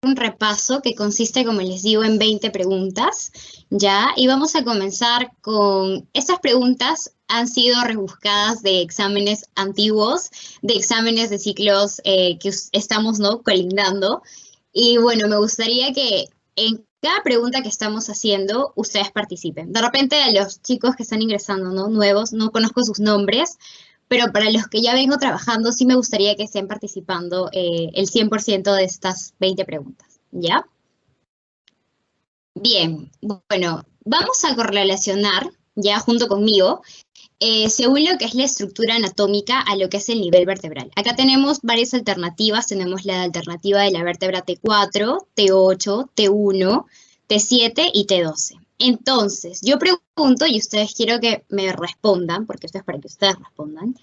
un repaso que consiste, como les digo, en 20 preguntas, ¿ya? Y vamos a comenzar con, estas preguntas han sido rebuscadas de exámenes antiguos, de exámenes de ciclos que estamos, ¿no?, colindando. Y bueno, me gustaría que en cada pregunta que estamos haciendo, ustedes participen. De repente a los chicos que están ingresando, ¿no?, nuevos, no conozco sus nombres, pero para los que ya vengo trabajando, sí me gustaría que estén participando el 100% de estas 20 preguntas, ¿ya? Bien, bueno, vamos a correlacionar, ya junto conmigo, según lo que es la estructura anatómica a lo que es el nivel vertebral. Acá tenemos varias alternativas. Tenemos la alternativa de la vértebra T4, T8, T1, T7 y T12. Entonces, yo pregunto, y ustedes quiero que me respondan, porque esto es para que ustedes respondan,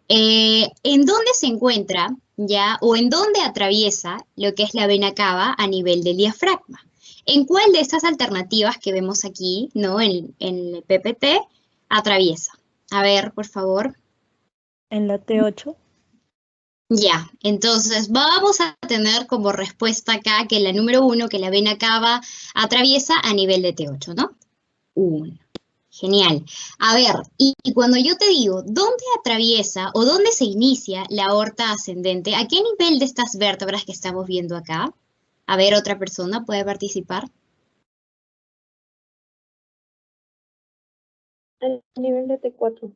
¿en dónde se encuentra, ya, o en dónde atraviesa lo que es la vena cava a nivel del diafragma? ¿En cuál de estas alternativas que vemos aquí, ¿no?, en el PPT, atraviesa? A ver, por favor. En la T8. Ya, entonces vamos a tener como respuesta acá que la número 1, que la vena cava atraviesa a nivel de T8, ¿no? 1. Genial. A ver, y cuando yo te digo dónde atraviesa o dónde se inicia la aorta ascendente, ¿a qué nivel de estas vértebras que estamos viendo acá? A ver, otra persona puede participar. A nivel de T4.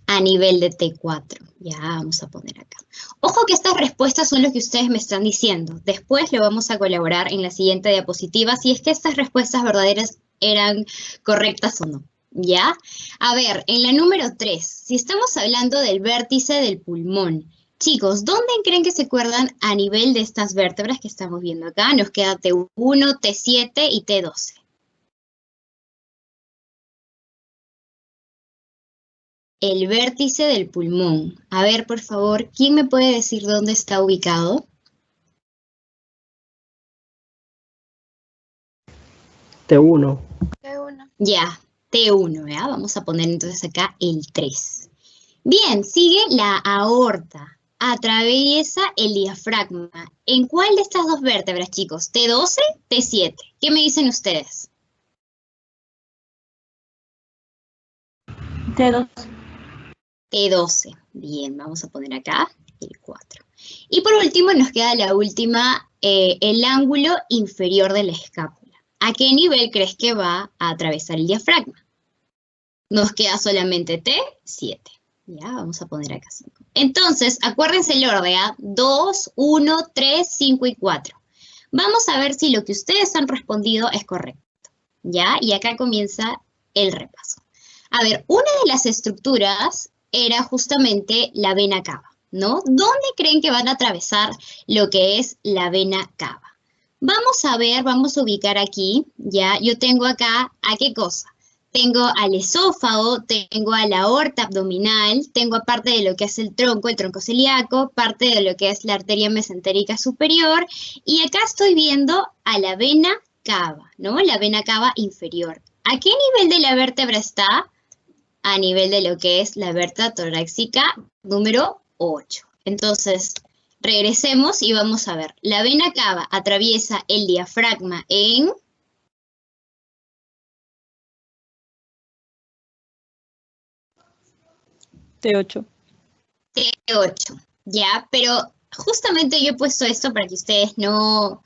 A nivel de T4. Ya, vamos a poner acá. Ojo que estas respuestas son lo que ustedes me están diciendo. Después lo vamos a colaborar en la siguiente diapositiva si es que estas respuestas verdaderas eran correctas o no. ¿Ya? A ver, en la número 3, si estamos hablando del vértice del pulmón, chicos, ¿dónde creen que se acuerdan a nivel de estas vértebras que estamos viendo acá? Nos queda T1, T7 y T12. El vértice del pulmón. A ver, por favor, ¿quién me puede decir dónde está ubicado? T1. T1. Ya, T1, ¿ya? Vamos a poner entonces acá el 3. Bien, sigue la aorta. Atraviesa el diafragma. ¿En cuál de estas dos vértebras, chicos? ¿T12, T7? ¿Qué me dicen ustedes? T2. T12. Bien, vamos a poner acá el 4. Y por último nos queda la última, el ángulo inferior de la escápula. ¿A qué nivel crees que va a atravesar el diafragma? Nos queda solamente T7. Ya, vamos a poner acá 5. Entonces, acuérdense el orden, ¿ah? 2, 1, 3, 5 y 4. Vamos a ver si lo que ustedes han respondido es correcto. ¿Ya? Y acá comienza el repaso. A ver, una de las estructuras era justamente la vena cava, ¿no? ¿Dónde creen que van a atravesar lo que es la vena cava? Vamos a ver, vamos a ubicar aquí, ¿ya? Yo tengo acá, ¿a qué cosa? Tengo al esófago, tengo a la aorta abdominal, tengo aparte de lo que es el tronco celíaco, parte de lo que es la arteria mesentérica superior, y acá estoy viendo a la vena cava, ¿no? La vena cava inferior. ¿A qué nivel de la vértebra está? A nivel de lo que es la vértebra torácica número 8. Entonces, regresemos y vamos a ver. La vena cava atraviesa el diafragma en T8. T8, ¿ya? Pero justamente yo he puesto esto para que ustedes no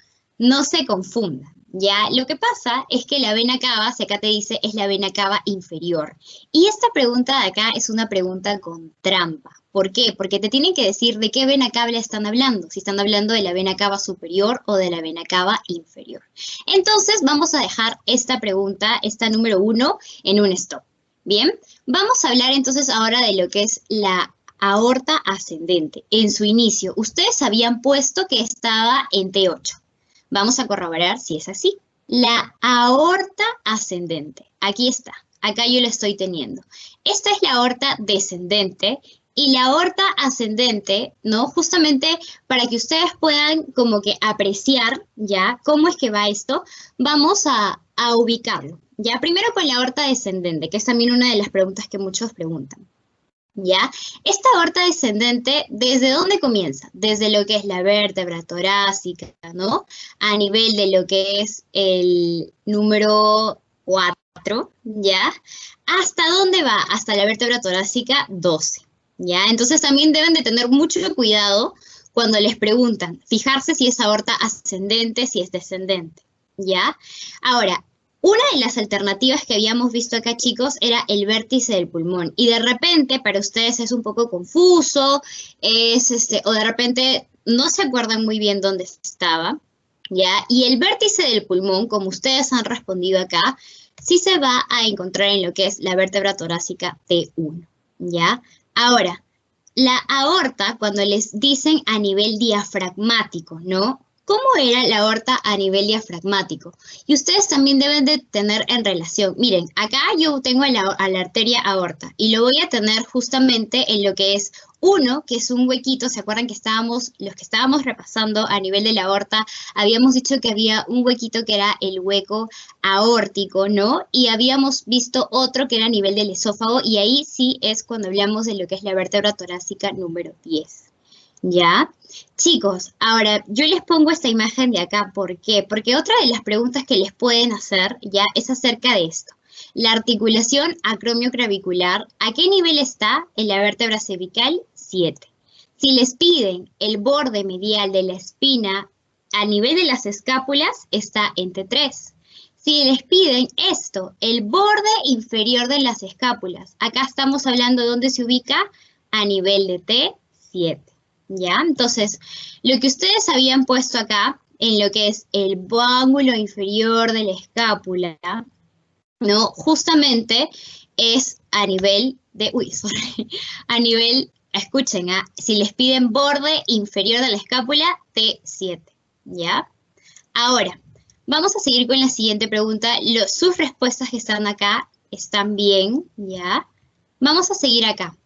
se confundan, ¿ya? Lo que pasa es que la vena cava, si acá te dice, es la vena cava inferior. Y esta pregunta de acá es una pregunta con trampa. ¿Por qué? Porque te tienen que decir de qué vena cava están hablando, si están hablando de la vena cava superior o de la vena cava inferior. Entonces, vamos a dejar esta pregunta, esta número 1, en un stop. Bien, vamos a hablar entonces ahora de lo que es la aorta ascendente. En su inicio, ustedes habían puesto que estaba en T8. Vamos a corroborar si es así. La aorta ascendente, aquí está, acá yo la estoy teniendo. Esta es la aorta descendente y la aorta ascendente, ¿no? Justamente para que ustedes puedan como que apreciar, ¿ya? Cómo es que va esto, vamos a ubicarlo. Ya, primero con la aorta descendente, que es también una de las preguntas que muchos preguntan. ¿Ya? Esta aorta descendente, ¿desde dónde comienza? Desde lo que es la vértebra torácica, ¿no? A nivel de lo que es el número 4, ¿ya? ¿Hasta dónde va? Hasta la vértebra torácica 12, ¿ya? Entonces también deben de tener mucho cuidado cuando les preguntan, fijarse si es aorta ascendente, si es descendente, ¿ya? Ahora, una de las alternativas que habíamos visto acá, chicos, era el vértice del pulmón. Y de repente, para ustedes es un poco confuso, o de repente no se acuerdan muy bien dónde estaba, ¿ya? Y el vértice del pulmón, como ustedes han respondido acá, sí se va a encontrar en lo que es la vértebra torácica T1, ¿ya? Ahora, la aorta, cuando les dicen a nivel diafragmático, ¿no? ¿Cómo era la aorta a nivel diafragmático? Y ustedes también deben de tener en relación. Miren, acá yo tengo a la arteria aorta y lo voy a tener justamente en lo que es 1, que es un huequito. ¿Se acuerdan que los que estábamos repasando a nivel de la aorta, habíamos dicho que había un huequito que era el hueco aórtico, ¿no? Y habíamos visto otro que era a nivel del esófago y ahí sí es cuando hablamos de lo que es la vértebra torácica número 10. ¿Ya? Chicos, ahora yo les pongo esta imagen de acá, ¿por qué? Porque otra de las preguntas que les pueden hacer ya es acerca de esto. La articulación acromioclavicular, ¿a qué nivel está en la vértebra cervical? 7. Si les piden el borde medial de la espina a nivel de las escápulas, está en T3. Si les piden esto, el borde inferior de las escápulas, acá estamos hablando de dónde se ubica a nivel de T7. ¿Ya? Entonces, lo que ustedes habían puesto acá, en lo que es el ángulo inferior de la escápula, ¿no? Justamente es a nivel de, a nivel, escuchen, si les piden borde inferior de la escápula, T7, ¿ya? Ahora, vamos a seguir con la siguiente pregunta. Sus respuestas que están acá están bien, ¿ya? Vamos a seguir acá,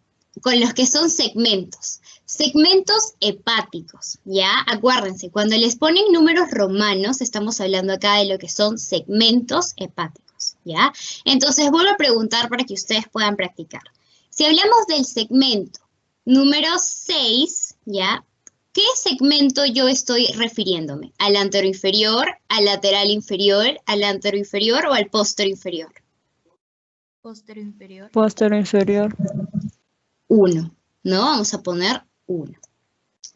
con los que son segmentos. Segmentos hepáticos, ¿ya? Acuérdense, cuando les ponen números romanos, estamos hablando acá de lo que son segmentos hepáticos, ¿ya? Entonces, vuelvo a preguntar para que ustedes puedan practicar. Si hablamos del segmento número 6, ¿ya? ¿Qué segmento yo estoy refiriéndome? ¿Al anteroinferior, al lateral inferior, al anteroinferior o al posterior? Posterior. Posterior inferior. 1, ¿no? Vamos a poner 1.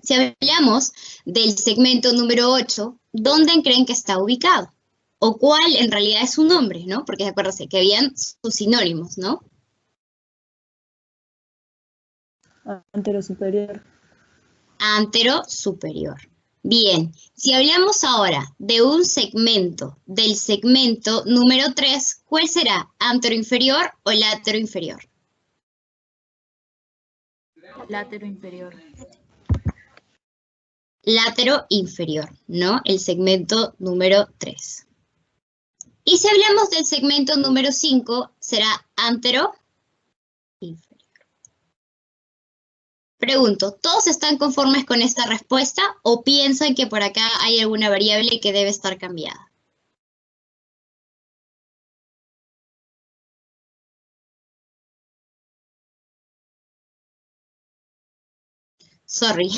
Si hablamos del segmento número 8, ¿dónde creen que está ubicado? ¿O cuál en realidad es su nombre, ¿no? Porque acuérdense que habían sus sinónimos, ¿no? Antero superior. Antero superior. Bien, si hablamos ahora de un segmento, del segmento número 3, ¿cuál será? ¿Antero inferior o látero inferior? Látero inferior. Látero inferior, ¿no? El segmento número 3. Y si hablamos del segmento número 5, será antero inferior. Pregunto, ¿todos están conformes con esta respuesta o piensan que por acá hay alguna variable que debe estar cambiada? Sorry.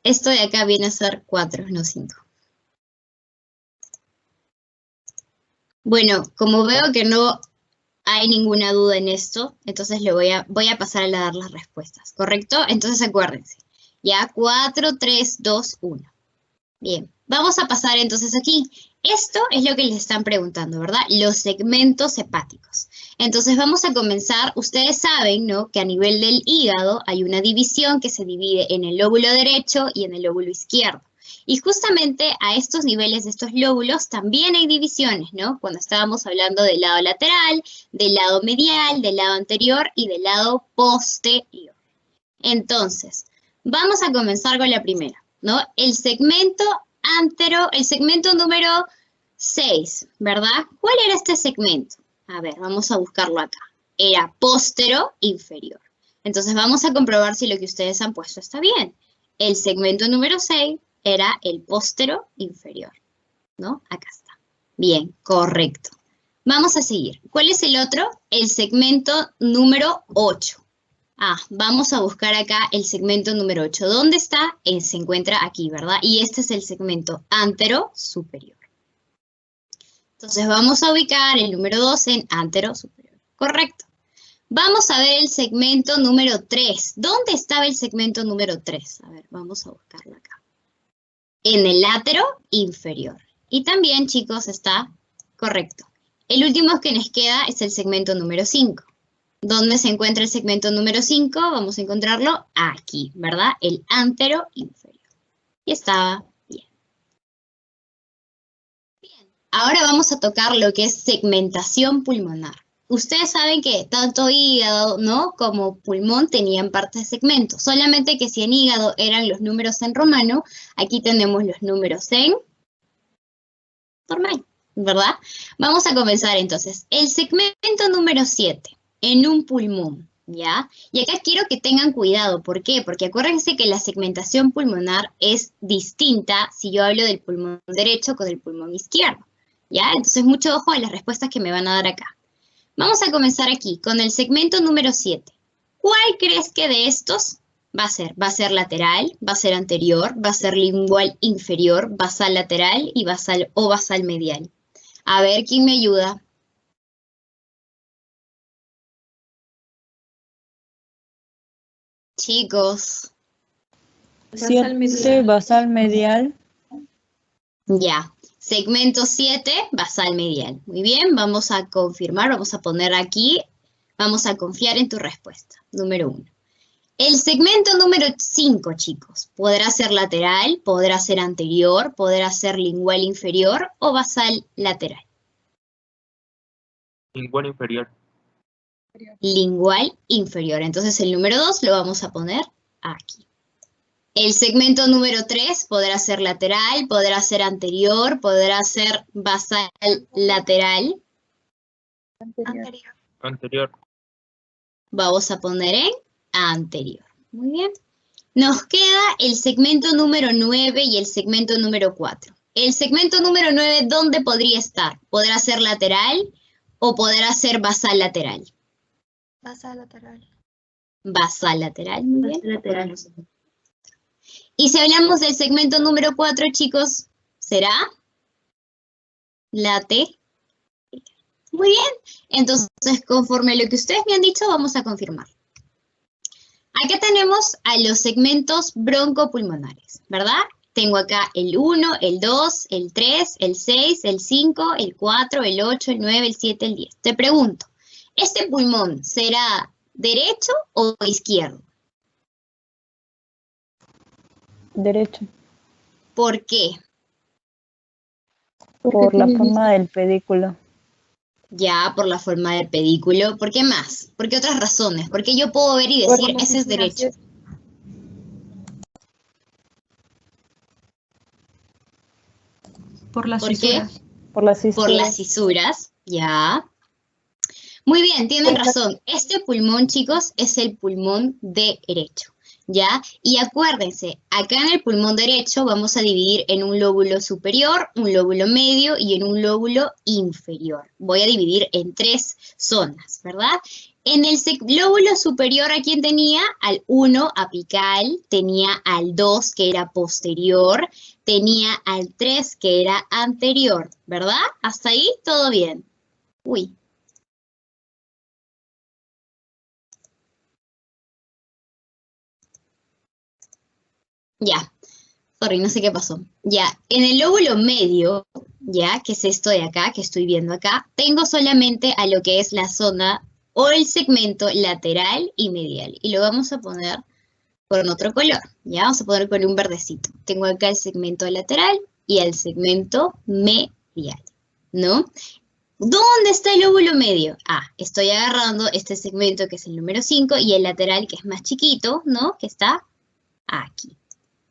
Esto de acá viene a ser 4, no 5. Bueno, como veo que no hay ninguna duda en esto, entonces voy a pasar a dar las respuestas, ¿correcto? Entonces acuérdense, ya 4, 3, 2, 1. Bien, vamos a pasar entonces aquí. Esto es lo que les están preguntando, ¿verdad? Los segmentos hepáticos. Entonces vamos a comenzar. Ustedes saben, ¿no? Que a nivel del hígado hay una división que se divide en el lóbulo derecho y en el lóbulo izquierdo. Y justamente a estos niveles de estos lóbulos también hay divisiones, ¿no? Cuando estábamos hablando del lado lateral, del lado medial, del lado anterior y del lado posterior. Entonces, vamos a comenzar con la primera, ¿no? El segmento número 6, ¿verdad? ¿Cuál era este segmento? A ver, vamos a buscarlo acá. Era postero inferior. Entonces vamos a comprobar si lo que ustedes han puesto está bien. El segmento número 6 era el postero inferior, ¿no? Acá está. Bien, correcto. Vamos a seguir. ¿Cuál es el otro? El segmento número 8. Vamos a buscar acá el segmento número 8. ¿Dónde está? Se encuentra aquí, ¿verdad? Y este es el segmento antero-superior. Entonces vamos a ubicar el número 2 en antero-superior. Correcto. Vamos a ver el segmento número 3. ¿Dónde estaba el segmento número 3? A ver, vamos a buscarlo acá. En el látero inferior. Y también, chicos, está correcto. El último que nos queda es el segmento número 5. ¿Dónde se encuentra el segmento número 5? Vamos a encontrarlo aquí, ¿verdad? El antero inferior. Y estaba bien. Bien. Ahora vamos a tocar lo que es segmentación pulmonar. Ustedes saben que tanto hígado, ¿no?, como pulmón tenían parte de segmento. Solamente que si en hígado eran los números en romano, aquí tenemos los números en normal, ¿verdad? Vamos a comenzar entonces. El segmento número 7, en un pulmón, ¿ya? Y acá quiero que tengan cuidado. ¿Por qué? Porque acuérdense que la segmentación pulmonar es distinta si yo hablo del pulmón derecho con el pulmón izquierdo, ¿ya? Entonces, mucho ojo a las respuestas que me van a dar acá. Vamos a comenzar aquí con el segmento número 7. ¿Cuál crees que de estos va a ser? ¿Va a ser lateral? ¿Va a ser anterior? ¿Va a ser lingual inferior? ¿Basal lateral y basal o basal medial? A ver, ¿quién me ayuda? Chicos. 7, basal medial. Ya. Segmento 7, basal medial. Muy bien, vamos a confirmar, vamos a poner aquí, vamos a confiar en tu respuesta. Número 1. El segmento número 5, chicos, ¿podrá ser lateral, podrá ser anterior, podrá ser lingual inferior o basal lateral? Lingual inferior. Lingual inferior. Entonces el número 2 lo vamos a poner aquí. El segmento número 3 podrá ser lateral, podrá ser anterior, podrá ser basal lateral. Anterior. Vamos a poner en anterior. Muy bien. Nos queda el segmento número 9 y el segmento número 4. El segmento número 9, ¿dónde podría estar? ¿Podrá ser lateral o podrá ser basal lateral? Basal lateral. Basal lateral, muy bien. Basal lateral. Y si hablamos del segmento número 4, chicos, ¿será? Lateral. Muy bien. Entonces, conforme a lo que ustedes me han dicho, vamos a confirmar. Acá tenemos a los segmentos broncopulmonares, ¿verdad? Tengo acá el 1, el 2, el 3, el 6, el 5, el 4, el 8, el 9, el 7, el 10. Te pregunto, ¿este pulmón será derecho o izquierdo? Derecho. ¿Por qué? Por la forma del pedículo. Ya, por la forma del pedículo. ¿Por qué más? ¿Por qué otras razones? Porque yo puedo ver y decir, ese es derecho. Por las ¿Por qué? fisuras. Por las cisuras. Por las cisuras, ya. Muy bien, tienen razón. Este pulmón, chicos, es el pulmón derecho, ¿ya? Y acuérdense, acá en el pulmón derecho vamos a dividir en un lóbulo superior, un lóbulo medio y en un lóbulo inferior. Voy a dividir en 3 zonas, ¿verdad? En el lóbulo superior, ¿a quién tenía? Al 1 apical, tenía al 2 que era posterior, tenía al 3 que era anterior, ¿verdad? Hasta ahí todo bien. Uy. Ya, sorry, no sé qué pasó. Ya, en el lóbulo medio, ya, que es esto de acá, que estoy viendo acá, tengo solamente a lo que es la zona o el segmento lateral y medial. Y lo vamos a poner con otro color, ya, vamos a poner con un verdecito. Tengo acá el segmento lateral y el segmento medial, ¿no? ¿Dónde está el lóbulo medio? Estoy agarrando este segmento que es el número 5 y el lateral que es más chiquito, ¿no? Que está aquí.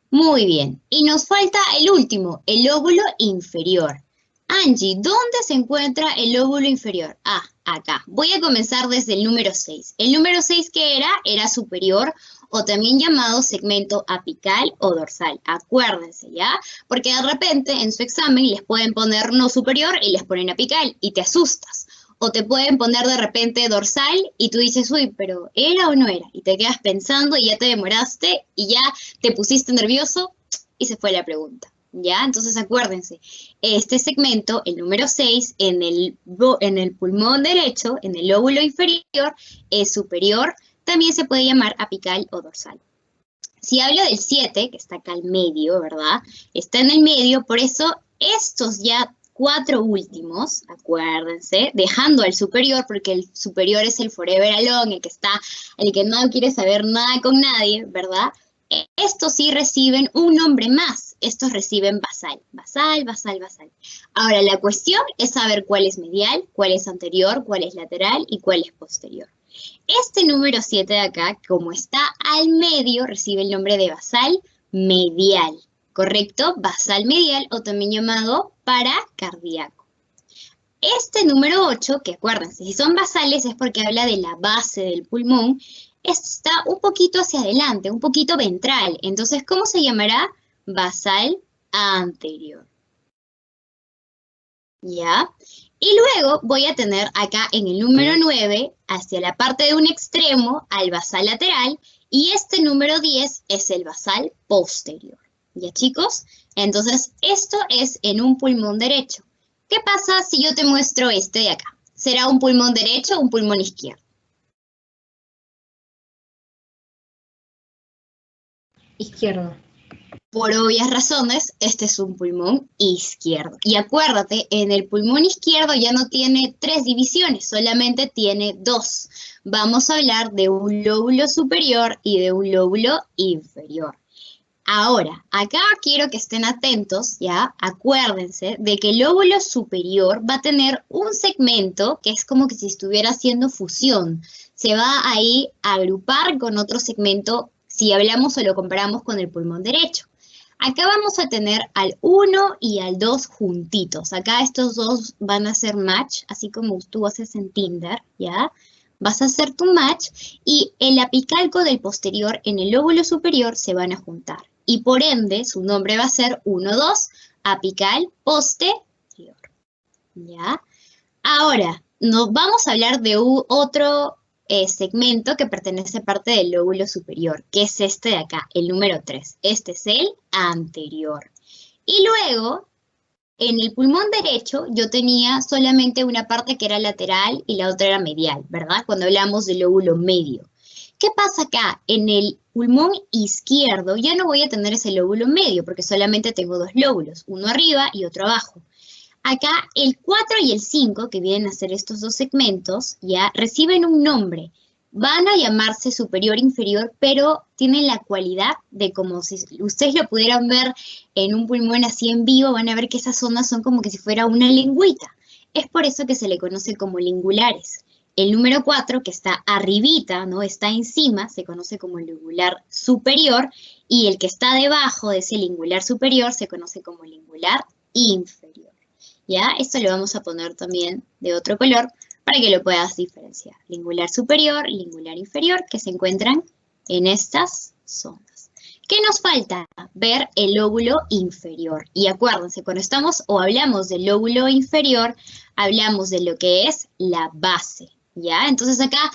Muy bien. Y nos falta el último, el lóbulo inferior. Angie, ¿dónde se encuentra el lóbulo inferior? Acá. Voy a comenzar desde el número 6. El número 6, ¿qué era? Era superior o también llamado segmento apical o dorsal. Acuérdense, ¿ya? Porque de repente en su examen les pueden poner no superior y les ponen apical y te asustas. o te pueden poner de repente dorsal y tú dices, uy, pero ¿era o no era? Y te quedas pensando y ya te demoraste y ya te pusiste nervioso y se fue la pregunta. ¿Ya? Entonces acuérdense, este segmento, el número 6, en el pulmón derecho, en el lóbulo inferior, es superior, también se puede llamar apical o dorsal. Si hablo del 7, que está acá al medio, ¿verdad? Está en el medio, por eso estos ya 4 últimos, acuérdense, dejando al superior, porque el superior es el forever alone, el que no quiere saber nada con nadie, ¿verdad? Estos sí reciben un nombre más. Estos reciben basal. Basal, basal, basal. Ahora, la cuestión es saber cuál es medial, cuál es anterior, cuál es lateral y cuál es posterior. Este número 7 de acá, como está al medio, recibe el nombre de basal medial. ¿Correcto? Basal medial o también llamado paracardíaco. Este número 8, que acuérdense, si son basales es porque habla de la base del pulmón, está un poquito hacia adelante, un poquito ventral. Entonces, ¿cómo se llamará? Basal anterior. ¿Ya? Y luego voy a tener acá en el número 9, hacia la parte de un extremo, al basal lateral, y este número 10 es el basal posterior. ¿Ya, chicos? Entonces, esto es en un pulmón derecho. ¿Qué pasa si yo te muestro este de acá? ¿Será un pulmón derecho o un pulmón izquierdo? Izquierdo. Por obvias razones, este es un pulmón izquierdo. Y acuérdate, en el pulmón izquierdo ya no tiene 3 divisiones, solamente tiene 2. Vamos a hablar de un lóbulo superior y de un lóbulo inferior. Ahora, acá quiero que estén atentos, ¿ya? Acuérdense de que el lóbulo superior va a tener un segmento que es como que si estuviera haciendo fusión. Se va ahí a agrupar con otro segmento si hablamos o lo comparamos con el pulmón derecho. Acá vamos a tener al 1 y al 2 juntitos. Acá estos dos van a hacer match, así como tú haces en Tinder, ¿ya? Vas a hacer tu match y el apicalco del posterior en el lóbulo superior se van a juntar. Y por ende, su nombre va a ser 1-2, apical posterior, ¿ya? Ahora, nos vamos a hablar de otro segmento que pertenece a parte del lóbulo superior, que es este de acá, el número 3. Este es el anterior. Y luego, en el pulmón derecho, yo tenía solamente una parte que era lateral y la otra era medial, ¿verdad? Cuando hablamos del lóbulo medio. ¿Qué pasa acá? En el pulmón izquierdo ya no voy a tener ese lóbulo medio porque solamente tengo 2 lóbulos, uno arriba y otro abajo. Acá el 4 y el 5, que vienen a ser estos 2 segmentos, ya reciben un nombre. Van a llamarse superior e inferior, pero tienen la cualidad de como si ustedes lo pudieran ver en un pulmón así en vivo, van a ver que esas zonas son como que si fuera una lengüita. Es por eso que se le conoce como lingulares. El número 4, que está arribita, ¿no? Está encima, se conoce como lingular superior, y el que está debajo de ese lingular superior se conoce como lingular inferior. ¿Ya? Esto lo vamos a poner también de otro color para que lo puedas diferenciar. Lingular superior, lingular inferior, que se encuentran en estas zonas. ¿Qué nos falta? Ver el lóbulo inferior. Y acuérdense, cuando estamos o hablamos del lóbulo inferior, hablamos de lo que es la base, ¿ya? Entonces acá,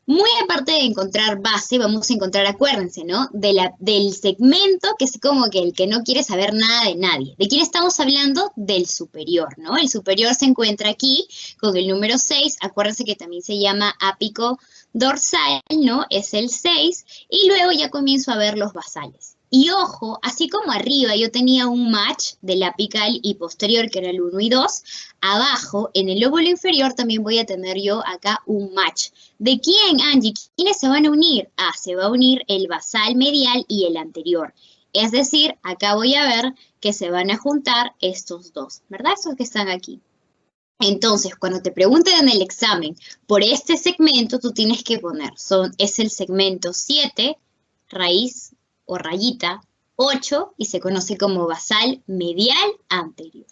muy aparte de encontrar base, vamos a encontrar, acuérdense, ¿no? Del segmento que es como que el que no quiere saber nada de nadie. ¿De quién estamos hablando? Del superior, ¿no? El superior se encuentra aquí con el número 6. Acuérdense que también se llama ápico dorsal, ¿no? Es el 6. Y luego ya comienzo a ver los basales. Y ojo, así como arriba yo tenía un match del apical y posterior, que era el 1 y 2, abajo, en el lóbulo inferior, también voy a tener yo acá un match. ¿De quién, Angie? ¿Quiénes se van a unir? Ah, se va a unir el basal medial y el anterior. Es decir, acá voy a ver que se van a juntar estos dos, ¿verdad? Esos que están aquí. Entonces, cuando te pregunten en el examen por este segmento, tú tienes que poner, es el segmento 7, raíz o rayita, 8, y se conoce como basal medial anterior,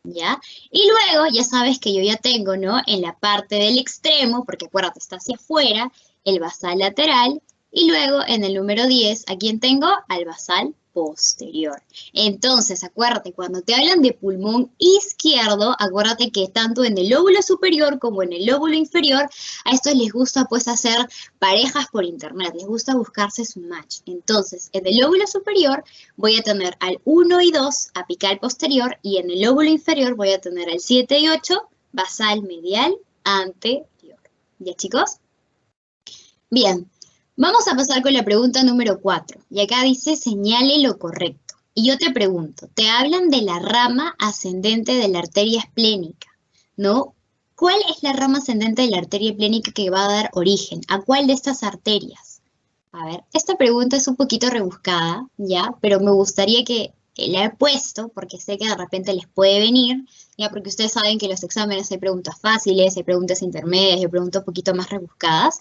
¿ya? Y luego, ya sabes que yo ya tengo, ¿no? En la parte del extremo, porque acuérdate, está hacia afuera, el basal lateral, y luego en el número 10, ¿a quién tengo? Al basal posterior. Entonces, acuérdate, cuando te hablan de pulmón izquierdo, acuérdate que tanto en el lóbulo superior como en el lóbulo inferior, a estos les gusta pues hacer parejas por internet, les gusta buscarse su match. Entonces, en el lóbulo superior voy a tener al 1 y 2 apical posterior y en el lóbulo inferior voy a tener al 7 y 8 basal medial anterior. ¿Ya, chicos? Bien. Vamos a pasar con la pregunta número 4. Y acá dice, señale lo correcto. Y yo te pregunto, te hablan de la rama ascendente de la arteria esplénica, ¿no? ¿Cuál es la rama ascendente de la arteria esplénica que va a dar origen? ¿A cuál de estas arterias? A ver, esta pregunta es un poquito rebuscada, ¿ya? Pero me gustaría que la he puesto, porque sé que de repente les puede venir, ya, porque ustedes saben que en los exámenes hay preguntas fáciles, hay preguntas intermedias, hay preguntas un poquito más rebuscadas,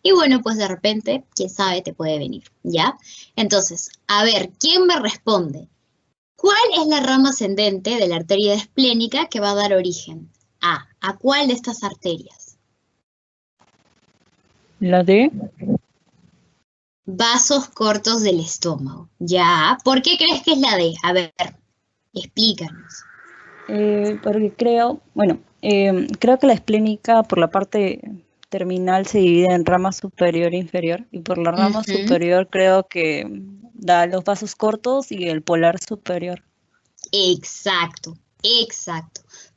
y bueno, pues de repente, quién sabe, te puede venir, ¿ya? Entonces, a ver, ¿quién me responde? ¿Cuál es la rama ascendente de la arteria esplénica que va a dar origen? ¿A cuál de estas arterias? La D. Vasos cortos del estómago, ¿ya? ¿Por qué crees que es la D? A ver, explícanos. Porque creo que la esplénica por la parte terminal se divide en rama superior e inferior, y por la rama superior creo que da los vasos cortos y el polar superior. Exacto,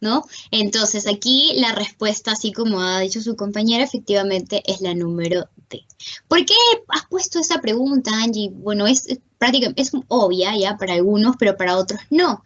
¿no? Entonces aquí la respuesta, así como ha dicho su compañera, efectivamente es la número D. ¿Por qué has puesto esa pregunta, Angie? Bueno, es prácticamente, es obvia ya para algunos, pero para otros no.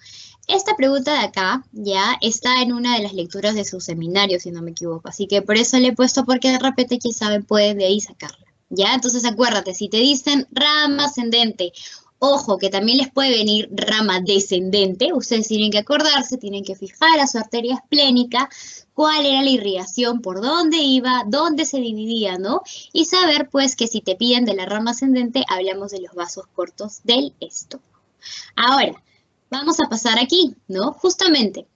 Esta pregunta de acá ya está en una de las lecturas de su seminario, si no me equivoco. Así que por eso le he puesto, porque de repente, quién sabe, pueden de ahí sacarla. ¿Ya? Entonces acuérdate, si te dicen rama ascendente, ojo, que también les puede venir rama descendente, ustedes tienen que acordarse, tienen que fijar a su arteria esplénica cuál era la irrigación, por dónde iba, dónde se dividía, ¿no? Y saber, pues, que si te piden de la rama ascendente, hablamos de los vasos cortos del estómago. Ahora, vamos a pasar aquí, ¿no? Justamente,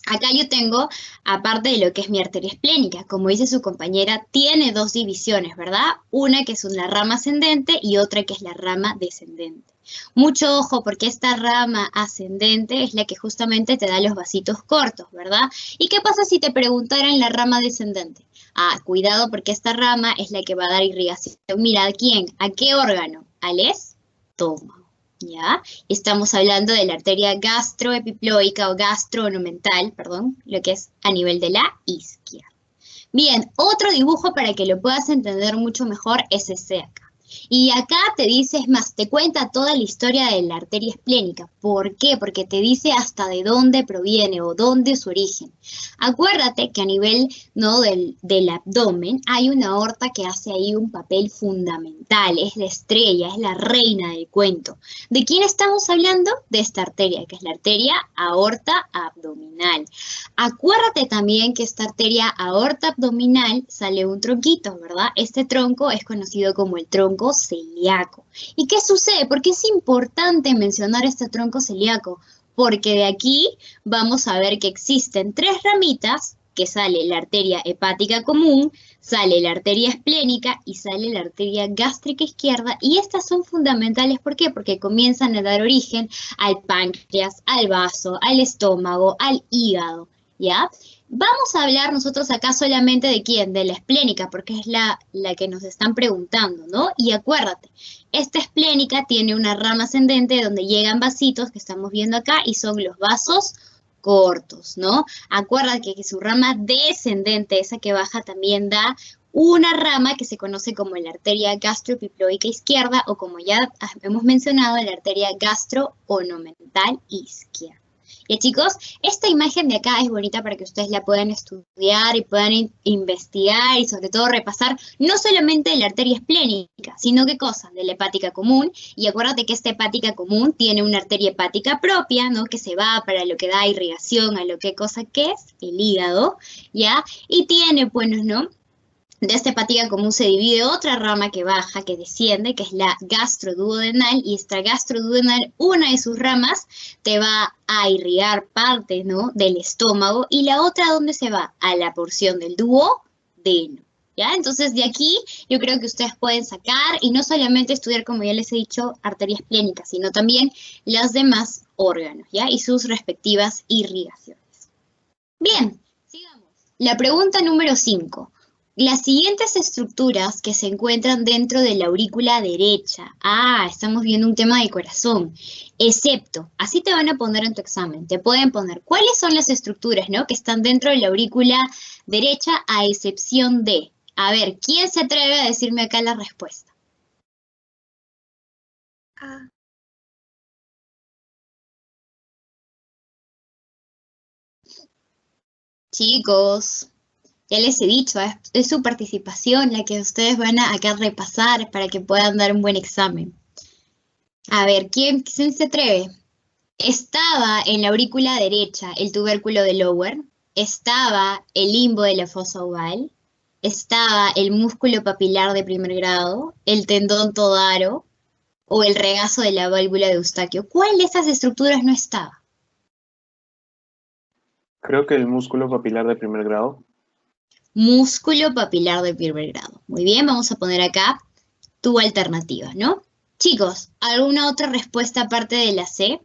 acá yo tengo, aparte de lo que es mi arteria esplénica, como dice su compañera, tiene dos divisiones, ¿verdad? Una que es una rama ascendente y otra que es la rama descendente. Mucho ojo, porque esta rama ascendente es la que justamente te da los vasitos cortos, ¿verdad? ¿Y qué pasa si te preguntaran la rama descendente? Ah, cuidado, porque esta rama es la que va a dar irrigación. Mira, ¿a quién? ¿A qué órgano? Al estómago. ¿Ya? Estamos hablando de la arteria gastroepiploica o gastronomental, perdón, lo que es a nivel de la isquia. Bien, otro dibujo para que lo puedas entender mucho mejor es ese acá. Y acá te dice, es más, te cuenta toda la historia de la arteria esplénica. ¿Por qué? Porque te dice hasta de dónde proviene o dónde es su origen. Acuérdate que a nivel, ¿no?, del abdomen hay una aorta que hace ahí un papel fundamental. Es la estrella, es la reina del cuento. ¿De quién estamos hablando? De esta arteria, que es la arteria aorta abdominal. Acuérdate también que esta arteria aorta abdominal sale un tronquito, ¿verdad? Este tronco es conocido como el tronco celíaco. ¿Y qué sucede? ¿Por qué es importante mencionar este tronco celíaco? Porque de aquí vamos a ver que existen tres ramitas, que sale la arteria hepática común, sale la arteria esplénica y sale la arteria gástrica izquierda, y estas son fundamentales. ¿Por qué? Porque comienzan a dar origen al páncreas, al vaso, al estómago, al hígado, ¿ya? Vamos a hablar nosotros acá solamente de quién, de la esplénica, porque es la que nos están preguntando, ¿no? Y acuérdate, esta esplénica tiene una rama ascendente donde llegan vasitos que estamos viendo acá y son los vasos cortos, ¿no? Acuérdate que su rama descendente, esa que baja, también da una rama que se conoce como la arteria gastroepiploica izquierda, o como ya hemos mencionado, la arteria gastroonomental izquierda. Y chicos, esta imagen de acá es bonita para que ustedes la puedan estudiar y puedan investigar y sobre todo repasar no solamente de la arteria esplénica, sino qué cosa, de la hepática común. Y acuérdate que esta hepática común tiene una arteria hepática propia, ¿no?, que se va para lo que da irrigación a lo que cosa que es el hígado, ¿ya? Y tiene, bueno, ¿no?, de esta hepática común se divide otra rama que baja, que desciende, que es la gastroduodenal, y esta gastroduodenal, una de sus ramas, te va a irrigar parte, ¿no?, del estómago, y la otra, ¿dónde se va? A la porción del duodeno, ¿Ya? Entonces, de aquí yo creo que ustedes pueden sacar y no solamente estudiar, como ya les he dicho, arterias plénicas, sino también los demás órganos, ¿ya? Y sus respectivas irrigaciones. Bien, sigamos. La pregunta número 5. Las siguientes estructuras que se encuentran dentro de la aurícula derecha. Estamos viendo un tema de corazón. Excepto, así te van a poner en tu examen. Te pueden poner cuáles son las estructuras, ¿no?, que están dentro de la aurícula derecha a excepción de. A ver, ¿quién se atreve a decirme acá la respuesta? Chicos, ya les he dicho, es su participación la que ustedes van a acá repasar para que puedan dar un buen examen. A ver, ¿quién se atreve? Estaba en la aurícula derecha el tubérculo de Lower, estaba el limbo de la fosa oval, estaba el músculo papilar de primer grado, el tendón todaro o el regazo de la válvula de Eustaquio. ¿Cuál de estas estructuras no estaba? Creo que el músculo papilar de primer grado. Músculo papilar de primer grado. Muy bien, vamos a poner acá tu alternativa, ¿no? Chicos, ¿alguna otra respuesta aparte de la C?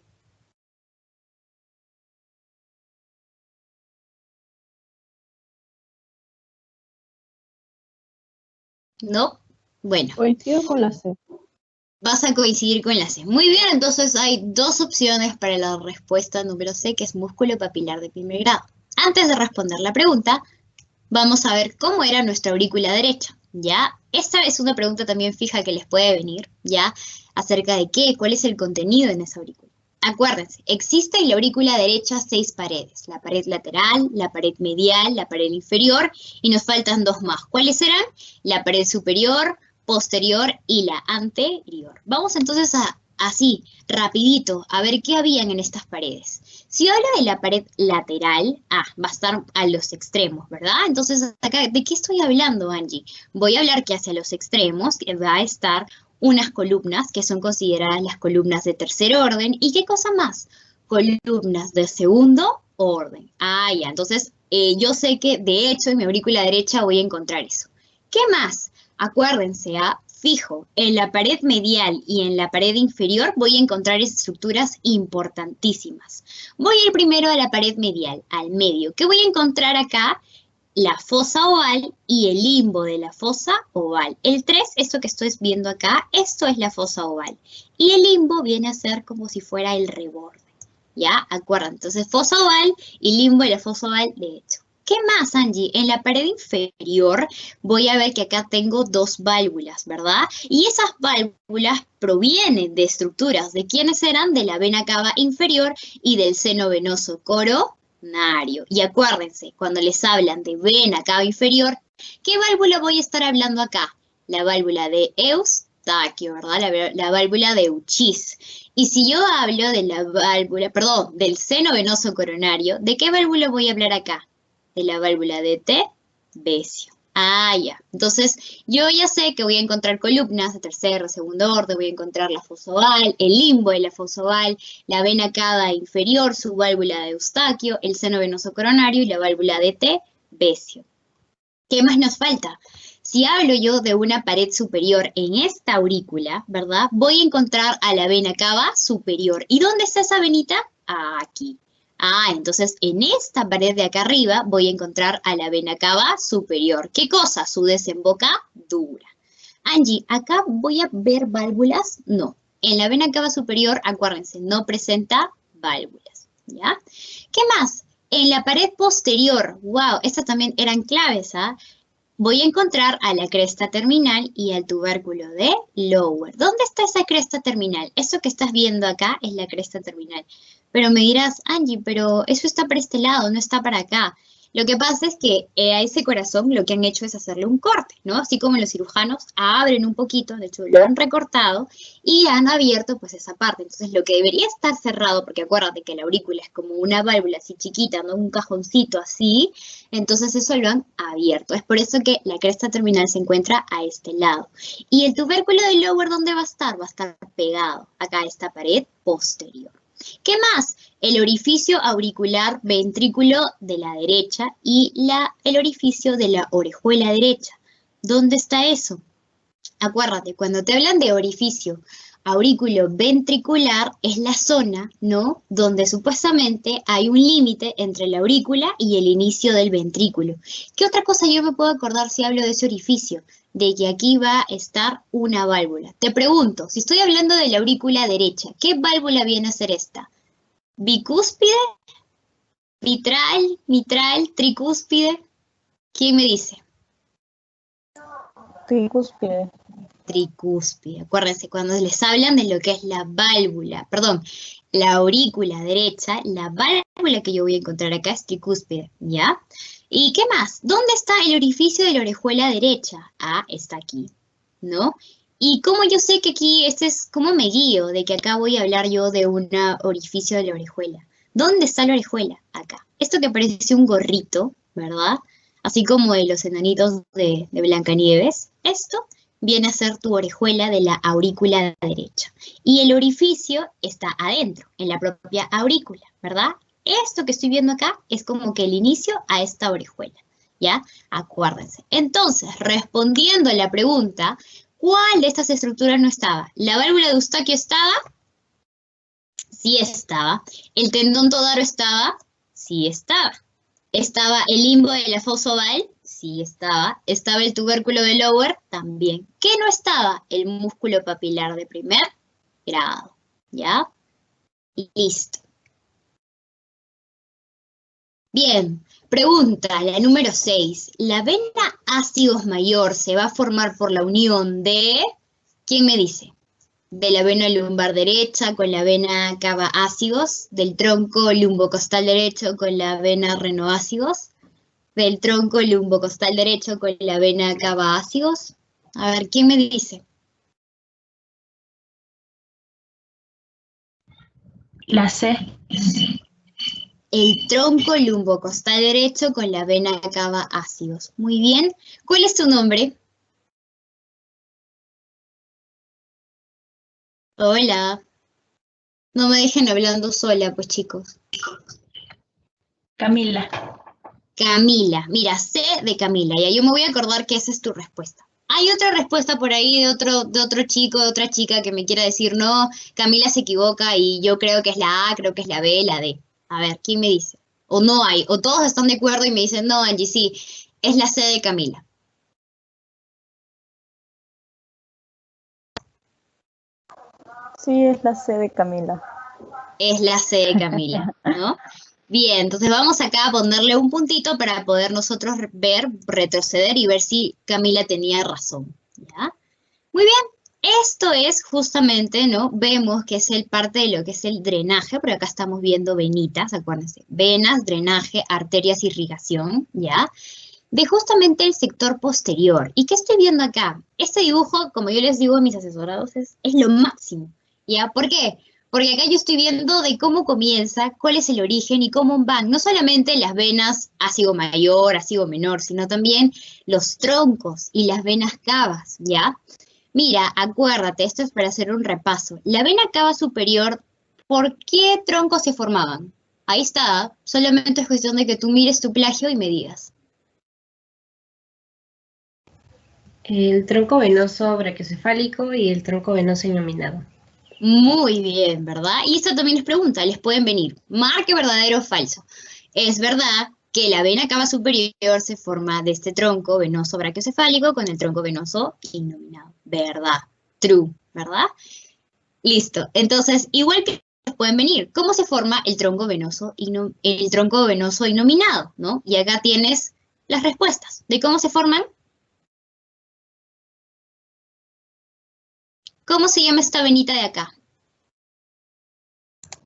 ¿No? Bueno. Coincido con la C. Vas a coincidir con la C. Muy bien, entonces hay dos opciones para la respuesta número C, que es músculo papilar de primer grado. Antes de responder la pregunta, vamos a ver cómo era nuestra aurícula derecha, ¿ya? Esta es una pregunta también fija que les puede venir, ¿ya? Acerca de qué, cuál es el contenido en esa aurícula. Acuérdense, existe en la aurícula derecha 6 paredes. La pared lateral, la pared medial, la pared inferior, y nos faltan 2 más. ¿Cuáles serán? La pared superior, posterior y la anterior. Vamos entonces así, rapidito, a ver qué habían en estas paredes. Si hablo de la pared lateral, va a estar a los extremos, ¿verdad? Entonces, acá, ¿de qué estoy hablando, Angie? Voy a hablar que hacia los extremos va a estar unas columnas que son consideradas las columnas de tercer orden. ¿Y qué cosa más? Columnas de segundo orden. Ya, entonces yo sé que de hecho en mi aurícula derecha voy a encontrar eso. ¿Qué más? Acuérdense, fijo, en la pared medial y en la pared inferior voy a encontrar estructuras importantísimas. Voy a ir primero a la pared medial, al medio. ¿Qué voy a encontrar acá? La fosa oval y el limbo de la fosa oval. El 3, esto que estoy viendo acá, esto es la fosa oval. Y el limbo viene a ser como si fuera el reborde. ¿Ya? Acuerdan. Entonces, fosa oval y limbo de la fosa oval, de hecho. ¿Qué más, Angie? En la pared inferior voy a ver que acá tengo 2 válvulas, ¿verdad? Y esas válvulas provienen de estructuras. ¿De quiénes eran? De la vena cava inferior y del seno venoso coronario. Y acuérdense, cuando les hablan de vena cava inferior, ¿qué válvula voy a estar hablando acá? La válvula de Eustaquio, ¿verdad? La válvula de Euchis. Y si yo hablo de la válvula, del seno venoso coronario, ¿de qué válvula voy a hablar acá? De la válvula de T-Besio. Ya. Entonces, yo ya sé que voy a encontrar columnas de tercer, segundo orden, voy a encontrar la fosa oval, el limbo de la fosa oval, la vena cava inferior, su válvula de Eustaquio, el seno venoso coronario y la válvula de T-Besio. ¿Qué más nos falta? Si hablo yo de una pared superior en esta aurícula, ¿verdad? Voy a encontrar a la vena cava superior. ¿Y dónde está esa venita? Aquí. Entonces en esta pared de acá arriba voy a encontrar a la vena cava superior. ¿Qué cosa? Su desembocadura. Angie, ¿acá voy a ver válvulas? No. En la vena cava superior, acuérdense, no presenta válvulas. ¿Ya? ¿Qué más? En la pared posterior, wow, estas también eran claves, voy a encontrar a la cresta terminal y al tubérculo de Lower. ¿Dónde está esa cresta terminal? Eso que estás viendo acá es la cresta terminal. Pero me dirás, Angie, pero eso está para este lado, no está para acá. Lo que pasa es que a ese corazón lo que han hecho es hacerle un corte, ¿no? Así como los cirujanos abren un poquito, de hecho lo han recortado y han abierto pues esa parte. Entonces lo que debería estar cerrado, porque acuérdate que la aurícula es como una válvula así chiquita, ¿no? Un cajoncito así, entonces eso lo han abierto. Es por eso que la cresta terminal se encuentra a este lado. Y el tubérculo de Lower, ¿dónde va a estar? Va a estar pegado acá a esta pared posterior. ¿Qué más? El orificio auricular ventrículo de la derecha y el orificio de la orejuela derecha. ¿Dónde está eso? Acuérdate, cuando te hablan de orificio aurículo ventricular, es la zona, ¿no? Donde supuestamente hay un límite entre la aurícula y el inicio del ventrículo. ¿Qué otra cosa yo me puedo acordar si hablo de ese orificio? De que aquí va a estar una válvula. Te pregunto, si estoy hablando de la aurícula derecha, ¿qué válvula viene a ser esta? ¿Bicúspide? ¿Vitral? ¿Mitral? ¿Tricúspide? ¿Quién me dice? Tricúspide. Tricúspide. Acuérdense, cuando les hablan de lo que es la válvula, perdón, la aurícula derecha, la válvula que yo voy a encontrar acá es tricúspide, ¿ya? ¿Y qué más? ¿Dónde está el orificio de la orejuela derecha? Ah, está aquí, ¿no? Y cómo yo sé que aquí, ¿cómo me guío de que acá voy a hablar yo de un orificio de la orejuela? ¿Dónde está la orejuela? Acá. Esto que parece un gorrito, ¿verdad? Así como de los enanitos de Blancanieves. Esto viene a ser tu orejuela de la aurícula derecha. Y el orificio está adentro, en la propia aurícula, ¿verdad? Esto que estoy viendo acá es como que el inicio a esta orejuela, ¿ya? Acuérdense. Entonces, respondiendo a la pregunta, ¿cuál de estas estructuras no estaba? ¿La válvula de Eustaquio estaba? Sí estaba. ¿El tendón todaro estaba? Sí estaba. ¿Estaba el limbo de la fosa oval? Sí estaba. ¿Estaba el tubérculo de Lower? También. ¿Qué no estaba? El músculo papilar de primer grado. ¿Ya? Y listo. Bien, pregunta, la número 6. ¿La vena ácidos mayor se va a formar por la unión de... ¿Quién me dice? De la vena lumbar derecha con la vena cava ácidos, del tronco lumbocostal derecho con la vena renoácidos, del tronco lumbocostal derecho con la vena cava ácidos. A ver, ¿quién me dice? La C. El tronco lumbocostal derecho con la vena cava ácidos. Muy bien. ¿Cuál es tu nombre? Hola. No me dejen hablando sola, pues chicos. Camila. Camila. Mira, C de Camila. Ya yo me voy a acordar que esa es tu respuesta. Hay otra respuesta por ahí de otro chico, de otra chica que me quiera decir, no, Camila se equivoca y yo creo que es la A, creo que es la B, la D. A ver, ¿quién me dice? O no hay, o todos están de acuerdo y me dicen, no, Angie, sí, es la C de Camila. Sí, es la C de Camila. Es la C de Camila, ¿no? Bien, entonces vamos acá a ponerle un puntito para poder nosotros ver, retroceder y ver si Camila tenía razón, ¿ya? Muy bien, esto es justamente, ¿no? Vemos que es el parte de lo que es el drenaje, pero acá estamos viendo venitas, acuérdense, venas, drenaje, arterias, irrigación, ¿ya? De justamente el sector posterior. ¿Y qué estoy viendo acá? Este dibujo, como yo les digo a mis asesorados, es lo máximo, ¿ya? ¿Por qué? Porque acá yo estoy viendo de cómo comienza, cuál es el origen y cómo van, no solamente las venas ácido mayor, ácido menor, sino también los troncos y las venas cavas, ¿ya? Mira, acuérdate, esto es para hacer un repaso. La vena cava superior, ¿por qué troncos se formaban? Ahí está, solamente es cuestión de que tú mires tu plagio y me digas. El tronco venoso brachiocefálico y el tronco venoso inominado. Muy bien, ¿verdad? Y esto también les pregunta, les pueden venir. Marque verdadero o falso. Es verdad que la vena cava superior se forma de este tronco venoso brachiocefálico con el tronco venoso inominado. ¿Verdad? True, ¿verdad? Listo. Entonces, igual que pueden venir, ¿cómo se forma el tronco venoso, inominado, ¿no? Y acá tienes las respuestas de cómo se forman. ¿Cómo se llama esta venita de acá?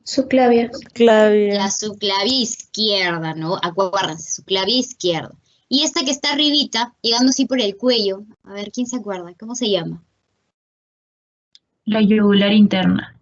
Subclavia. Subclavia. La subclavia izquierda, ¿no? Acuérdense, subclavia izquierda. Y esta que está arribita, llegando así por el cuello, a ver, ¿quién se acuerda? ¿Cómo se llama? La yugular interna.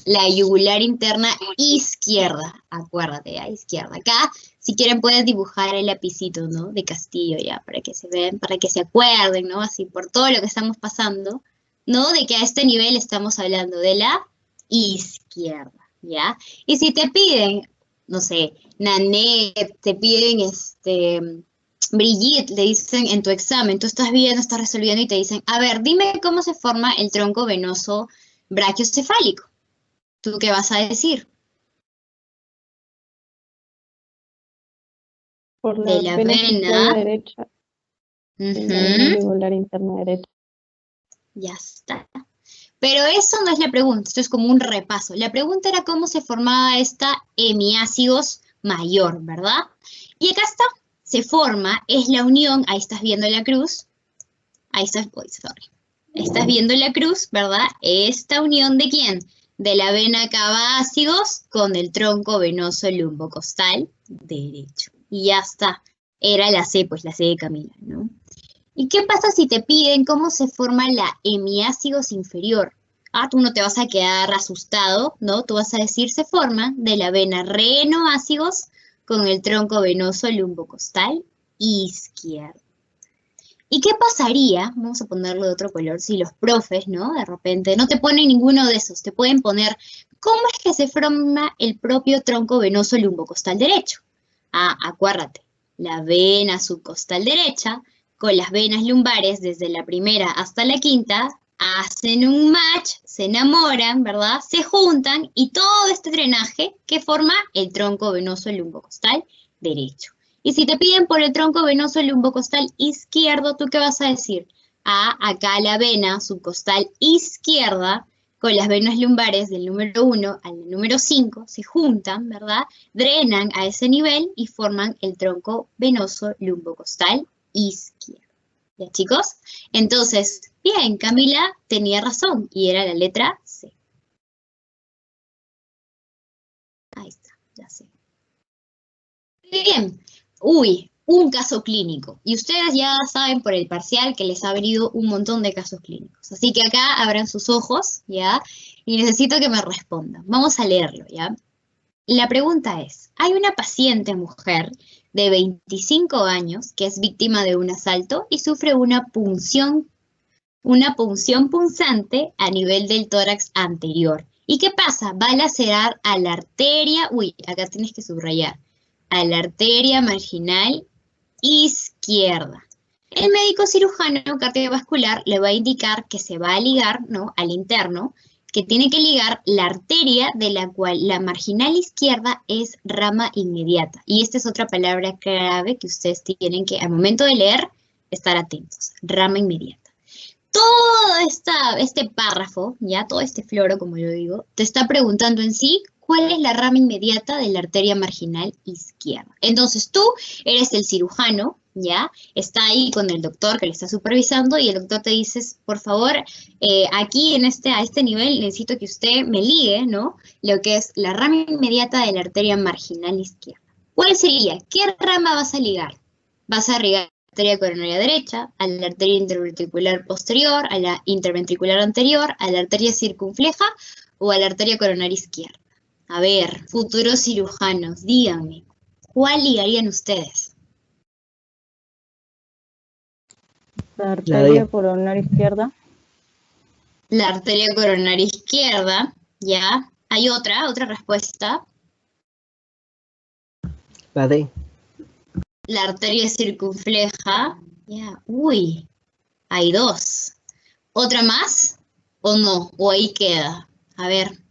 La yugular interna izquierda, acuérdate, a izquierda. Acá, si quieren, pueden dibujar el lapicito, ¿no? De Castillo, ya, para que se vean, para que se acuerden, ¿no? Así, por todo lo que estamos pasando, ¿no? De que a este nivel estamos hablando de la izquierda, ¿ya? Y si te piden, no sé, Nanet, te piden, Brigitte, le dicen en tu examen, tú estás viendo, estás resolviendo y te dicen, a ver, dime cómo se forma el tronco venoso brachiocefálico. ¿Tú qué vas a decir? Por De la la vena vena. epistoria derecha. Y la vena Ujú, yugular interna derecha. ya está. Pero eso no es la pregunta, esto es como un repaso. La pregunta era cómo se formaba esta hemiácigos mayor, ¿verdad? Y acá está, se forma, es la unión, ahí estás viendo la cruz, ahí estás, sorry. Estás viendo la cruz, ¿verdad? Esta unión ¿de quién? De la vena cava ácigos con el tronco venoso lumbocostal derecho. Y ya está, era la C, pues la C de Camila, ¿no? ¿Y qué pasa si te piden cómo se forma la hemiácigos inferior? Ah, tú no te vas a quedar asustado, ¿no? Tú vas a decir, se forma de la vena renoácigos con el tronco venoso lumbocostal izquierdo. ¿Y qué pasaría, vamos a ponerlo de otro color, si los profes, ¿no? De repente no te ponen ninguno de esos, te pueden poner, ¿cómo es que se forma el propio tronco venoso lumbocostal derecho? Ah, acuérdate, la vena subcostal derecha con las venas lumbares desde la primera hasta la quinta hacen un match, se enamoran, ¿verdad? Se juntan y todo este drenaje que forma el tronco venoso lumbocostal derecho. Y si te piden por el tronco venoso lumbocostal izquierdo, ¿tú qué vas a decir? Ah, acá la vena subcostal izquierda con las venas lumbares del número 1 al número 5 se juntan, ¿verdad? Drenan a ese nivel y forman el tronco venoso lumbocostal izquierdo. ¿Ya, chicos? Entonces, bien, Camila tenía razón y era la letra C. Ahí está, ya sé. Muy bien. Uy, un caso clínico. Y ustedes ya saben por el parcial que les ha venido un montón de casos clínicos. Así que acá abran sus ojos, ¿ya? Y necesito que me respondan. Vamos a leerlo, ¿ya? La pregunta es, hay una paciente mujer de 25 años que es víctima de un asalto y sufre una punción punzante a nivel del tórax anterior. ¿Y qué pasa? Va a lacerar a la arteria, uy, acá tienes que subrayar, a la arteria marginal izquierda. El médico cirujano cardiovascular le va a indicar que se va a ligar, ¿no?, al interno, que tiene que ligar la arteria de la cual la marginal izquierda es rama inmediata. Y esta es otra palabra clave que ustedes tienen que, al momento de leer, estar atentos. Rama inmediata. Todo este párrafo, ya todo este floro, como yo digo, te está preguntando en sí cuál es la rama inmediata de la arteria marginal izquierda. Entonces tú eres el cirujano, ya, está ahí con el doctor que le está supervisando y el doctor te dice, por favor, aquí a este nivel necesito que usted me ligue, ¿no? Lo que es la rama inmediata de la arteria marginal izquierda. ¿Cuál sería? ¿Qué rama vas a ligar? Vas a ligar arteria coronaria derecha, a la arteria interventricular posterior, a la interventricular anterior, a la arteria circunfleja o a la arteria coronaria izquierda. A ver, futuros cirujanos, díganme, ¿cuál ligarían ustedes? La arteria coronaria izquierda. La arteria coronaria izquierda, ¿ya? ¿Hay otra respuesta? La D. La arteria circunfleja, ya, uy, hay dos. ¿Otra más? ¿O no? ¿O ahí queda? A ver.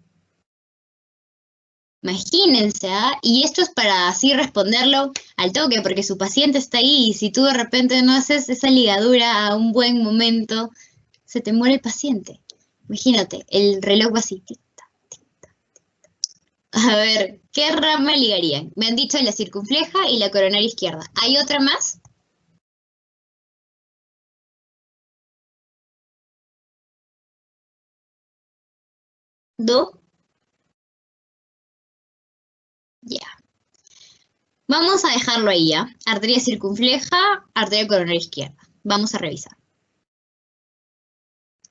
Imagínense, ¿ah? Y esto es para así responderlo al toque, porque su paciente está ahí y si tú de repente no haces esa ligadura a un buen momento, se te muere el paciente. Imagínate, el reloj va así, tic-tac, tic-tac, tic-tac. A ver, ¿qué rama ligarían? Me han dicho la circunfleja y la coronaria izquierda. ¿Hay otra más? ¿Do? Ya. Vamos a dejarlo ahí, ¿ya? Arteria circunfleja, arteria coronaria izquierda. Vamos a revisar.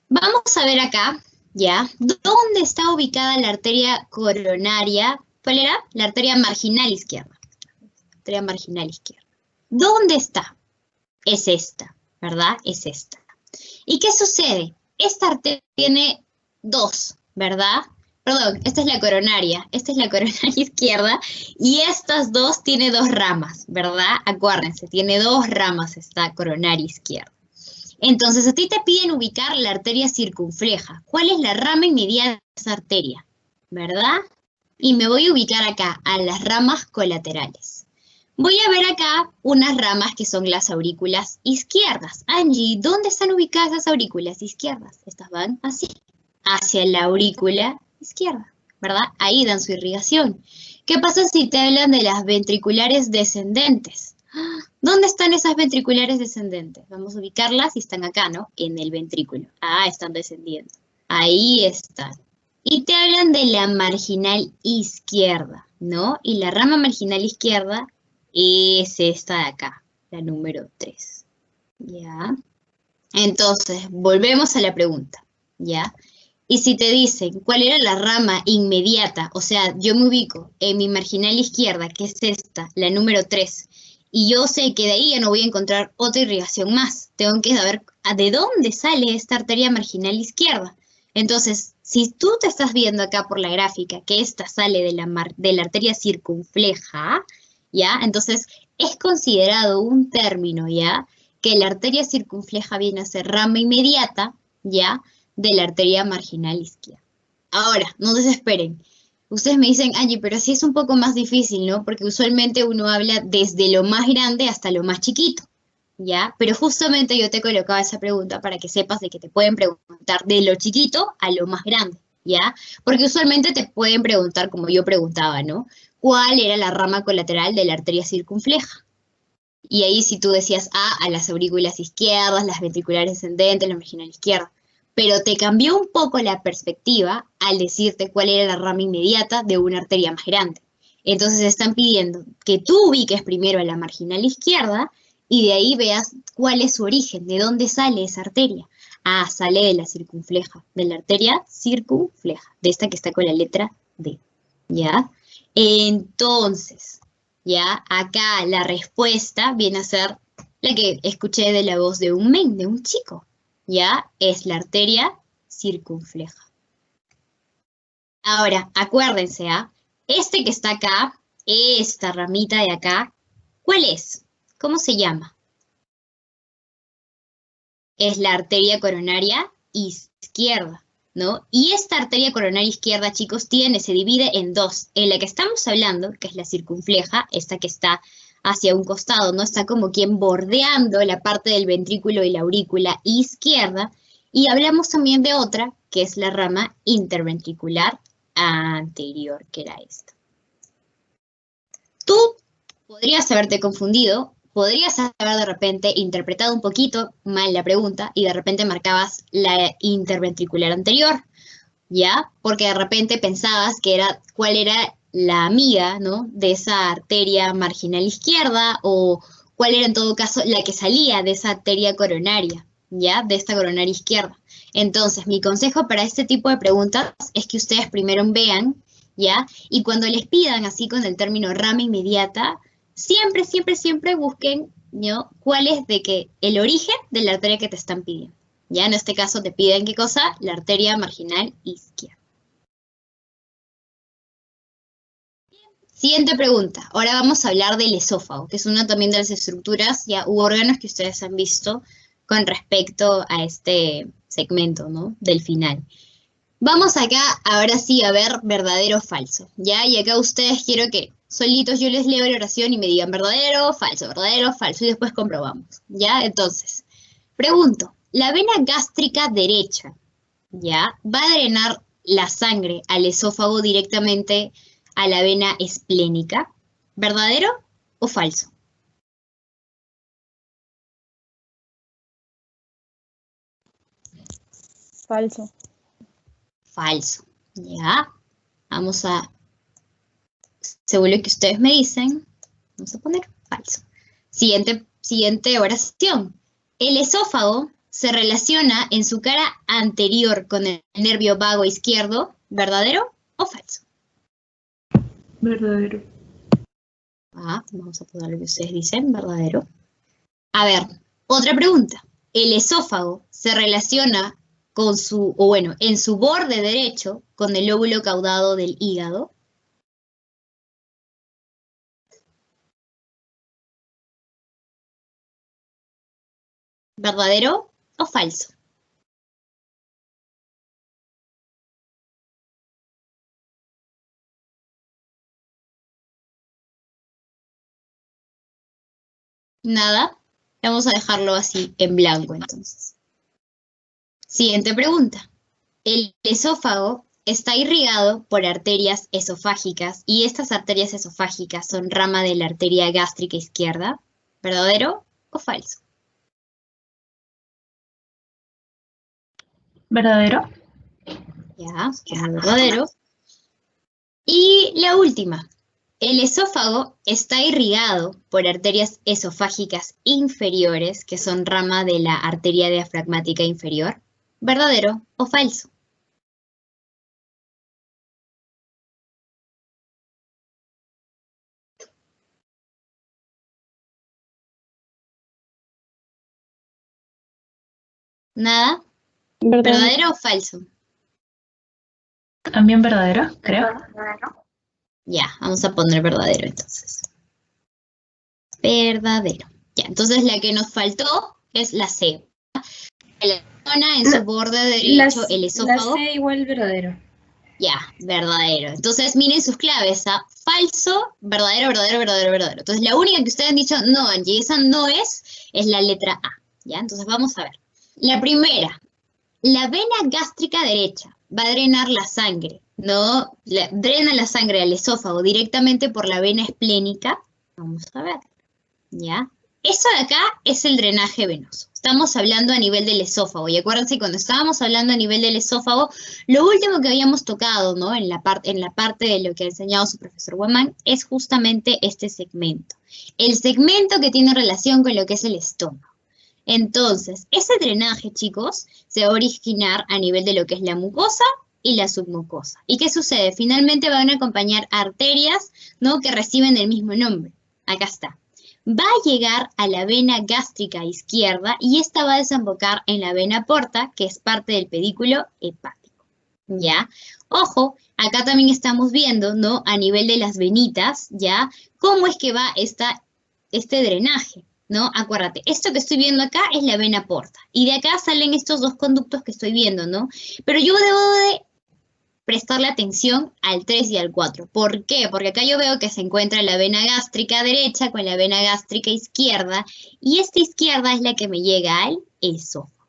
Vamos a ver acá, ¿ya? ¿Dónde está ubicada la arteria coronaria? ¿Cuál era? La arteria marginal izquierda. Arteria marginal izquierda. ¿Dónde está? Es esta, ¿verdad? Es esta. ¿Y qué sucede? Esta arteria tiene dos, ¿verdad? Perdón, esta es la coronaria izquierda, y estas dos tiene dos ramas, ¿verdad? Acuérdense, tiene dos ramas esta coronaria izquierda. Entonces, a ti te piden ubicar la arteria circunfleja. ¿Cuál es la rama inmediata de esa arteria? ¿Verdad? Y me voy a ubicar acá, a las ramas colaterales. Voy a ver acá unas ramas que son las aurículas izquierdas. Angie, ¿dónde están ubicadas las aurículas izquierdas? Estas van así, hacia la aurícula izquierda, ¿verdad? Ahí dan su irrigación. ¿Qué pasa si te hablan de las ventriculares descendentes? ¿Dónde están esas ventriculares descendentes? Vamos a ubicarlas y están acá, ¿no? En el ventrículo. Ah, están descendiendo. Ahí están. Y te hablan de la marginal izquierda, ¿no? Y la rama marginal izquierda es esta de acá, la número 3. ¿Ya? Entonces, volvemos a la pregunta, ¿ya? Y si te dicen cuál era la rama inmediata, o sea, yo me ubico en mi marginal izquierda, que es esta, la número 3, y yo sé que de ahí ya no voy a encontrar otra irrigación más. Tengo que saber de dónde sale esta arteria marginal izquierda. Entonces, si tú te estás viendo acá por la gráfica que esta sale de la arteria circunfleja, ¿ya? Entonces, es considerado un término, ¿ya? Que la arteria circunfleja viene a ser rama inmediata, ¿ya? De la arteria marginal izquierda. Ahora, no desesperen. Ustedes me dicen, Angie, pero así es un poco más difícil, ¿no? Porque usualmente uno habla desde lo más grande hasta lo más chiquito, ¿ya? Pero justamente yo te colocaba esa pregunta para que sepas de que te pueden preguntar de lo chiquito a lo más grande, ¿ya? Porque usualmente te pueden preguntar, como yo preguntaba, ¿no? ¿Cuál era la rama colateral de la arteria circunfleja? Y ahí si tú decías, a las aurículas izquierdas, las ventriculares descendentes, la marginal izquierda. Pero te cambió un poco la perspectiva al decirte cuál era la rama inmediata de una arteria más grande. Entonces están pidiendo que tú ubiques primero a la marginal izquierda y de ahí veas cuál es su origen, de dónde sale esa arteria. Ah, sale de la circunfleja, de la arteria circunfleja, de esta que está con la letra D, ¿ya? Entonces, ya acá la respuesta viene a ser la que escuché de la voz de un men, de un chico. ¿Ya? Es la arteria circunfleja. Ahora, acuérdense, este que está acá, esta ramita de acá, ¿cuál es? ¿Cómo se llama? Es la arteria coronaria izquierda, ¿no? Y esta arteria coronaria izquierda, chicos, se divide en dos. En la que estamos hablando, que es la circunfleja, esta que está hacia un costado, ¿no? Está como quien bordeando la parte del ventrículo y la aurícula izquierda. Y hablamos también de otra, que es la rama interventricular anterior, que era esta. Tú podrías haberte confundido, podrías haber de repente interpretado un poquito mal la pregunta y de repente marcabas la interventricular anterior, ¿ya? Porque de repente pensabas que era cuál era la amiga, ¿no? De esa arteria marginal izquierda o cuál era en todo caso la que salía de esa arteria coronaria, ¿ya? De esta coronaria izquierda. Entonces, mi consejo para este tipo de preguntas es que ustedes primero vean, ¿ya? Y cuando les pidan así con el término rama inmediata, siempre, siempre, siempre busquen, ¿no? ¿Cuál es el origen de la arteria que te están pidiendo? Ya en este caso te piden, ¿qué cosa? La arteria marginal izquierda. Siguiente pregunta. Ahora vamos a hablar del esófago, que es una también de las estructuras u órganos que ustedes han visto con respecto a este segmento, ¿no? Del final. Vamos acá, ahora sí, a ver verdadero o falso, ¿ya? Y acá ustedes quiero que solitos yo les leo la oración y me digan verdadero o falso, y después comprobamos, ¿ya? Entonces, pregunto, ¿la vena gástrica derecha, ya, va a drenar la sangre al esófago directamente a la vena esplénica? ¿Verdadero o falso? Falso. Falso, ¿ya? Vamos a, según lo que ustedes me dicen, vamos a poner falso. Siguiente oración. El esófago se relaciona en su cara anterior con el nervio vago izquierdo, ¿verdadero o falso? Verdadero. Vamos a poner lo que ustedes dicen, verdadero. A ver, otra pregunta. ¿El esófago se relaciona en su borde derecho con el lóbulo caudado del hígado? ¿Verdadero o falso? Nada. Vamos a dejarlo así en blanco entonces. Siguiente pregunta. El esófago está irrigado por arterias esofágicas y estas arterias esofágicas son rama de la arteria gástrica izquierda. ¿Verdadero o falso? ¿Verdadero? Ya, verdadero. Y la última. El esófago está irrigado por arterias esofágicas inferiores, que son rama de la arteria diafragmática inferior. ¿Verdadero o falso? ¿Nada? ¿Verdadero o falso? También verdadero, creo. Ya, vamos a poner verdadero entonces. Verdadero. Ya, entonces la que nos faltó es la C. La zona en su borde derecho, el esófago. La C igual verdadero. Ya, verdadero. Entonces miren sus claves, ¿ah? Falso, verdadero, verdadero, verdadero, verdadero. Entonces la única que ustedes han dicho, no, Angie, esa no es la letra A. Ya, entonces vamos a ver. La primera, la vena gástrica derecha va a drenar la sangre, ¿no? Drena la sangre al esófago directamente por la vena esplénica. Vamos a ver, ¿ya? Eso de acá es el drenaje venoso. Estamos hablando a nivel del esófago. Y acuérdense, cuando estábamos hablando a nivel del esófago, lo último que habíamos tocado, ¿no? En la parte de lo que ha enseñado su profesor Guamán, es justamente este segmento. El segmento que tiene relación con lo que es el estómago. Entonces, ese drenaje, chicos, se va a originar a nivel de lo que es la mucosa y la submucosa. ¿Y qué sucede? Finalmente van a acompañar arterias, ¿no? Que reciben el mismo nombre. Acá está. Va a llegar a la vena gástrica izquierda y esta va a desembocar en la vena porta, que es parte del pedículo hepático. ¿Ya? Ojo, acá también estamos viendo, ¿no? A nivel de las venitas, ¿ya? ¿Cómo es que va este drenaje? ¿No? Acuérdate, esto que estoy viendo acá es la vena porta. Y de acá salen estos dos conductos que estoy viendo, ¿no? Pero yo debo de prestarle atención al 3 y al 4. ¿Por qué? Porque acá yo veo que se encuentra la vena gástrica derecha con la vena gástrica izquierda. Y esta izquierda es la que me llega al esófago.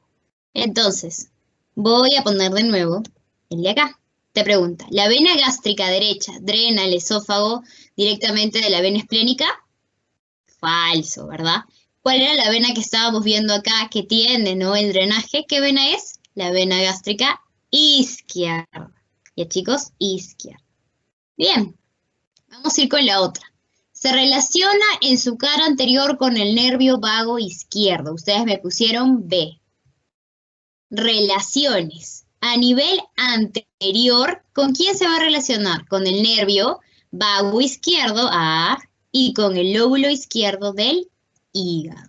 Entonces, voy a poner de nuevo el de acá. Te pregunta, ¿la vena gástrica derecha drena el esófago directamente de la vena esplénica? Falso, ¿verdad? ¿Cuál era la vena que estábamos viendo acá que tiene, ¿no? El drenaje. ¿Qué vena es? La vena gástrica izquierda. Ya, chicos, izquierda. Bien, vamos a ir con la otra. Se relaciona en su cara anterior con el nervio vago izquierdo. Ustedes me pusieron B. Relaciones. A nivel anterior, ¿con quién se va a relacionar? Con el nervio vago izquierdo, A, y con el lóbulo izquierdo del hígado.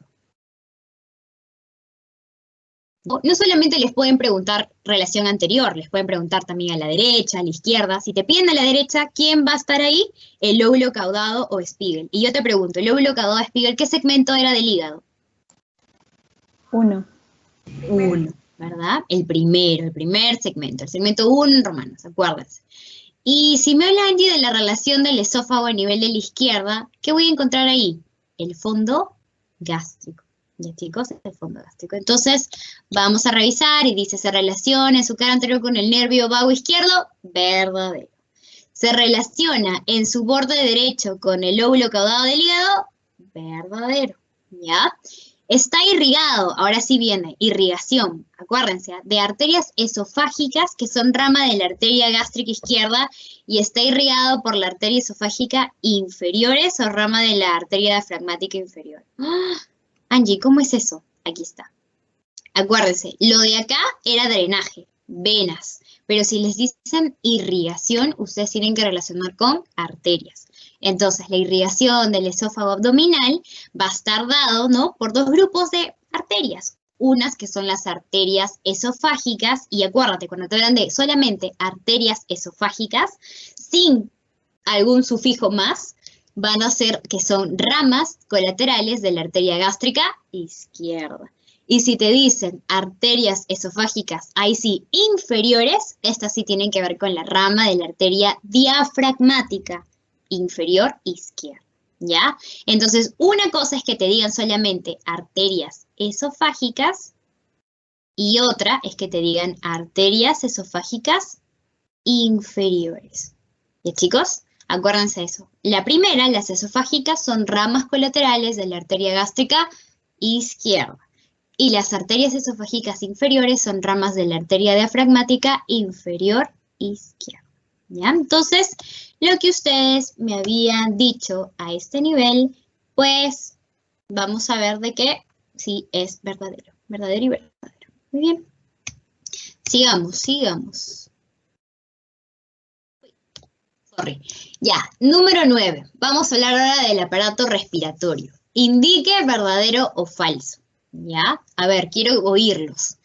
No solamente les pueden preguntar relación anterior, les pueden preguntar también a la derecha, a la izquierda. Si te piden a la derecha, ¿quién va a estar ahí? El lóbulo caudado o Spiegel. Y yo te pregunto, el lóbulo caudado o Spiegel, ¿qué segmento era del hígado? 1. 1, ¿verdad? El primer segmento, el segmento 1 en romanos, acuérdense. Y si me habla Angie de la relación del esófago a nivel de la izquierda, ¿qué voy a encontrar ahí? El fondo gástrico. Ya, chicos, el fondo gástrico. Entonces, vamos a revisar y dice, se relaciona en su cara anterior con el nervio vago izquierdo, verdadero. Se relaciona en su borde derecho con el lóbulo caudado del hígado, verdadero. ¿Ya? Está irrigado, ahora sí viene, irrigación, acuérdense, de arterias esofágicas que son rama de la arteria gástrica izquierda y está irrigado por la arteria esofágica inferiores o rama de la arteria diafragmática inferior. ¡Ah! Angie, ¿cómo es eso? Aquí está. Acuérdense, lo de acá era drenaje, venas, pero si les dicen irrigación, ustedes tienen que relacionar con arterias. Entonces, la irrigación del esófago abdominal va a estar dado, ¿no? Por dos grupos de arterias. unas que son las arterias esofágicas, y acuérdate, cuando te hablan de solamente arterias esofágicas, sin algún sufijo más, van a ser que son ramas colaterales de la arteria gástrica izquierda. Y si te dicen arterias esofágicas, ahí sí, inferiores, estas sí tienen que ver con la rama de la arteria diafragmática inferior izquierda, ¿ya? Entonces, una cosa es que te digan solamente arterias esofágicas y otra es que te digan arterias esofágicas inferiores. ¿Ya, chicos? Acuérdense de eso. La primera, las esofágicas, son ramas colaterales de la arteria gástrica izquierda. Y las arterias esofágicas inferiores son ramas de la arteria diafragmática inferior izquierda. ¿Ya? Entonces, lo que ustedes me habían dicho a este nivel, pues vamos a ver de qué sí es verdadero. Verdadero y verdadero. Muy bien. Sigamos. Sorry. Ya, número 9. Vamos a hablar ahora del aparato respiratorio. Indique verdadero o falso. ¿Ya? A ver, quiero oírlos.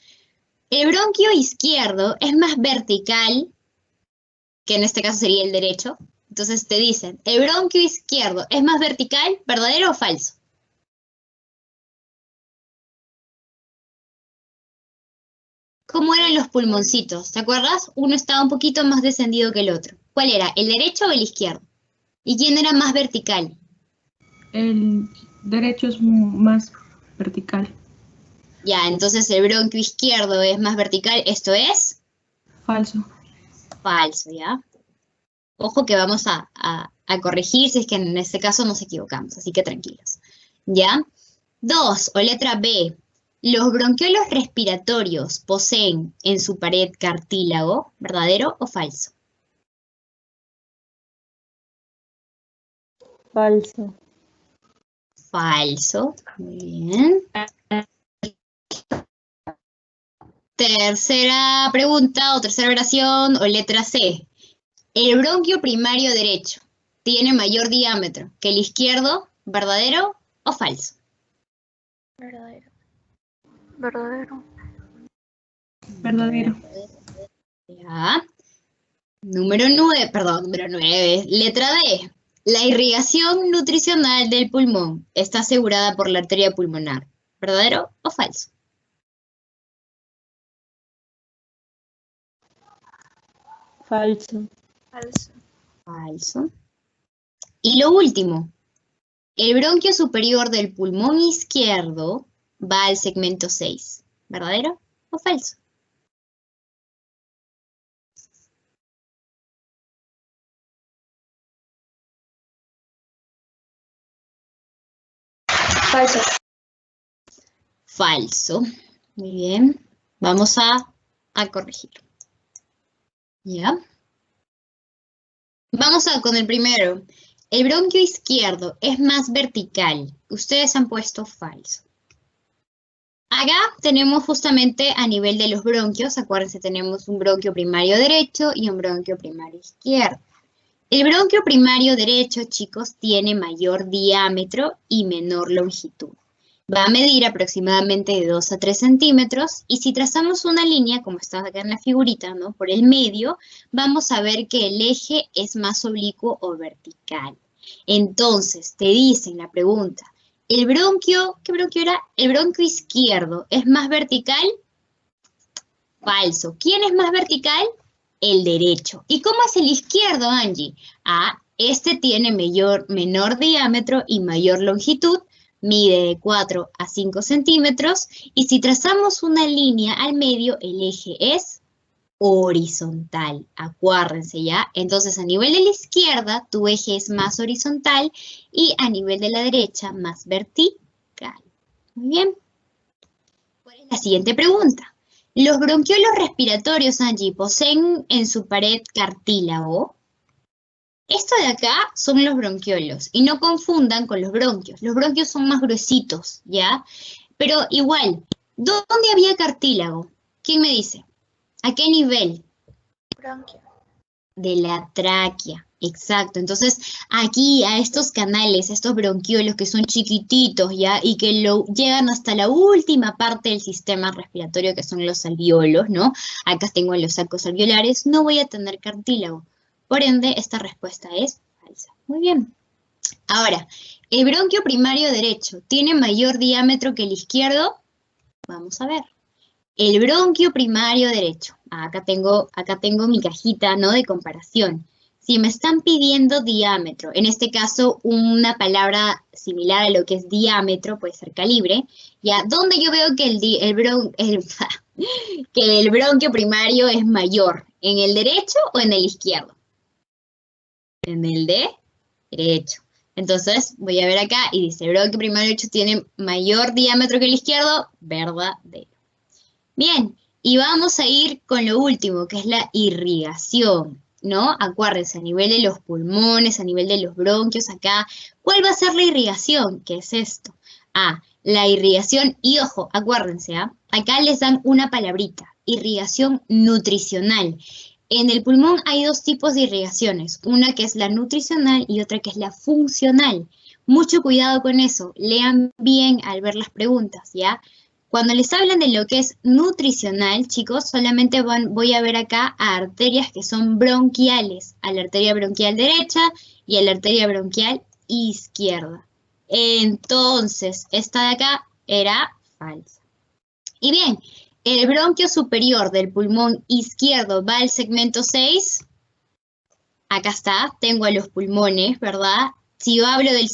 El bronquio izquierdo es más vertical, que en este caso sería el derecho. Entonces te dicen, ¿el bronquio izquierdo es más vertical, verdadero o falso? ¿Cómo eran los pulmoncitos? ¿Te acuerdas? Uno estaba un poquito más descendido que el otro. ¿Cuál era? ¿El derecho o el izquierdo? ¿Y quién era más vertical? El derecho es más vertical. Ya, entonces el bronquio izquierdo es más vertical. ¿Esto es? Falso. Falso, ¿ya? Ojo que vamos a corregir si es que en este caso nos equivocamos, así que tranquilos. ¿Ya? 2, o letra B. ¿Los bronquiolos respiratorios poseen en su pared cartílago? ¿Verdadero o falso? Falso. Falso. Muy bien. Tercera pregunta o tercera oración o letra C. El bronquio primario derecho tiene mayor diámetro que el izquierdo, ¿verdadero o falso? Verdadero. Verdadero. Verdadero. Ya. Número 9. Letra D. La irrigación nutricional del pulmón está asegurada por la arteria pulmonar. ¿Verdadero o falso? Falso. Falso. Falso. Y lo último. El bronquio superior del pulmón izquierdo va al segmento 6. ¿Verdadero o falso? Falso. Falso. Muy bien. Vamos a corregir. ¿Ya? Vamos con el primero. El bronquio izquierdo es más vertical. Ustedes han puesto falso. Acá tenemos justamente a nivel de los bronquios, acuérdense, tenemos un bronquio primario derecho y un bronquio primario izquierdo. El bronquio primario derecho, chicos, tiene mayor diámetro y menor longitud. Va a medir aproximadamente de 2 a 3 centímetros y si trazamos una línea, como está acá en la figurita, ¿no? Por el medio, vamos a ver que el eje es más oblicuo o vertical. Entonces, te dicen la pregunta, ¿el bronquio, qué bronquio era? ¿El bronquio izquierdo es más vertical? Falso. ¿Quién es más vertical? El derecho. ¿Y cómo es el izquierdo, Angie? Ah, este tiene menor diámetro y mayor longitud, mide de 4 a 5 centímetros, y si trazamos una línea al medio, el eje es horizontal. Acuérdense, ¿ya? Entonces, a nivel de la izquierda, tu eje es más horizontal, y a nivel de la derecha, más vertical. Muy bien. ¿Cuál es la siguiente pregunta? ¿Los bronquiolos respiratorios, Angie, poseen en su pared cartílago? Esto de acá son los bronquiolos, y no confundan con los bronquios. Los bronquios son más gruesitos, ¿ya? Pero igual, ¿dónde había cartílago? ¿Quién me dice? ¿A qué nivel? Bronquio. De la tráquea. Exacto, entonces aquí a estos canales, a estos bronquiolos que son chiquititos ya y que llegan hasta la última parte del sistema respiratorio que son los alveolos, ¿no? Acá tengo los sacos alveolares, no voy a tener cartílago. Por ende, esta respuesta es falsa. Muy bien. Ahora, ¿el bronquio primario derecho tiene mayor diámetro que el izquierdo? Vamos a ver. El bronquio primario derecho. Acá tengo mi cajita, ¿no? De comparación. Si me están pidiendo diámetro, en este caso una palabra similar a lo que es diámetro, puede ser calibre, ¿ya? ¿Dónde yo veo que el bronquio primario es mayor? ¿En el derecho o en el izquierdo? En el derecho. Entonces, voy a ver acá y dice, el bronquio primario derecho tiene mayor diámetro que el izquierdo, verdadero. Bien, y vamos a ir con lo último, que es la irrigación, ¿no? Acuérdense, a nivel de los pulmones, a nivel de los bronquios, acá, ¿cuál va a ser la irrigación? ¿Qué es esto? La irrigación, y ojo, acuérdense, acá les dan una palabrita, irrigación nutricional. En el pulmón hay dos tipos de irrigaciones, una que es la nutricional y otra que es la funcional. Mucho cuidado con eso, lean bien al ver las preguntas, ¿ya? Cuando les hablan de lo que es nutricional, chicos, solamente voy a ver acá a arterias que son bronquiales, a la arteria bronquial derecha y a la arteria bronquial izquierda. Entonces, esta de acá era falsa. Y bien, el bronquio superior del pulmón izquierdo va al segmento 6. Acá está, tengo a los pulmones, ¿verdad? Si yo hablo del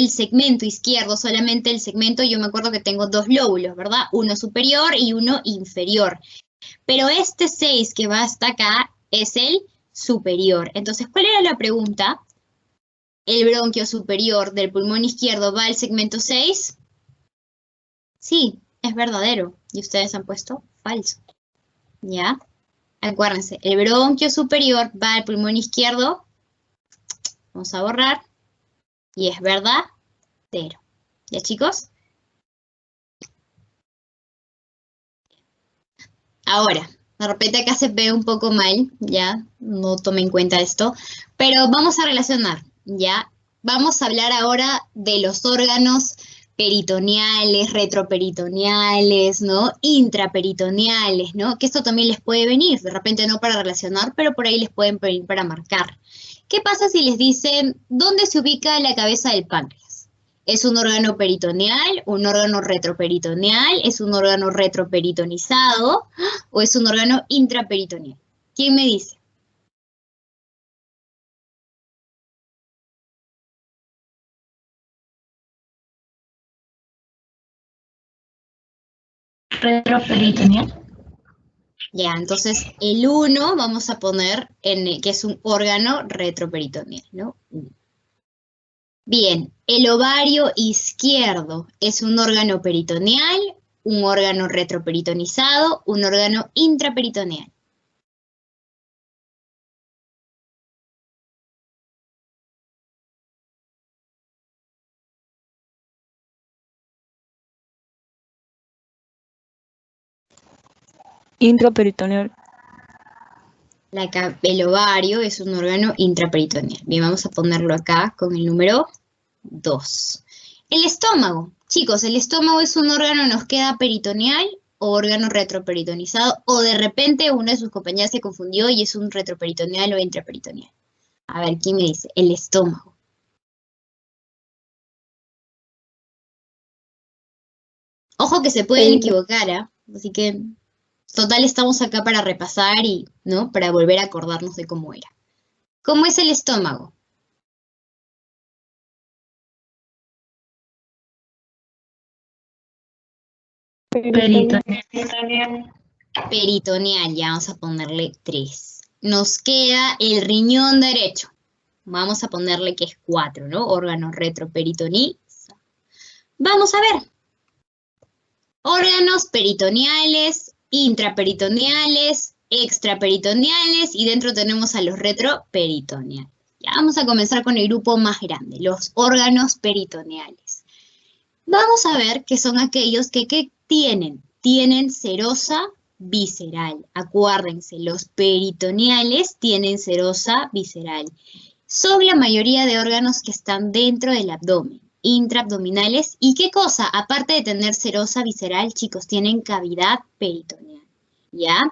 segmento izquierdo, solamente el segmento, yo me acuerdo que tengo dos lóbulos, ¿verdad? Uno superior y uno inferior. Pero este 6 que va hasta acá es el superior. Entonces, ¿cuál era la pregunta? ¿El bronquio superior del pulmón izquierdo va al segmento 6? Sí, es verdadero. Y ustedes han puesto falso. ¿Ya? Acuérdense, el bronquio superior va al pulmón izquierdo. Vamos a borrar. Y es verdadero. ¿Ya, chicos? Ahora, de repente acá se ve un poco mal, ¿ya? No tomen en cuenta esto. Pero vamos a relacionar, ¿ya? Vamos a hablar ahora de los órganos peritoneales, retroperitoneales, ¿no? Intraperitoneales, ¿no? Que esto también les puede venir, de repente no para relacionar, pero por ahí les pueden venir para marcar. ¿Qué pasa si les dicen dónde se ubica la cabeza del páncreas? ¿Es un órgano peritoneal, un órgano retroperitoneal, es un órgano retroperitonizado o es un órgano intraperitoneal? ¿Quién me dice? Retroperitoneal. Ya, entonces el 1 vamos a poner que es un órgano retroperitoneal, ¿no? Bien, el ovario izquierdo es un órgano peritoneal, un órgano retroperitonizado, un órgano intraperitoneal. Intraperitoneal. El ovario es un órgano intraperitoneal. Bien, vamos a ponerlo acá con el número 2. El estómago. Chicos, ¿el estómago es un órgano, nos queda peritoneal o órgano retroperitonizado? O de repente una de sus compañeras se confundió y es un retroperitoneal o intraperitoneal. A ver, ¿quién me dice? El estómago. Ojo que se pueden equivocar, ¿eh? Así que, total, estamos acá para repasar y, ¿no? Para volver a acordarnos de cómo era. ¿Cómo es el estómago? Peritoneal. Peritoneal, ya vamos a ponerle 3. Nos queda el riñón derecho. Vamos a ponerle que es 4, ¿no? Órgano retroperitoneal. Vamos a ver. Órganos peritoneales, intraperitoneales, extraperitoneales y dentro tenemos a los retroperitoneales. Ya vamos a comenzar con el grupo más grande, los órganos peritoneales. Vamos a ver qué son aquellos que tienen. Tienen serosa visceral. Acuérdense, los peritoneales tienen serosa visceral. son la mayoría de órganos que están dentro del abdomen, intraabdominales. ¿Y qué cosa? Aparte de tener serosa visceral, chicos, tienen cavidad peritoneal, ¿ya?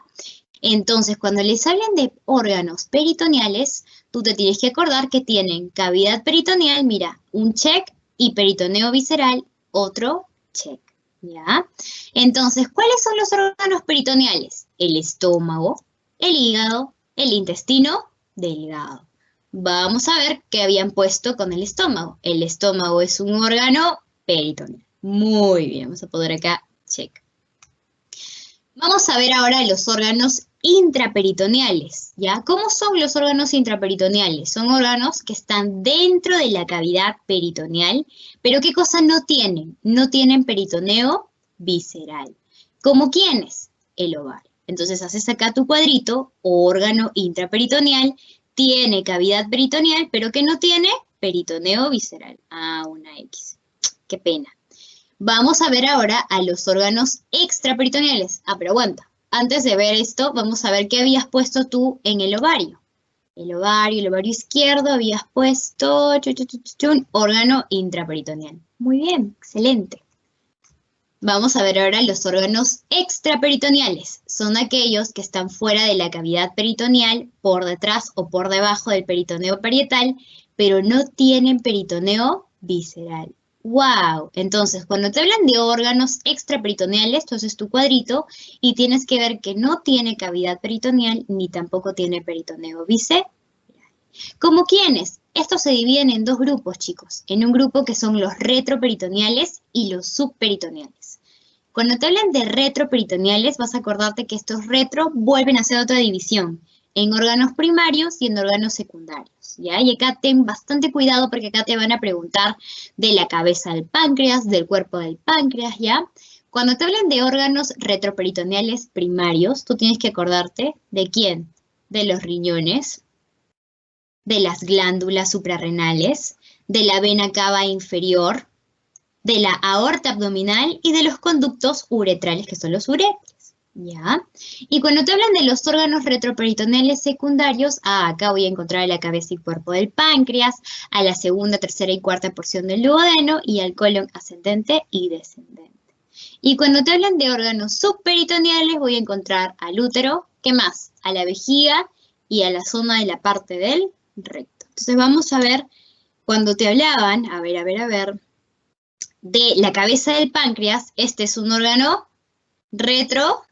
Entonces, cuando les hablan de órganos peritoneales, tú te tienes que acordar que tienen cavidad peritoneal, mira, un check, y peritoneo visceral, otro check, ¿ya? Entonces, ¿cuáles son los órganos peritoneales? El estómago, el hígado, el intestino delgado. Vamos a ver qué habían puesto con el estómago. El estómago es un órgano peritoneal. Muy bien, vamos a poner acá, check. Vamos a ver ahora los órganos intraperitoneales, ¿ya? ¿Cómo son los órganos intraperitoneales? Son órganos que están dentro de la cavidad peritoneal, pero ¿qué cosa no tienen? No tienen peritoneo visceral. ¿Cómo quiénes? El ovario. Entonces haces acá tu cuadrito, órgano intraperitoneal, tiene cavidad peritoneal, pero que no tiene peritoneo visceral. Ah, una X. Qué pena. Vamos a ver ahora a los órganos extraperitoneales. Ah, pero aguanta. Antes de ver esto, vamos a ver qué habías puesto tú en el ovario. El ovario izquierdo, habías puesto órgano intraperitoneal. Muy bien, excelente. Vamos a ver ahora los órganos extraperitoneales. Son aquellos que están fuera de la cavidad peritoneal, por detrás o por debajo del peritoneo parietal, pero no tienen peritoneo visceral. ¡Wow! Entonces, cuando te hablan de órganos extraperitoneales, tú haces tu cuadrito y tienes que ver que no tiene cavidad peritoneal ni tampoco tiene peritoneo visceral. ¿Cómo quiénes? Estos se dividen en dos grupos, chicos. En un grupo que son los retroperitoneales y los subperitoneales. Cuando te hablan de retroperitoneales, vas a acordarte que estos retro vuelven a hacer otra división en órganos primarios y en órganos secundarios, ¿ya? Y acá ten bastante cuidado porque acá te van a preguntar de la cabeza del páncreas, del cuerpo del páncreas, ¿ya? Cuando te hablan de órganos retroperitoneales primarios, tú tienes que acordarte ¿de quién? De los riñones, de las glándulas suprarrenales, de la vena cava inferior, de la aorta abdominal y de los conductos uretrales, que son los uréteres, ¿ya? Y cuando te hablan de los órganos retroperitoneales secundarios, acá voy a encontrar a la cabeza y cuerpo del páncreas, a la segunda, tercera y cuarta porción del duodeno y al colon ascendente y descendente. Y cuando te hablan de órganos subperitoneales, voy a encontrar al útero, ¿qué más? A la vejiga y a la zona de la parte del recto. Entonces vamos a ver, cuando te hablaban, a ver, de la cabeza del páncreas, este es un órgano retro.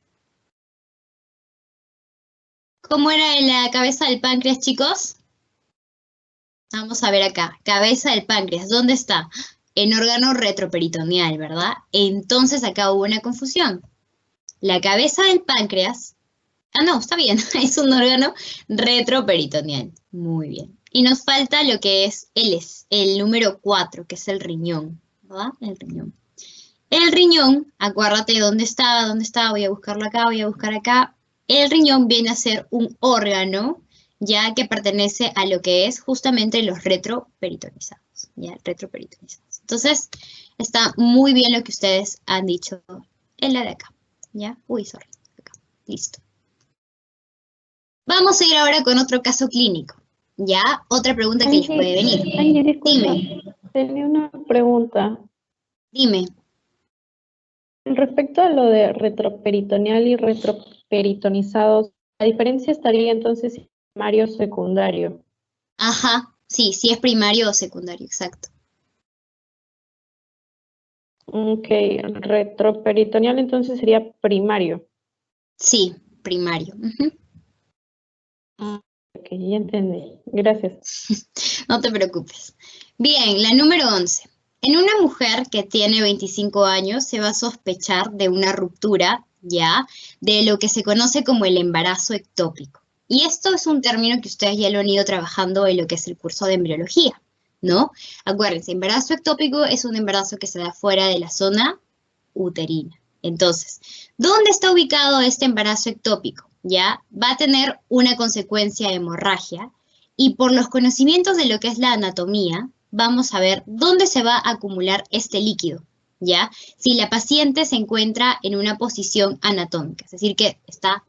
¿Cómo era la cabeza del páncreas, chicos? Vamos a ver acá, cabeza del páncreas, ¿dónde está? En órgano retroperitoneal, ¿verdad? Entonces acá hubo una confusión. La cabeza del páncreas, no, está bien, es un órgano retroperitoneal. Muy bien. Y nos falta lo que es el número 4, que es el riñón, ¿verdad? El riñón. El riñón, acuérdate dónde está, voy a buscarlo acá, voy a buscar acá. El riñón viene a ser un órgano, ya que pertenece a lo que es justamente los retroperitonizados, ¿ya? Retroperitonizados. Entonces, está muy bien lo que ustedes han dicho en la de acá, ¿ya? Uy, sorry, acá, listo. Vamos a ir ahora con otro caso clínico, ¿ya? Otra pregunta que les puede venir. Dime. Tenía una pregunta. Dime. Respecto a lo de retroperitoneal y retroperitonizados, la diferencia estaría entonces en primario o secundario. Ajá, sí es primario o secundario, exacto. Ok, retroperitoneal entonces sería primario. Sí, primario. Ok, ya entendí. Gracias. No te preocupes. Bien, la número 11. En una mujer que tiene 25 años se va a sospechar de una ruptura, ya, de lo que se conoce como el embarazo ectópico. Y esto es un término que ustedes ya lo han ido trabajando en lo que es el curso de embriología, ¿no? Acuérdense, embarazo ectópico es un embarazo que se da fuera de la zona uterina. Entonces, ¿dónde está ubicado este embarazo ectópico? Ya, va a tener una consecuencia de hemorragia y por los conocimientos de lo que es la anatomía, vamos a ver dónde se va a acumular este líquido, ¿ya? Si la paciente se encuentra en una posición anatómica, es decir, que está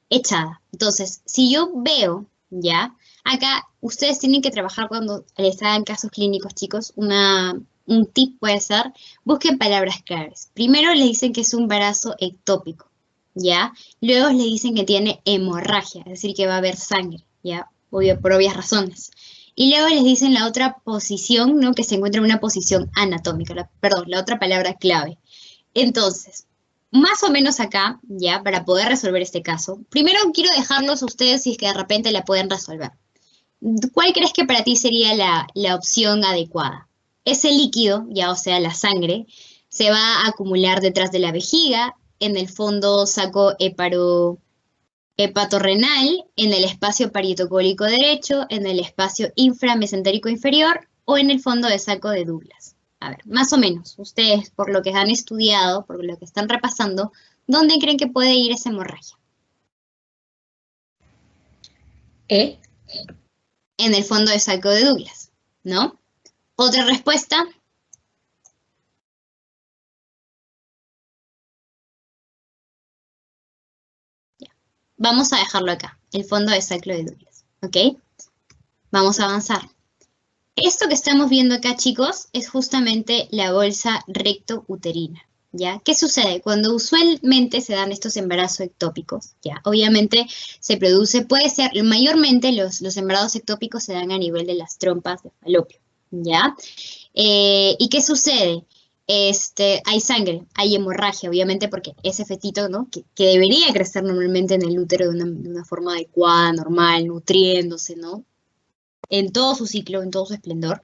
echada. Entonces, si yo veo, ¿ya? Acá ustedes tienen que trabajar cuando les hagan casos clínicos, chicos. Un tip puede ser, busquen palabras claves. Primero les dicen que es un embarazo ectópico, ¿ya? Luego les dicen que tiene hemorragia, es decir, que va a haber sangre, ¿ya? Obvio, por obvias razones. Y luego les dicen la otra posición, ¿no? Que se encuentra en una posición anatómica, la otra palabra clave. Entonces, más o menos acá, ya, para poder resolver este caso, primero quiero dejarlos a ustedes si es que de repente la pueden resolver. ¿Cuál crees que para ti sería la opción adecuada? Ese líquido, ya o sea, la sangre, se va a acumular detrás de la vejiga, en el fondo saco hepatorrenal, en el espacio parietocólico derecho, en el espacio inframesentérico inferior o en el fondo de saco de Douglas. A ver, más o menos, ustedes por lo que han estudiado, por lo que están repasando, ¿dónde creen que puede ir esa hemorragia? En el fondo de saco de Douglas, ¿no? Otra respuesta. Ya. Vamos a dejarlo acá, el fondo de saco de Douglas, ¿ok? Vamos a avanzar. Esto que estamos viendo acá, chicos, es justamente la bolsa recto-uterina, ¿ya? ¿Qué sucede? Cuando usualmente se dan estos embarazos ectópicos, ¿ya? Obviamente se produce, puede ser, mayormente los embarazos ectópicos se dan a nivel de las trompas de falopio, ¿ya? ¿Y qué sucede? Hay sangre, hay hemorragia, obviamente, porque ese fetito, ¿no? Que debería crecer normalmente en el útero de una forma adecuada, normal, nutriéndose, ¿no? En todo su ciclo, en todo su esplendor,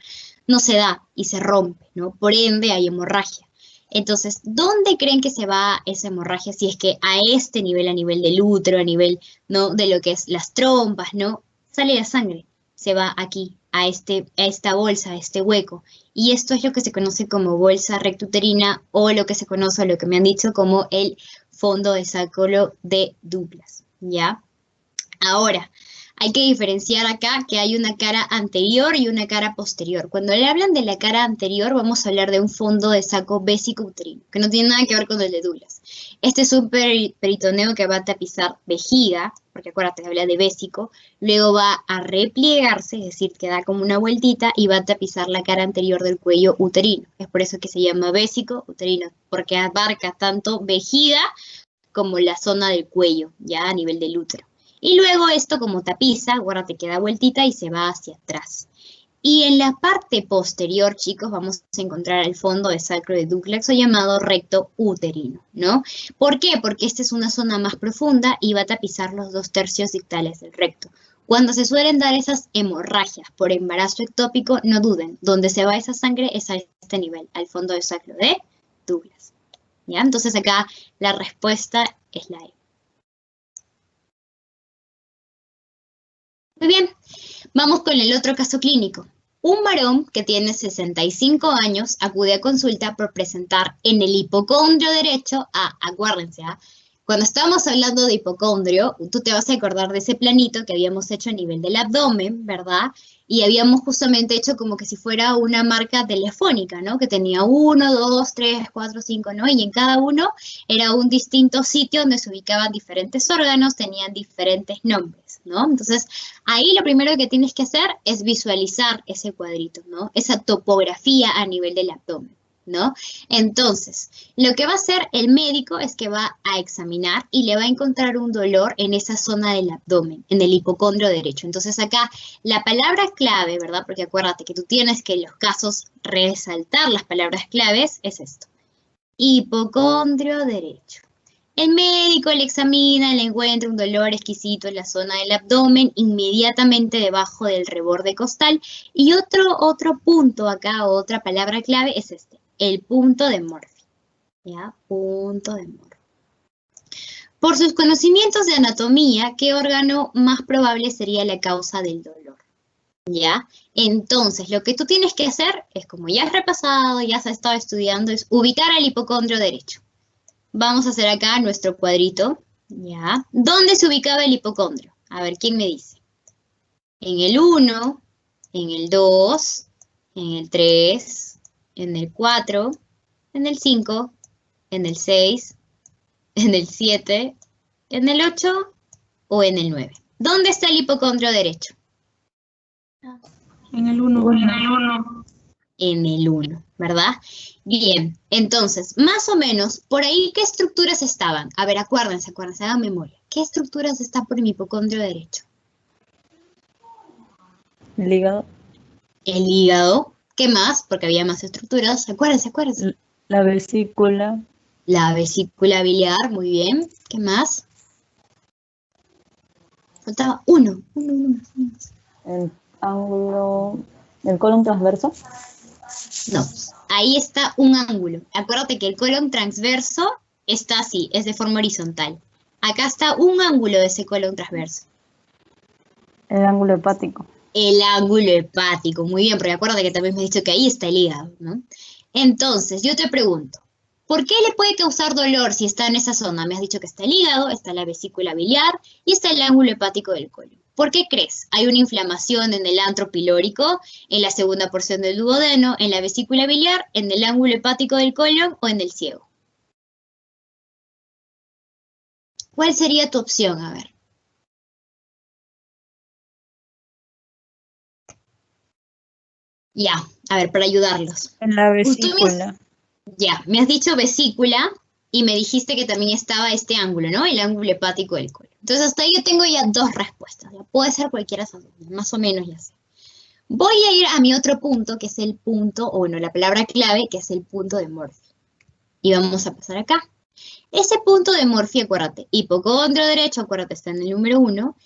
no se da y se rompe, ¿no? Por ende hay hemorragia. Entonces, ¿dónde creen que se va esa hemorragia? Si es que a este nivel, a nivel del útero, a nivel, ¿no? De lo que es las trompas, ¿no? Sale la sangre, se va aquí, a esta bolsa, a este hueco. Y esto es lo que se conoce como bolsa rectuterina o lo que se conoce, lo que me han dicho, como el fondo de saco de Douglas, ¿ya? Ahora, hay que diferenciar acá que hay una cara anterior y una cara posterior. Cuando le hablan de la cara anterior, vamos a hablar de un fondo de saco vésico-uterino, que no tiene nada que ver con el de Douglas. Este es un peritoneo que va a tapizar vejiga, porque acuérdate, habla de vésico, luego va a repliegarse, es decir, que da como una vueltita, y va a tapizar la cara anterior del cuello uterino. Es por eso que se llama vésico-uterino, porque abarca tanto vejiga como la zona del cuello, ya a nivel del útero. Y luego esto como tapiza, acuérdate que da vueltita y se va hacia atrás. Y en la parte posterior, chicos, vamos a encontrar el fondo de sacro de Douglas o llamado recto uterino, ¿no? ¿Por qué? Porque esta es una zona más profunda y va a tapizar los 2/3 dictales del recto. Cuando se suelen dar esas hemorragias por embarazo ectópico, no duden, donde se va esa sangre es a este nivel, al fondo de sacro de Douglas. ¿Ya? Entonces acá la respuesta es la E. Muy bien, vamos con el otro caso clínico. Un varón que tiene 65 años acude a consulta por presentar en el hipocondrio derecho, acuérdense, cuando estábamos hablando de hipocondrio, tú te vas a acordar de ese planito que habíamos hecho a nivel del abdomen, ¿verdad? Y habíamos justamente hecho como que si fuera una marca telefónica, ¿no? Que tenía 1, 2, 3, 4, 5, ¿no? Y en cada uno era un distinto sitio donde se ubicaban diferentes órganos, tenían diferentes nombres, ¿no? Entonces, ahí lo primero que tienes que hacer es visualizar ese cuadrito, ¿no? Esa topografía a nivel del abdomen, ¿no? Entonces, lo que va a hacer el médico es que va a examinar y le va a encontrar un dolor en esa zona del abdomen, en el hipocondrio derecho. Entonces acá la palabra clave, ¿verdad? Porque acuérdate que tú tienes que en los casos resaltar las palabras claves, es esto. Hipocondrio derecho. El médico le examina, le encuentra un dolor exquisito en la zona del abdomen, inmediatamente debajo del reborde costal. Y otro punto acá, otra palabra clave es este. El punto de Murphy, ¿ya? Punto de Murphy. Por sus conocimientos de anatomía, ¿qué órgano más probable sería la causa del dolor? ¿Ya? Entonces, lo que tú tienes que hacer es, como ya has repasado, ya has estado estudiando, es ubicar al hipocondrio derecho. Vamos a hacer acá nuestro cuadrito, ¿ya? ¿Dónde se ubicaba el hipocondrio? A ver, ¿quién me dice? En el 1, en el 2, en el 3... en el 4, en el 5, en el 6, en el 7, en el 8 o en el 9. ¿Dónde está el hipocondrio derecho? En el 1. En el 1, ¿verdad? Bien, entonces, más o menos, por ahí, ¿qué estructuras estaban? A ver, acuérdense, hagan memoria. ¿Qué estructuras están por mi hipocondrio derecho? El hígado, El hígado. ¿Qué más? Porque había más estructuras. Acuérdense. la vesícula, La vesícula biliar, muy bien. ¿Qué más? Faltaba uno más. el ángulo, el colon transverso. No, ahí está un ángulo. Acuérdate que el colon transverso está así, es de forma horizontal. Acá está un ángulo de ese colon transverso. El ángulo hepático. El ángulo hepático, muy bien, porque acuérdate que también me has dicho que ahí está el hígado, ¿no? Entonces, yo te pregunto, ¿por qué le puede causar dolor si está en esa zona? Me has dicho que está el hígado, está la vesícula biliar y está el ángulo hepático del colon. ¿Por qué crees? Hay una inflamación en el antro pilórico, en la segunda porción del duodeno, en la vesícula biliar, en el ángulo hepático del colon o en el ciego. ¿Cuál sería tu opción? A ver. Ya, a ver, para ayudarlos. En la vesícula. Ya, me has dicho vesícula y me dijiste que también estaba este ángulo, ¿no? El ángulo hepático del colon. Entonces, hasta ahí yo tengo ya dos respuestas. Ya puede ser cualquiera de esas dos, más o menos ya sé. Voy a ir a mi otro punto, que es el punto, o bueno, la palabra clave, que es el punto de Murphy. Y vamos a pasar acá. Ese punto de Murphy, acuérdate, hipocondrio derecho, acuérdate, está en el número 1.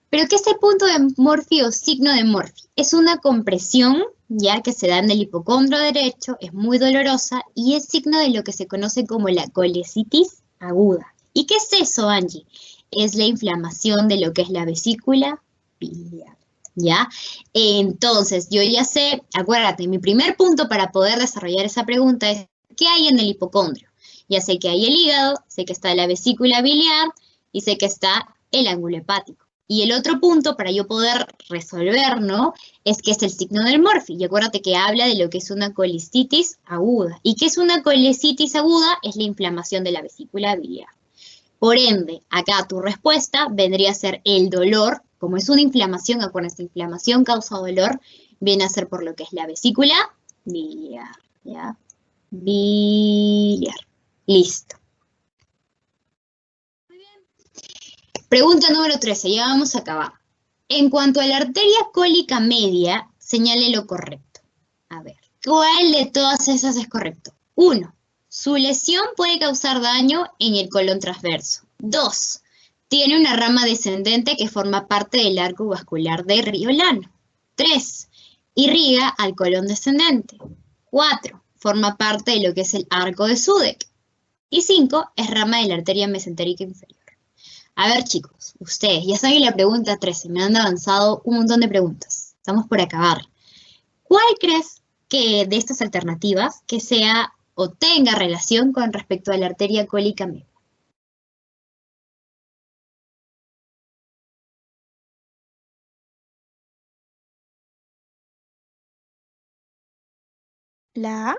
Pero ¿qué es el punto de Murphy o signo de Murphy? Es una compresión, ya que se da en el hipocondrio derecho, es muy dolorosa y es signo de lo que se conoce como la colecitis aguda. ¿Y qué es eso, Angie? Es la inflamación de lo que es la vesícula biliar, ¿ya? Entonces, yo ya sé, acuérdate, mi primer punto para poder desarrollar esa pregunta es ¿qué hay en el hipocondrio? Ya sé que hay el hígado, sé que está la vesícula biliar y sé que está el ángulo hepático. Y el otro punto para yo poder resolver, ¿no? Es que es el signo del Murphy. Y acuérdate que habla de lo que es una colecitis aguda. ¿Y qué es una colecitis aguda? Es la inflamación de la vesícula biliar. Por ende, acá tu respuesta vendría a ser el dolor. Como es una inflamación, acuérdense, inflamación causa dolor, viene a ser por lo que es la vesícula biliar, ¿ya? Biliar. Listo. Pregunta número 13, ya vamos a acabar. En cuanto a la arteria cólica media, señale lo correcto. A ver, ¿cuál de todas esas es correcto? 1. Su lesión puede causar daño en el colon transverso. 2. Tiene una rama descendente que forma parte del arco vascular de Riolano. 3. Irriga al colon descendente. 4. Forma parte de lo que es el arco de Sudeck. Y 5. Es rama de la arteria mesentérica inferior. A ver, chicos, ustedes ya saben la pregunta 13, me han avanzado un montón de preguntas. Estamos por acabar. ¿Cuál crees que de estas alternativas que sea o tenga relación con respecto a la arteria cólica media? La A.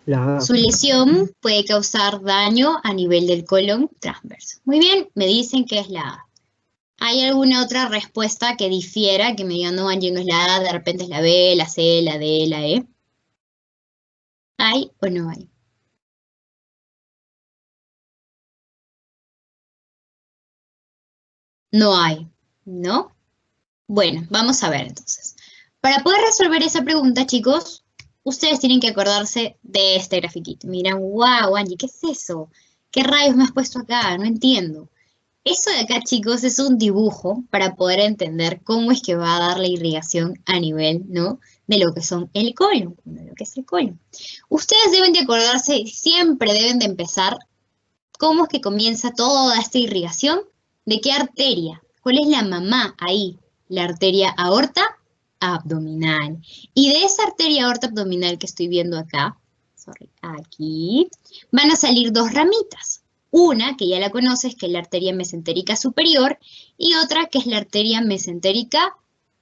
La A. Su lesión puede causar daño a nivel del colon transverso. Muy bien, me dicen que es la A. ¿Hay alguna otra respuesta que difiera, que me digan, no, Angie, no es la A, de repente es la B, la C, la D, la E? ¿Hay o no hay? No hay, ¿no? Bueno, vamos a ver entonces. Para poder resolver esa pregunta, chicos, ustedes tienen que acordarse de este grafiquito. Miran, wow, Angie, ¿qué es eso? ¿Qué rayos me has puesto acá? No entiendo. Eso de acá, chicos, es un dibujo para poder entender cómo es que va a dar la irrigación a nivel, ¿no? De lo que son el colon, de lo que es el colon. Ustedes deben de acordarse, siempre deben de empezar cómo es que comienza toda esta irrigación, de qué arteria, cuál es la mamá ahí, la arteria aorta abdominal. Y de esa arteria aorta abdominal que estoy viendo acá, aquí, van a salir dos ramitas. Una, que ya la conoces, que es la arteria mesentérica superior, y otra, que es la arteria mesentérica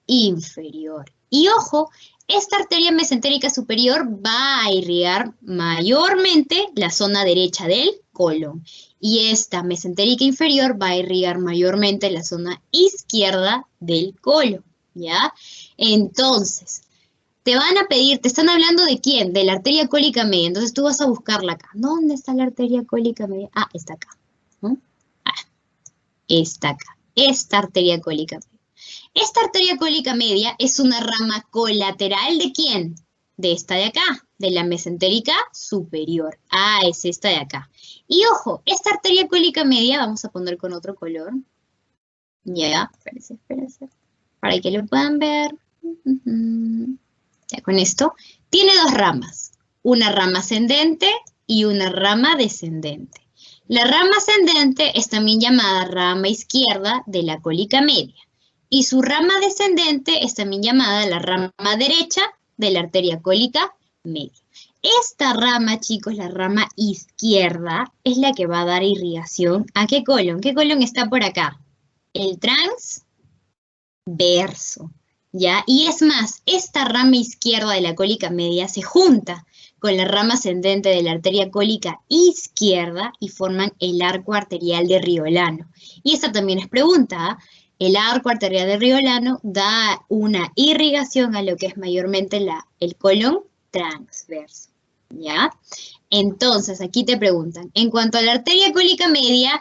inferior. Y ojo, esta arteria mesentérica superior va a irrigar mayormente la zona derecha del colon. Y esta mesentérica inferior va a irrigar mayormente la zona izquierda del colon. ¿ya? Entonces, te van a pedir, te están hablando de quién, de la arteria cólica media, entonces tú vas a buscarla acá. ¿Dónde está la arteria cólica media? Ah, está acá, ¿no? Ah, está acá, esta arteria cólica media. Esta arteria cólica media es una rama colateral ¿de quién? De esta de acá, de la mesentérica superior. Ah, es esta de acá. Y ojo, esta arteria cólica media, vamos a poner con otro color. Ya, espérense, para que lo puedan ver. Ya, con esto. Tiene dos ramas. Una rama ascendente y una rama descendente. La rama ascendente es también llamada rama izquierda de la cólica media. Y su rama descendente es también llamada la rama derecha de la arteria cólica media. Esta rama, chicos, la rama izquierda, es la que va a dar irrigación ¿a qué colon? ¿Qué colon está por acá? El transverso, ¿ya? Y es más, esta rama izquierda de la cólica media se junta con la rama ascendente de la arteria cólica izquierda y forman el arco arterial de Riolano. Y esta también es pregunta, ¿eh? El arco arterial de Riolano da una irrigación a lo que es mayormente el colon transverso, ¿ya? Entonces, aquí te preguntan, en cuanto a la arteria cólica media,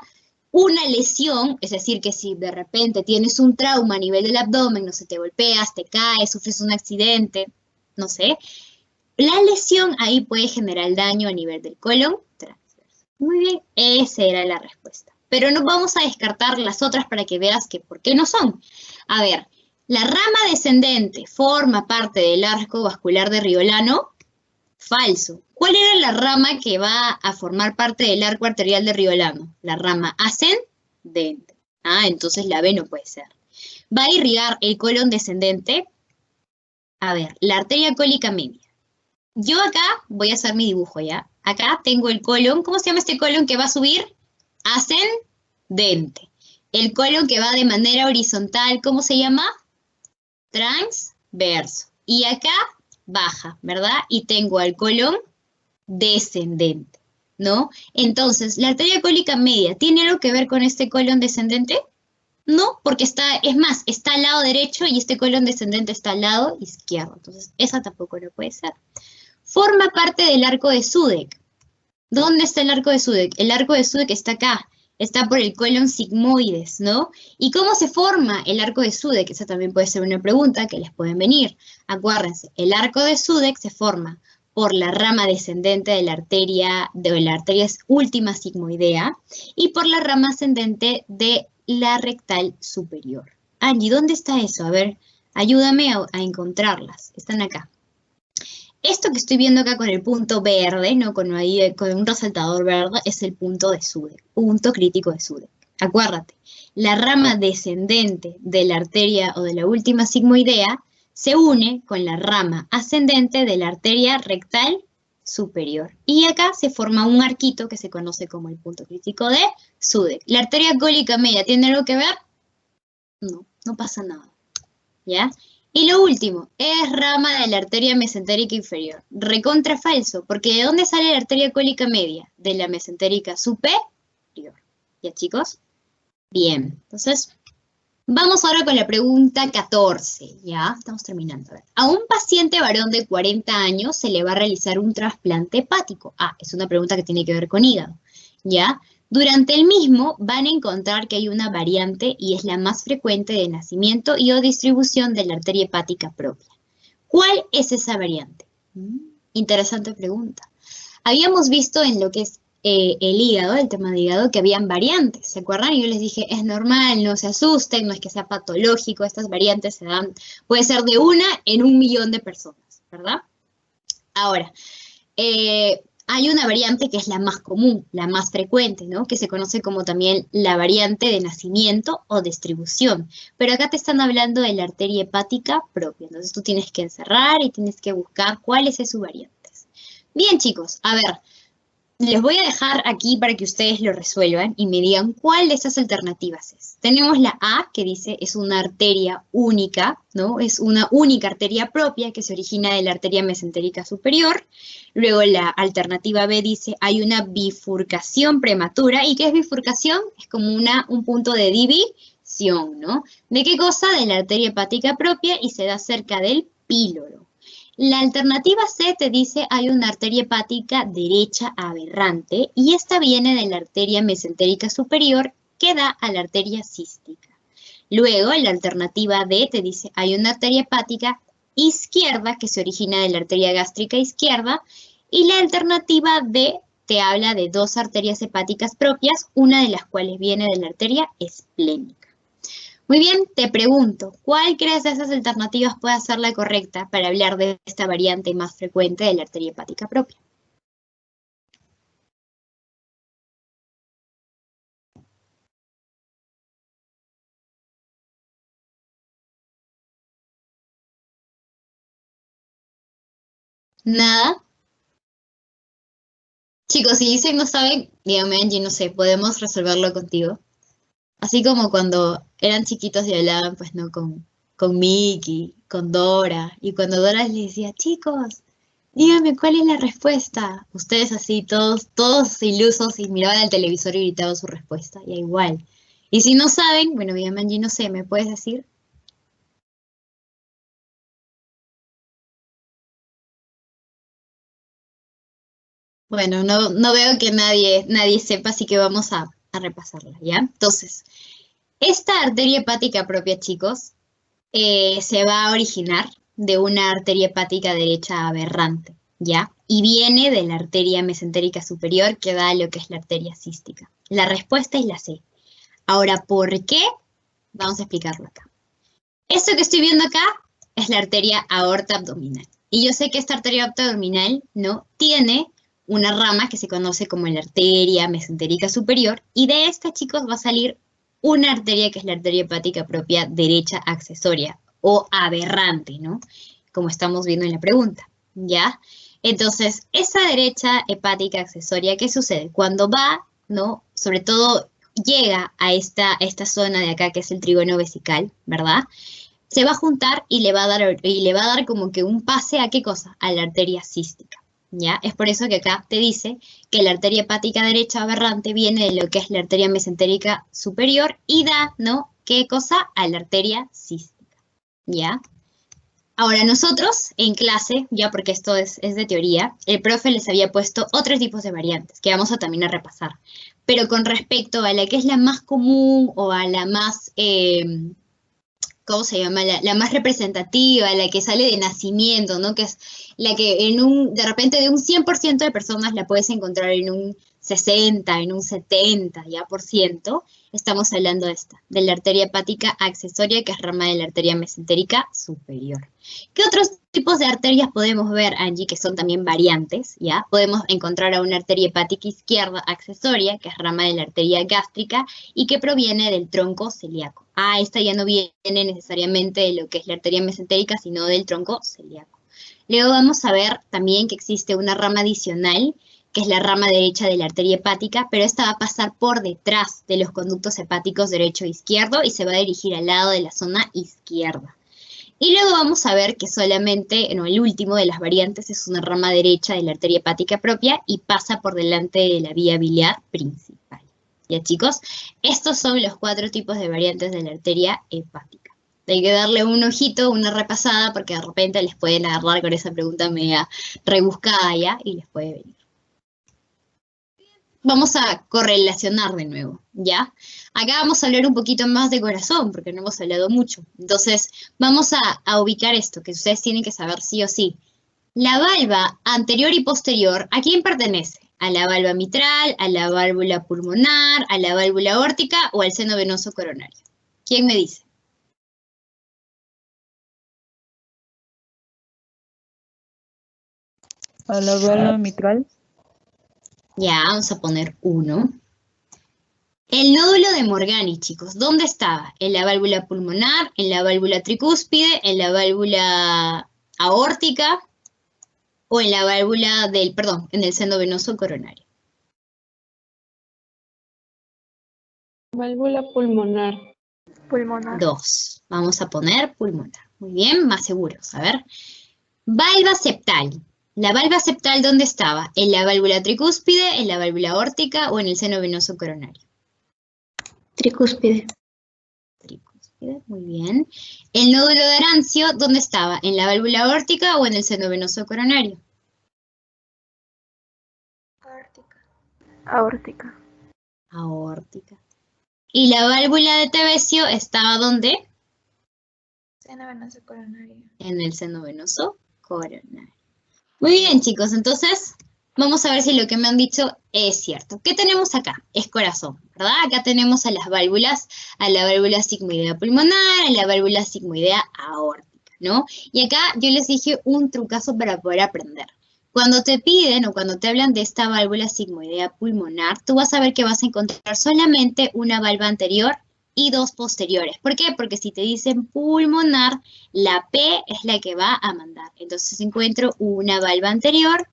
una lesión, es decir, que si de repente tienes un trauma a nivel del abdomen, no sé, te golpeas, te caes, sufres un accidente, no sé, la lesión ahí puede generar daño a nivel del colon transverso. Muy bien, esa era la respuesta. Pero no vamos a descartar las otras para que veas que por qué no son. A ver, la rama descendente forma parte del arco vascular de Riolano. Falso. ¿Cuál era la rama que va a formar parte del arco arterial de Riolano? La rama ascendente. Ah, entonces la B no puede ser. ¿Va a irrigar el colon descendente? A ver, la arteria cólica media. Yo acá voy a hacer mi dibujo, ¿ya? Acá tengo el colon. ¿Cómo se llama este colon que va a subir? Ascendente. El colon que va de manera horizontal, ¿cómo se llama? Transverso. Y acá baja, ¿verdad? Y tengo al colon descendente, ¿no? Entonces, ¿la arteria cólica media tiene algo que ver con este colon descendente? No, porque está al lado derecho y este colon descendente está al lado izquierdo. Entonces, esa tampoco no puede ser. Forma parte del arco de Sudeck. ¿Dónde está el arco de Sudeck? El arco de Sudeck está acá. Está por el colon sigmoides, ¿no? ¿Y cómo se forma el arco de Sudeck? Esa también puede ser una pregunta que les pueden venir. Acuérdense, el arco de Sudeck se forma por la rama descendente de la arteria última sigmoidea y por la rama ascendente de la rectal superior. Angie, ¿dónde está eso? A ver, ayúdame a encontrarlas. Están acá. Esto que estoy viendo acá con el punto verde, ¿no? Con un resaltador verde, es el punto de Sudeck, punto crítico de Sudeck. Acuérdate, la rama descendente de la arteria o de la última sigmoidea se une con la rama ascendente de la arteria rectal superior. Y acá se forma un arquito que se conoce como el punto crítico de Sudeck. ¿La arteria cólica media tiene algo que ver? No, no pasa nada, ¿ya? Y lo último, es rama de la arteria mesentérica inferior. Recontra falso, porque ¿de dónde sale la arteria cólica media? De la mesentérica superior. ¿Ya, chicos? Bien, entonces, vamos ahora con la pregunta 14, ¿ya? Estamos terminando. A ver. A un paciente varón de 40 años se le va a realizar un trasplante hepático. Ah, es una pregunta que tiene que ver con hígado, ¿ya? Durante el mismo van a encontrar que hay una variante y es la más frecuente de nacimiento y o distribución de la arteria hepática propia. ¿Cuál es esa variante? Interesante pregunta. Habíamos visto en lo que es el hígado, el tema de hígado, que habían variantes, ¿se acuerdan? Y yo les dije, es normal, no se asusten, no es que sea patológico, estas variantes se dan, puede ser de 1 en 1.000.000 de personas, ¿verdad? Ahora, hay una variante que es la más común, la más frecuente, ¿no? Que se conoce como también la variante de nacimiento o distribución. Pero acá te están hablando de la arteria hepática propia. Entonces tú tienes que encerrar y tienes que buscar cuáles son sus variantes. Bien, chicos, a ver, les voy a dejar aquí para que ustedes lo resuelvan y me digan cuál de esas alternativas es. Tenemos la A, que dice es una arteria única, ¿no? Es una única arteria propia que se origina de la arteria mesentérica superior. Luego la alternativa B dice hay una bifurcación prematura. ¿Y qué es bifurcación? Es como un punto de división. sección, ¿no? ¿De qué cosa? De la arteria hepática propia y se da cerca del píloro. La alternativa C te dice hay una arteria hepática derecha aberrante y esta viene de la arteria mesentérica superior que da a la arteria cística. Luego, la alternativa D te dice hay una arteria hepática izquierda que se origina de la arteria gástrica izquierda y la alternativa D te habla de dos arterias hepáticas propias, una de las cuales viene de la arteria esplénica. Muy bien, te pregunto, ¿cuál crees de esas alternativas puede ser la correcta para hablar de esta variante más frecuente de la arteria hepática propia? ¿Nada? Chicos, si dicen no saben, díganme Angie, no sé, podemos resolverlo contigo. Así como cuando eran chiquitos y hablaban, pues, ¿no? Con Mickey, con Dora. Y cuando Dora les decía, chicos, díganme cuál es la respuesta. Ustedes así, todos ilusos y miraban al televisor y gritaban su respuesta. Y igual. Y si no saben, bueno, díganme Angie, no sé, ¿me puedes decir? Bueno, no veo que nadie sepa, así que vamos a repasarla, ¿ya? Entonces, esta arteria hepática propia, chicos, se va a originar de una arteria hepática derecha aberrante, ¿ya? Y viene de la arteria mesentérica superior que da lo que es la arteria cística. La respuesta es la C. Ahora, ¿por qué? Vamos a explicarlo acá. Esto que estoy viendo acá es la arteria aorta abdominal. Y yo sé que esta arteria aorta abdominal, ¿no? Tiene una rama que se conoce como la arteria mesentérica superior, y de esta, chicos, va a salir una arteria que es la arteria hepática propia derecha accesoria, o aberrante, ¿no? Como estamos viendo en la pregunta, ¿ya? Entonces, esa derecha hepática accesoria, ¿qué sucede? Cuando va, ¿no? Sobre todo llega a esta zona de acá, que es el trígono vesical, ¿verdad? Se va a juntar y le va a dar como que un pase a ¿qué cosa? A la arteria cística. ¿Ya? Es por eso que acá te dice que la arteria hepática derecha aberrante viene de lo que es la arteria mesentérica superior y da, ¿no? ¿Qué cosa? A la arteria cística, ¿ya? Ahora nosotros en clase, ya porque esto es de teoría, el profe les había puesto otros tipos de variantes que vamos a también a repasar. Pero con respecto a la que es la más común o a la más... ¿cómo se llama? La más representativa, la que sale de nacimiento, ¿no? Que es la que de repente de un 100% de personas la puedes encontrar en un 60, en un 70, ya por ciento. Estamos hablando de la arteria hepática accesoria, que es rama de la arteria mesentérica superior. ¿Qué otros tipos de arterias podemos ver, Angie, que son también variantes, ya? Podemos encontrar a una arteria hepática izquierda accesoria, que es rama de la arteria gástrica y que proviene del tronco celíaco. Esta ya no viene necesariamente de lo que es la arteria mesentérica, sino del tronco celíaco. Luego vamos a ver también que existe una rama adicional, que es la rama derecha de la arteria hepática, pero esta va a pasar por detrás de los conductos hepáticos derecho e izquierdo y se va a dirigir al lado de la zona izquierda. Y luego vamos a ver que solamente, no, el último de las variantes es una rama derecha de la arteria hepática propia y pasa por delante de la vía biliar principal. ¿Ya, chicos? Estos son los 4 tipos de variantes de la arteria hepática. Hay que darle un ojito, una repasada, porque de repente les pueden agarrar con esa pregunta media rebuscada ya y les puede venir. Vamos a correlacionar de nuevo, ¿ya? Acá vamos a hablar un poquito más de corazón, porque no hemos hablado mucho. Entonces, vamos a ubicar esto, que ustedes tienen que saber sí o sí. La valva anterior y posterior, ¿a quién pertenece? ¿A la valva mitral, a la válvula pulmonar, a la válvula aórtica o al seno venoso coronario? ¿Quién me dice? A la válvula mitral. Ya, vamos a poner 1. El nódulo de Morgani, chicos, ¿dónde estaba? ¿En la válvula pulmonar, en la válvula tricúspide, en la válvula aórtica o en la válvula en el seno venoso coronario? Válvula pulmonar. Pulmonar. 2. Vamos a poner pulmonar. Muy bien, más seguros. A ver. Valva septal. ¿La valva septal dónde estaba? ¿En la válvula tricúspide, en la válvula aórtica o en el seno venoso coronario? Tricúspide. tricúspide, muy bien. El nódulo de Arancio, ¿dónde estaba? ¿En la válvula aórtica o en el seno venoso coronario? Aórtica. Aórtica. Aórtica. ¿Y la válvula de Tebecio estaba dónde? Seno venoso coronario. En el seno venoso coronario. Muy bien, chicos, entonces vamos a ver si lo que me han dicho es cierto. ¿Qué tenemos acá? Es corazón, ¿verdad? Acá tenemos a las válvulas, a la válvula sigmoidea pulmonar, a la válvula sigmoidea aórtica, ¿no? Y acá yo les dije un trucazo para poder aprender. Cuando te piden o cuando te hablan de esta válvula sigmoidea pulmonar, tú vas a ver que vas a encontrar solamente una valva anterior y dos posteriores. ¿Por qué? Porque si te dicen pulmonar, la P es la que va a mandar. Entonces encuentro una valva anterior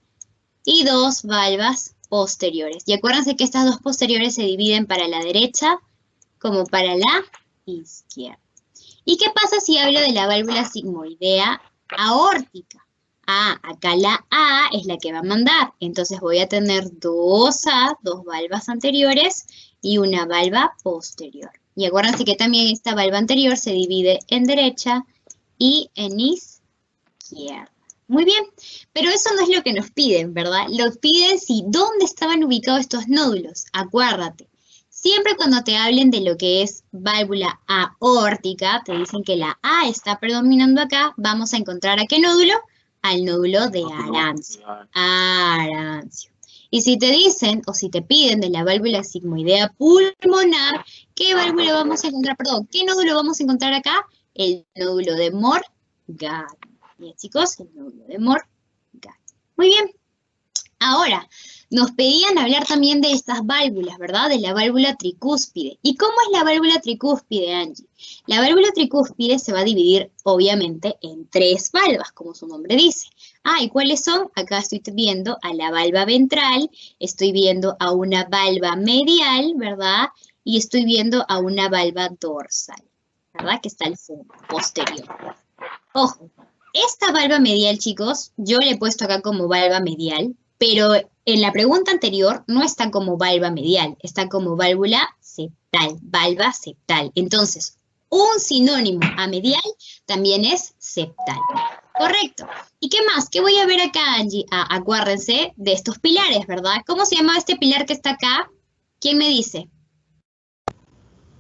y dos valvas posteriores. Y acuérdense que estas dos posteriores se dividen para la derecha como para la izquierda. ¿Y qué pasa si hablo de la válvula sigmoidea aórtica? Ah, acá la A es la que va a mandar. Entonces voy a tener dos A, dos valvas anteriores y una valva posterior. Y acuérdense que también esta valva anterior se divide en derecha y en izquierda. Muy bien, pero eso no es lo que nos piden, ¿verdad? Nos piden si dónde estaban ubicados estos nódulos. Acuérdate, siempre cuando te hablen de lo que es válvula aórtica, te dicen que la A está predominando acá, vamos a encontrar ¿a qué nódulo? Al nódulo de Arancio. Arancio. Y si te dicen, o si te piden de la válvula sigmoidea pulmonar, ¿qué válvula vamos a encontrar? Perdón, ¿qué nódulo vamos a encontrar acá? El nódulo de Morgan. Bien, chicos, el nódulo de Morgan. Muy bien. Ahora, nos pedían hablar también de estas válvulas, ¿verdad? De la válvula tricúspide. ¿Y cómo es la válvula tricúspide, Angie? La válvula tricúspide se va a dividir, obviamente, en tres valvas, como su nombre dice. Ah, ¿y cuáles son? Acá estoy viendo a la valva ventral, estoy viendo a una valva medial, ¿verdad? Y estoy viendo a una valva dorsal, ¿verdad? Que está al fondo, posterior. Ojo, esta valva medial, chicos, yo le he puesto acá como valva medial, pero en la pregunta anterior no está como valva medial, está como válvula septal, valva septal. Entonces, un sinónimo a medial también es septal. Correcto. ¿Y qué más? ¿Qué voy a ver acá, Angie? Ah, acuérdense de estos pilares, ¿verdad? ¿Cómo se llama este pilar que está acá? ¿Quién me dice?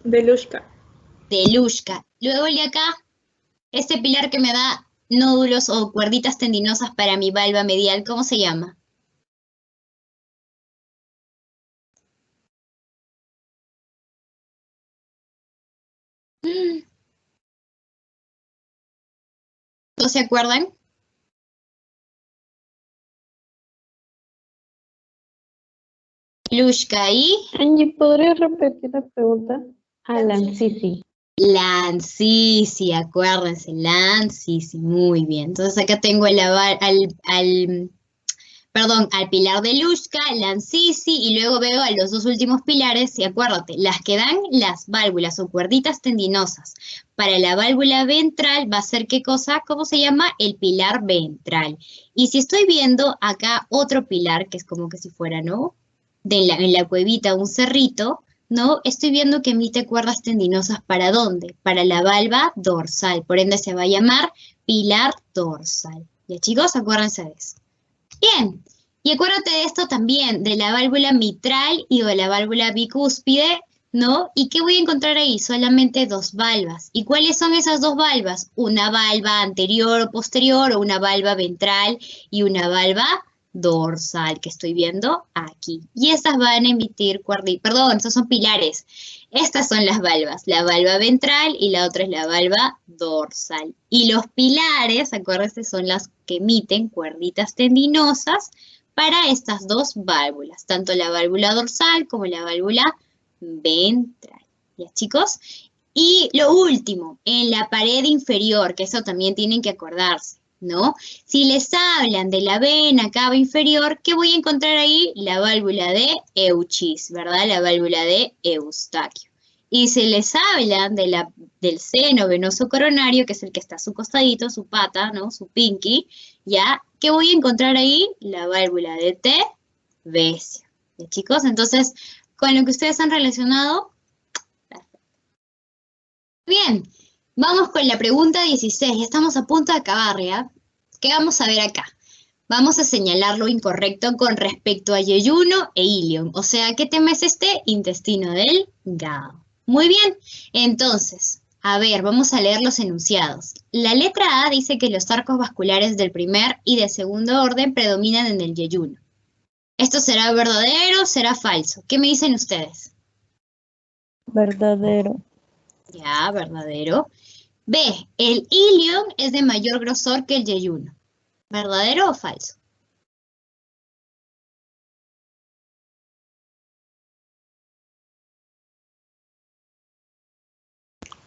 Belushka. Delushka. Luego el de acá, este pilar que me da nódulos o cuerditas tendinosas para mi valva medial, ¿cómo se llama? ¿No se acuerdan? Lushka y Angie, ¿podrías repetir la pregunta? Lancisi. Lancisi, acuérdense, Lancisi, muy bien. Entonces acá tengo al pilar de Lushka, Lancisi, y luego veo a los dos últimos pilares, y acuérdate, las que dan las válvulas o cuerditas tendinosas. Para la válvula ventral va a ser ¿qué cosa? ¿Cómo se llama? El pilar ventral. Y si estoy viendo acá otro pilar, que es como que si fuera, ¿no? En la cuevita un cerrito, ¿no? Estoy viendo que emite cuerdas tendinosas, ¿para dónde? Para la valva dorsal, por ende se va a llamar pilar dorsal. ¿Ya, chicos? Acuérdense de eso. Bien, y acuérdate de esto también, de la válvula mitral y de la válvula bicúspide, ¿no? ¿Y qué voy a encontrar ahí? Solamente dos valvas. ¿Y cuáles son esas dos valvas? Una valva anterior o posterior, o una valva ventral y una valva dorsal, que estoy viendo aquí. Y estas van a emitir perdón, estos son pilares. Estas son las valvas, la valva ventral y la otra es la valva dorsal. Y los pilares, acuérdense, son las que emiten cuerditas tendinosas para estas dos válvulas, tanto la válvula dorsal como la válvula ventral. ¿Ya, chicos? Y lo último, en la pared inferior, que eso también tienen que acordarse, ¿no? Si les hablan de la vena cava inferior, ¿qué voy a encontrar ahí? La válvula de Euchis, ¿verdad? La válvula de Eustaquio. Y si les hablan del seno venoso coronario, que es el que está a su costadito, su pata, ¿no? Su pinky, ¿ya? ¿Qué voy a encontrar ahí? La válvula de Tebecio. ¿Ya, chicos? Entonces, con lo que ustedes han relacionado, Bien, vamos con la pregunta 16. Ya estamos a punto de acabar, ¿ya? ¿Qué vamos a ver acá? Vamos a señalar lo incorrecto con respecto a yeyuno e ilion. O sea, ¿qué tema es este? Intestino delgado. Muy bien, entonces, a ver, vamos a leer los enunciados. La letra A dice que los arcos vasculares del primer y del segundo orden predominan en el yeyuno. ¿Esto será verdadero o será falso? ¿Qué me dicen ustedes? Verdadero. Ya, verdadero. B, el ilion es de mayor grosor que el yeyuno. ¿Verdadero o falso?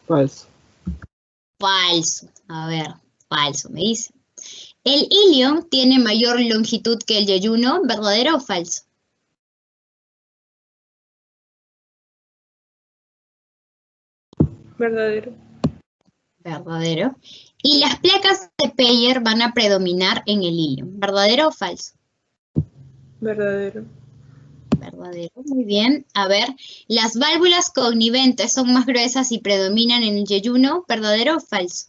Falso. Falso. A ver, falso, me dice. El ilion tiene mayor longitud que el yeyuno. ¿Verdadero o falso? Verdadero. Verdadero. Y las placas de Peyer van a predominar en el ilion. ¿Verdadero o falso? Verdadero. Verdadero, muy bien. A ver, las válvulas conniventes son más gruesas y predominan en el yeyuno. ¿Verdadero o falso?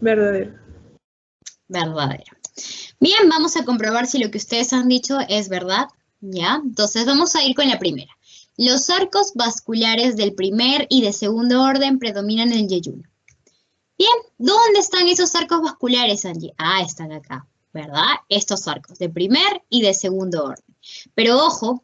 Verdadero. Verdadero. Bien, vamos a comprobar si lo que ustedes han dicho es verdad. ¿Ya? Entonces vamos a ir con la primera. Los arcos vasculares del primer y de segundo orden predominan en el yeyuno. Bien, ¿dónde están esos arcos vasculares, Angie? Ah, están acá, ¿verdad? Estos arcos de primer y de segundo orden. Pero ojo,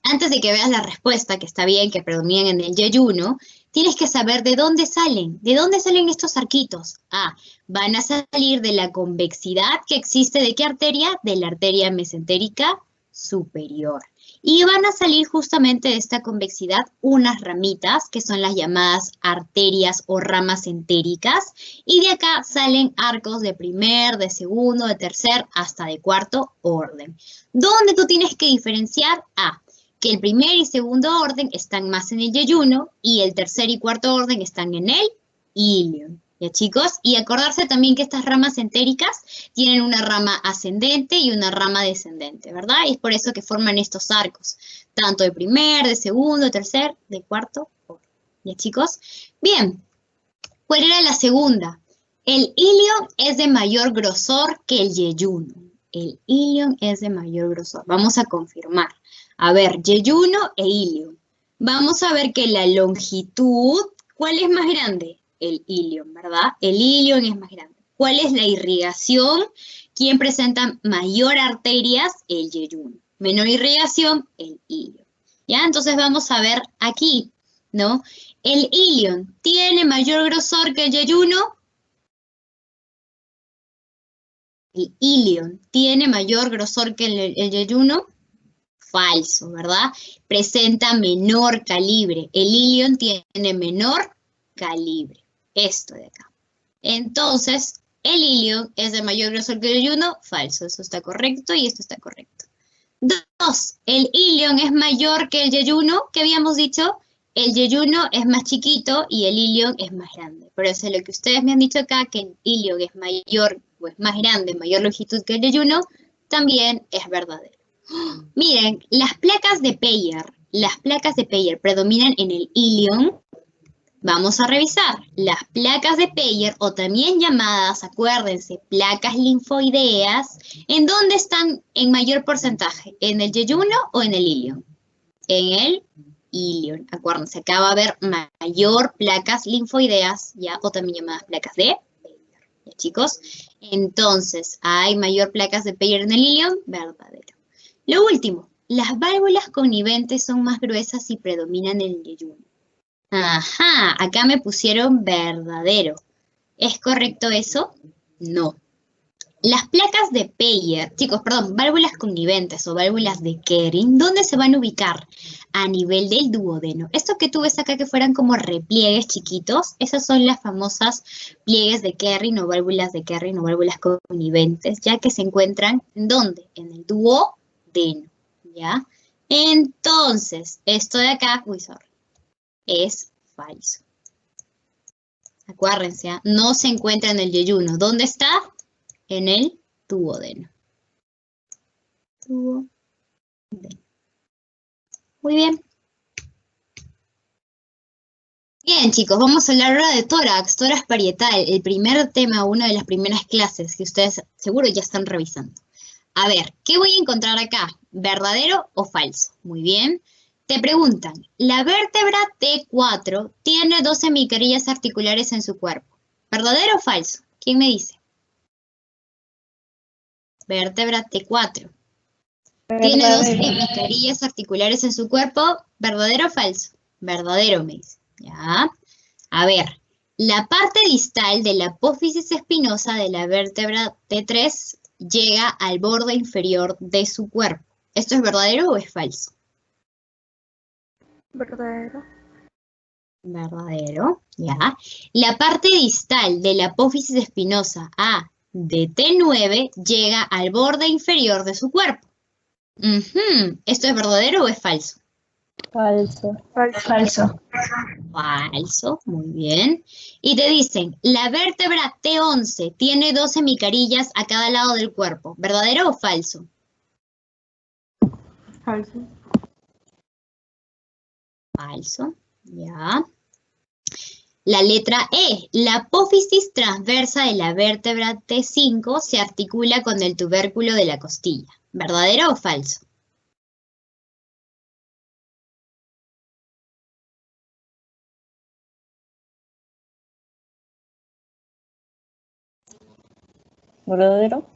antes de que veas la respuesta, que está bien, que predominan en el yeyuno, tienes que saber de dónde salen. ¿De dónde salen estos arquitos? Ah, van a salir de la convexidad que existe ¿de qué arteria? De la arteria mesentérica superior. Y van a salir justamente de esta convexidad unas ramitas que son las llamadas arterias o ramas entéricas. Y de acá salen arcos de primer, de segundo, de tercer, hasta de cuarto orden. ¿Dónde tú tienes que diferenciar? Ah, que el primer y segundo orden están más en el yeyuno y el tercer y cuarto orden están en el ilion. ¿Ya, chicos? Y acordarse también que estas ramas entéricas tienen una rama ascendente y una rama descendente, ¿verdad? Y es por eso que forman estos arcos, tanto de primer, de segundo, de tercer, de cuarto orden. ¿Ya, chicos? Bien, ¿cuál era la segunda? El ilion es de mayor grosor que el yeyuno. El ilion es de mayor grosor. Vamos a confirmar. A ver, yeyuno e ilion. Vamos a ver que la longitud, ¿cuál es más grande? El ilion, ¿verdad? El ilion es más grande. ¿Cuál es la irrigación? ¿Quién presenta mayor arterias? El yeyuno. Menor irrigación, el ilion. ¿Ya? Entonces vamos a ver aquí, ¿no? El ilion tiene mayor grosor que el yeyuno. El ilion tiene mayor grosor que el yeyuno. Falso, ¿verdad? Presenta menor calibre. El ilion tiene menor calibre. Esto de acá. Entonces, el ilion es de mayor grosor que el yeyuno. Falso, eso está correcto y esto está correcto. 2. El ilion es mayor que el yeyuno. ¿Qué habíamos dicho? El yeyuno es más chiquito y el ilion es más grande. Por eso lo que ustedes me han dicho acá, que el ilion es mayor o es más grande, mayor longitud que el yeyuno, también es verdadero. Miren, las placas de Peyer predominan en el ilion. Vamos a revisar. Las placas de Peyer, o también llamadas, acuérdense, placas linfoideas, ¿en dónde están en mayor porcentaje? ¿En el yeyuno o en el ilion? En el ilion. Acuérdense, acá va a haber mayor placas linfoideas, ¿ya? O también llamadas placas de Peyer. ¿Ya, chicos? Entonces, ¿hay mayor placas de Peyer en el ilion? Verdadero. Lo último, las válvulas conniventes son más gruesas y predominan en el yeyuno. Ajá, acá me pusieron verdadero. ¿Es correcto eso? No. Las placas de Peyer, chicos, perdón, válvulas conniventes o válvulas de Kering, ¿dónde se van a ubicar? A nivel del duodeno. Esto que tú ves acá que fueran como repliegues chiquitos, esas son las famosas pliegues de Kering o válvulas de Kering o válvulas conniventes, ya que se encuentran, ¿en dónde? En el duodeno, ¿ya? Entonces, esto de acá, es falso. Acuérdense, no se encuentra en el yeyuno. ¿Dónde está? En el duodeno. Duodeno. Muy bien. Bien, chicos, vamos a hablar ahora de tórax parietal, el primer tema, una de las primeras clases que ustedes seguro ya están revisando. A ver, ¿qué voy a encontrar acá? ¿Verdadero o falso? Muy bien. Te preguntan, la vértebra T4 tiene 2 hemicarillas articulares en su cuerpo. ¿Verdadero o falso? ¿Quién me dice? Vértebra T4. Tiene 2 hemicarillas articulares en su cuerpo. ¿Verdadero o falso? Verdadero, me dice. Ya. A ver, la parte distal de la apófisis espinosa de la vértebra T3 llega al borde inferior de su cuerpo. ¿Esto es verdadero o es falso? Verdadero. Verdadero, ya. La parte distal de la apófisis espinosa A de T9 llega al borde inferior de su cuerpo. ¿Esto es verdadero o es falso? Falso. Falso. Falso, muy bien. Y te dicen, la vértebra T11 tiene 2 hemicarillas a cada lado del cuerpo. ¿Verdadero o falso? Falso. Falso, ya. La letra E, la apófisis transversa de la vértebra T5 se articula con el tubérculo de la costilla. ¿Verdadero o falso? ¿Verdadero?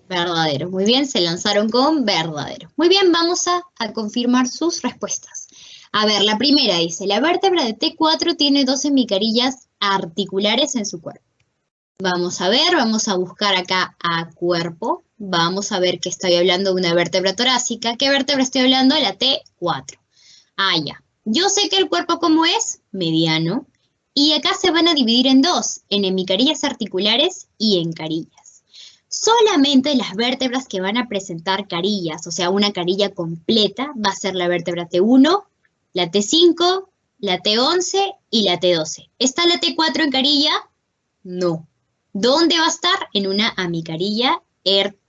Verdadero. Muy bien, se lanzaron con verdadero. Muy bien, vamos a confirmar sus respuestas. A ver, la primera dice, la vértebra de T4 tiene 2 hemicarillas articulares en su cuerpo. Vamos a ver, vamos a buscar acá a cuerpo. Vamos a ver que estoy hablando de una vértebra torácica. ¿Qué vértebra estoy hablando? La T4. Ah, ya. Yo sé que el cuerpo, ¿cómo es? Mediano. Y acá se van a dividir en 2, en hemicarillas articulares y en carillas. Solamente las vértebras que van a presentar carillas, o sea, una carilla completa, va a ser la vértebra T1, la T5, la T11 y la T12. ¿Está la T4 en carilla? No. ¿Dónde va a estar? En una hemicarilla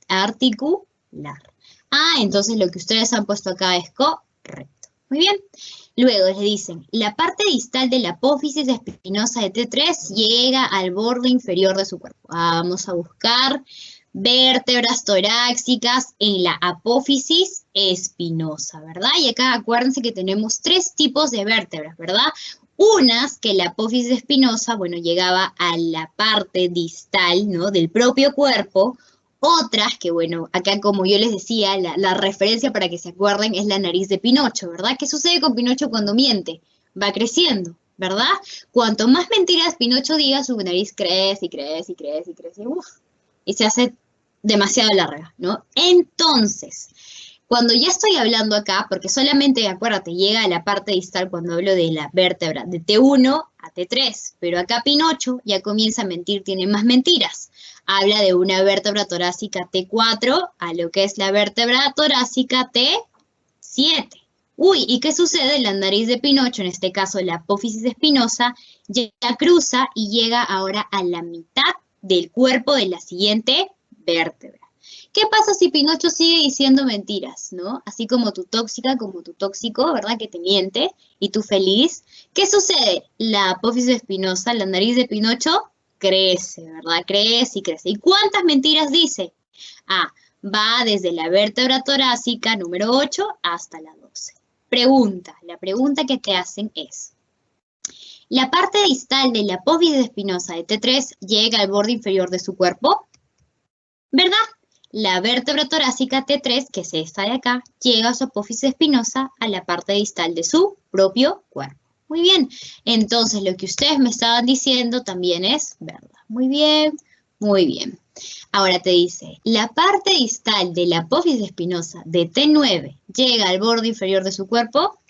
articular. Ah, entonces lo que ustedes han puesto acá es correcto. Muy bien. Luego les dicen, la parte distal de la apófisis espinosa de T3 llega al borde inferior de su cuerpo. Vamos a buscar vértebras torácicas en la apófisis espinosa, ¿verdad? Y acá acuérdense que tenemos 3 tipos de vértebras, ¿verdad? Unas que la apófisis espinosa, bueno, llegaba a la parte distal, ¿no? Del propio cuerpo. Otras que, bueno, acá como yo les decía, la referencia para que se acuerden es la nariz de Pinocho, ¿verdad? ¿Qué sucede con Pinocho cuando miente? Va creciendo, ¿verdad? Cuanto más mentiras Pinocho diga, su nariz crece y crece y crece y crece, y se hace demasiado larga, ¿no? Entonces, cuando ya estoy hablando acá, porque solamente, acuérdate, llega a la parte distal cuando hablo de la vértebra de T1 a T3, pero acá Pinocho ya comienza a mentir, tiene más mentiras. Habla de una vértebra torácica T4 a lo que es la vértebra torácica T7. Uy, ¿y qué sucede? La nariz de Pinocho, en este caso la apófisis espinosa, ya cruza y llega ahora a la mitad del cuerpo de la siguiente vértebra. ¿Qué pasa si Pinocho sigue diciendo mentiras, no? Así como tu tóxica, como tu tóxico, ¿verdad? Que te miente y tú feliz. ¿Qué sucede? La apófisis espinosa, la nariz de Pinocho, crece, ¿verdad? Crece y crece. ¿Y cuántas mentiras dice? Ah, va desde la vértebra torácica número 8 hasta la 12. Pregunta, la pregunta que te hacen es, ¿la parte distal de la apófisis espinosa de T3 llega al borde inferior de su cuerpo? ¿Verdad? La vértebra torácica T3, que es esta de acá, llega a su apófisis espinosa a la parte distal de su propio cuerpo. Muy bien, entonces lo que ustedes me estaban diciendo también es verdad. Muy bien, muy bien. Ahora te dice, la parte distal de la apófisis espinosa de T9 llega al borde inferior de su cuerpo.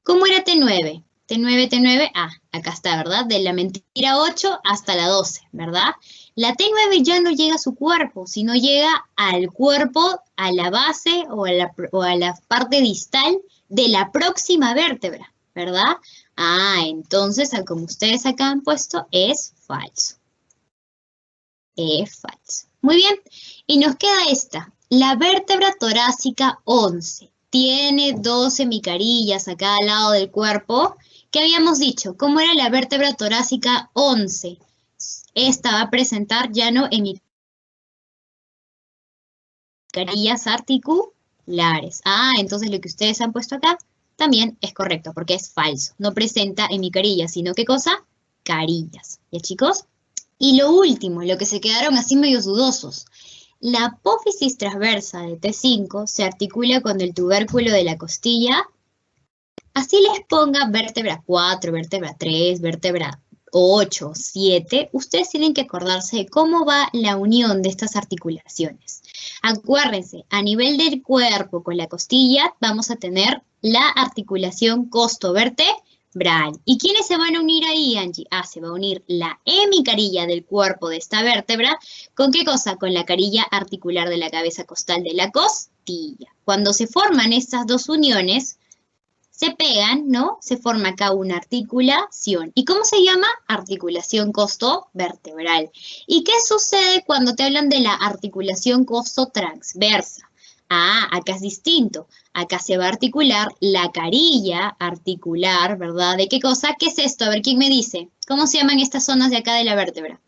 ¿Cómo era T9? T9, acá está, ¿verdad? De la mentira 8 hasta la 12, ¿verdad? La T9 ya no llega a su cuerpo, sino llega al cuerpo, a la base o a la parte distal de la próxima vértebra, ¿verdad? Ah, entonces, como ustedes acá han puesto, es falso. Es falso. Muy bien. Y nos queda esta. La vértebra torácica 11. Tiene 12 hemicarillas a cada lado del cuerpo. ¿Qué habíamos dicho? ¿Cómo era la vértebra torácica 11? Esta va a presentar ya no hemicarillas articulares. Ah, entonces lo que ustedes han puesto acá también es correcto, porque es falso. No presenta hemicarillas, sino ¿qué cosa? Carillas. ¿Ya, chicos? Y lo último, lo que se quedaron así medio dudosos. La apófisis transversa de T5 se articula con el tubérculo de la costilla. Así les ponga vértebra 4, vértebra 3, vértebra 8, 7. Ustedes tienen que acordarse de cómo va la unión de estas articulaciones. Acuérdense, a nivel del cuerpo con la costilla vamos a tener la articulación costovertebral. ¿Y quiénes se van a unir ahí, Angie? Ah, se va a unir la hemicarilla del cuerpo de esta vértebra. ¿Con qué cosa? Con la carilla articular de la cabeza costal de la costilla. Cuando se forman estas dos uniones, se pegan, ¿no? Se forma acá una articulación. ¿Y cómo se llama? Articulación costovertebral. ¿Y qué sucede cuando te hablan de la articulación costotransversa? Ah, acá es distinto. Acá se va a articular la carilla articular, ¿verdad? ¿De qué cosa? ¿Qué es esto? A ver, ¿quién me dice? ¿Cómo se llaman estas zonas de acá de la vértebra?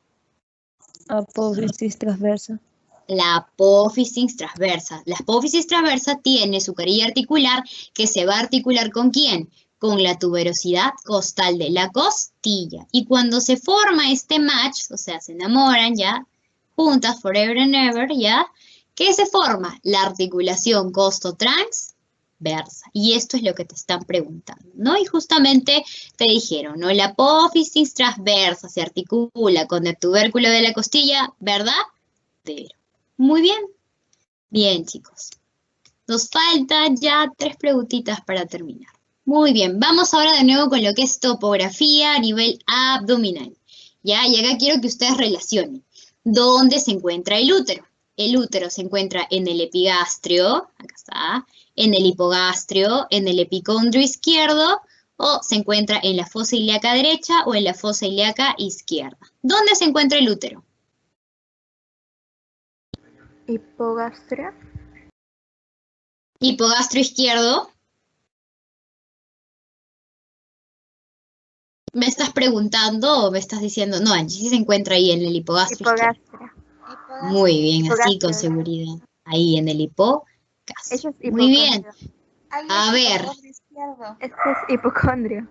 Apófisis transversa. La apófisis transversa. La apófisis transversa tiene su carilla articular que se va a articular ¿con quién? Con la tuberosidad costal de la costilla. Y cuando se forma este match, o sea, se enamoran ya, juntas forever and ever, ya, ¿qué se forma? La articulación costotransversa. Y esto es lo que te están preguntando, ¿no? Y justamente te dijeron, ¿no? La apófisis transversa se articula con el tubérculo de la costilla, ¿verdad? Pero. Muy bien. Bien, chicos. Nos faltan ya 3 preguntitas para terminar. Muy bien. Vamos ahora de nuevo con lo que es topografía a nivel abdominal. ¿Ya? Y acá quiero que ustedes relacionen. ¿Dónde se encuentra el útero? El útero se encuentra en el epigastrio, acá está, en el hipogastrio, en el epicondrio izquierdo, o se encuentra en la fosa ilíaca derecha o en la fosa ilíaca izquierda. ¿Dónde se encuentra el útero? Hipogastria. Hipogastrio izquierdo. ¿Me estás preguntando o me estás diciendo? No, Angie, sí se encuentra ahí en el hipogastrio izquierdo. Muy bien, así con seguridad. Ahí en el hipogastrio. Muy bien. A ver. Este es hipocondrio.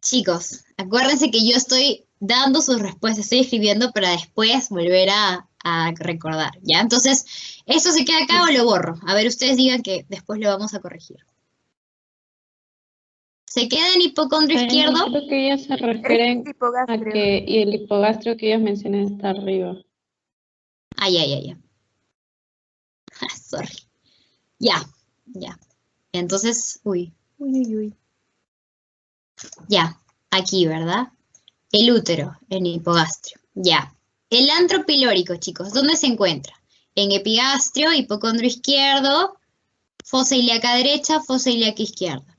Chicos, acuérdense que yo estoy dando sus respuestas, estoy escribiendo para después volver a recordar, ¿ya? Entonces, ¿eso se queda acá o lo borro? A ver, ustedes digan que después lo vamos a corregir. ¿Se queda en hipocondrio izquierdo? Creo que ellas se refieren a que y el hipogastrio que ellas mencionan está arriba. Ay. Sorry. Ya. Entonces, uy. Ya, aquí, ¿verdad? El útero, en hipogastrio. Ya. El antro pilórico, chicos, ¿dónde se encuentra? En epigastrio, hipocondrio izquierdo, fosa ilíaca derecha, fosa ilíaca izquierda.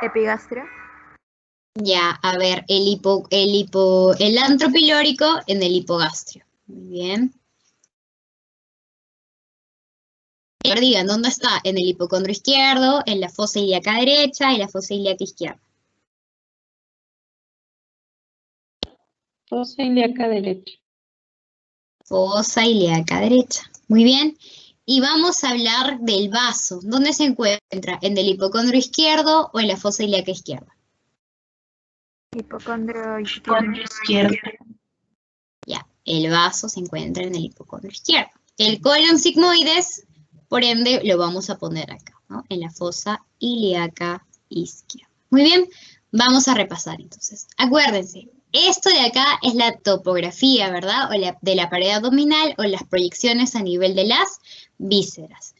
Epigastrio. Ya, a ver, el antro pilórico en el hipogastrio. Muy bien. Ahora digan, ¿dónde está? En el hipocondrio izquierdo, en la fosa ilíaca derecha y la fosa ilíaca izquierda. Fosa ilíaca derecha. Fosa ilíaca derecha. Muy bien. Y vamos a hablar del vaso. ¿Dónde se encuentra? ¿En el hipocondrio izquierdo o en la fosa ilíaca izquierda? Hipocondrio izquierdo. Ya, el vaso se encuentra en el hipocondrio izquierdo. El colon sigmoides, por ende, lo vamos a poner acá, ¿no? En la fosa ilíaca izquierda. Muy bien, vamos a repasar entonces. Acuérdense, esto de acá es la topografía, ¿verdad? O de la pared abdominal o las proyecciones a nivel de las vísceras.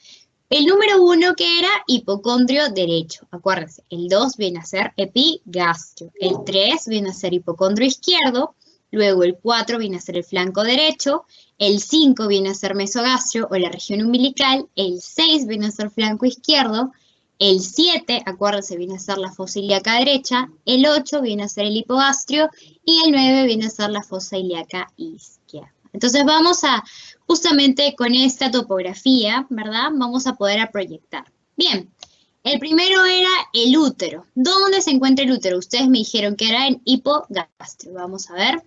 El número 1 que era hipocondrio derecho, acuérdense, el 2 viene a ser epigastrio, el 3 viene a ser hipocondrio izquierdo, luego el 4 viene a ser el flanco derecho, el 5 viene a ser mesogastrio o la región umbilical, el 6 viene a ser flanco izquierdo, El 7, acuérdense, viene a ser la fosa ilíaca derecha, el 8 viene a ser el hipogastrio y el 9 viene a ser la fosa ilíaca izquierda. Entonces vamos a, justamente con esta topografía, ¿verdad? Vamos a poder proyectar. Bien, el primero era el útero. ¿Dónde se encuentra el útero? Ustedes me dijeron que era en hipogastrio. Vamos a ver.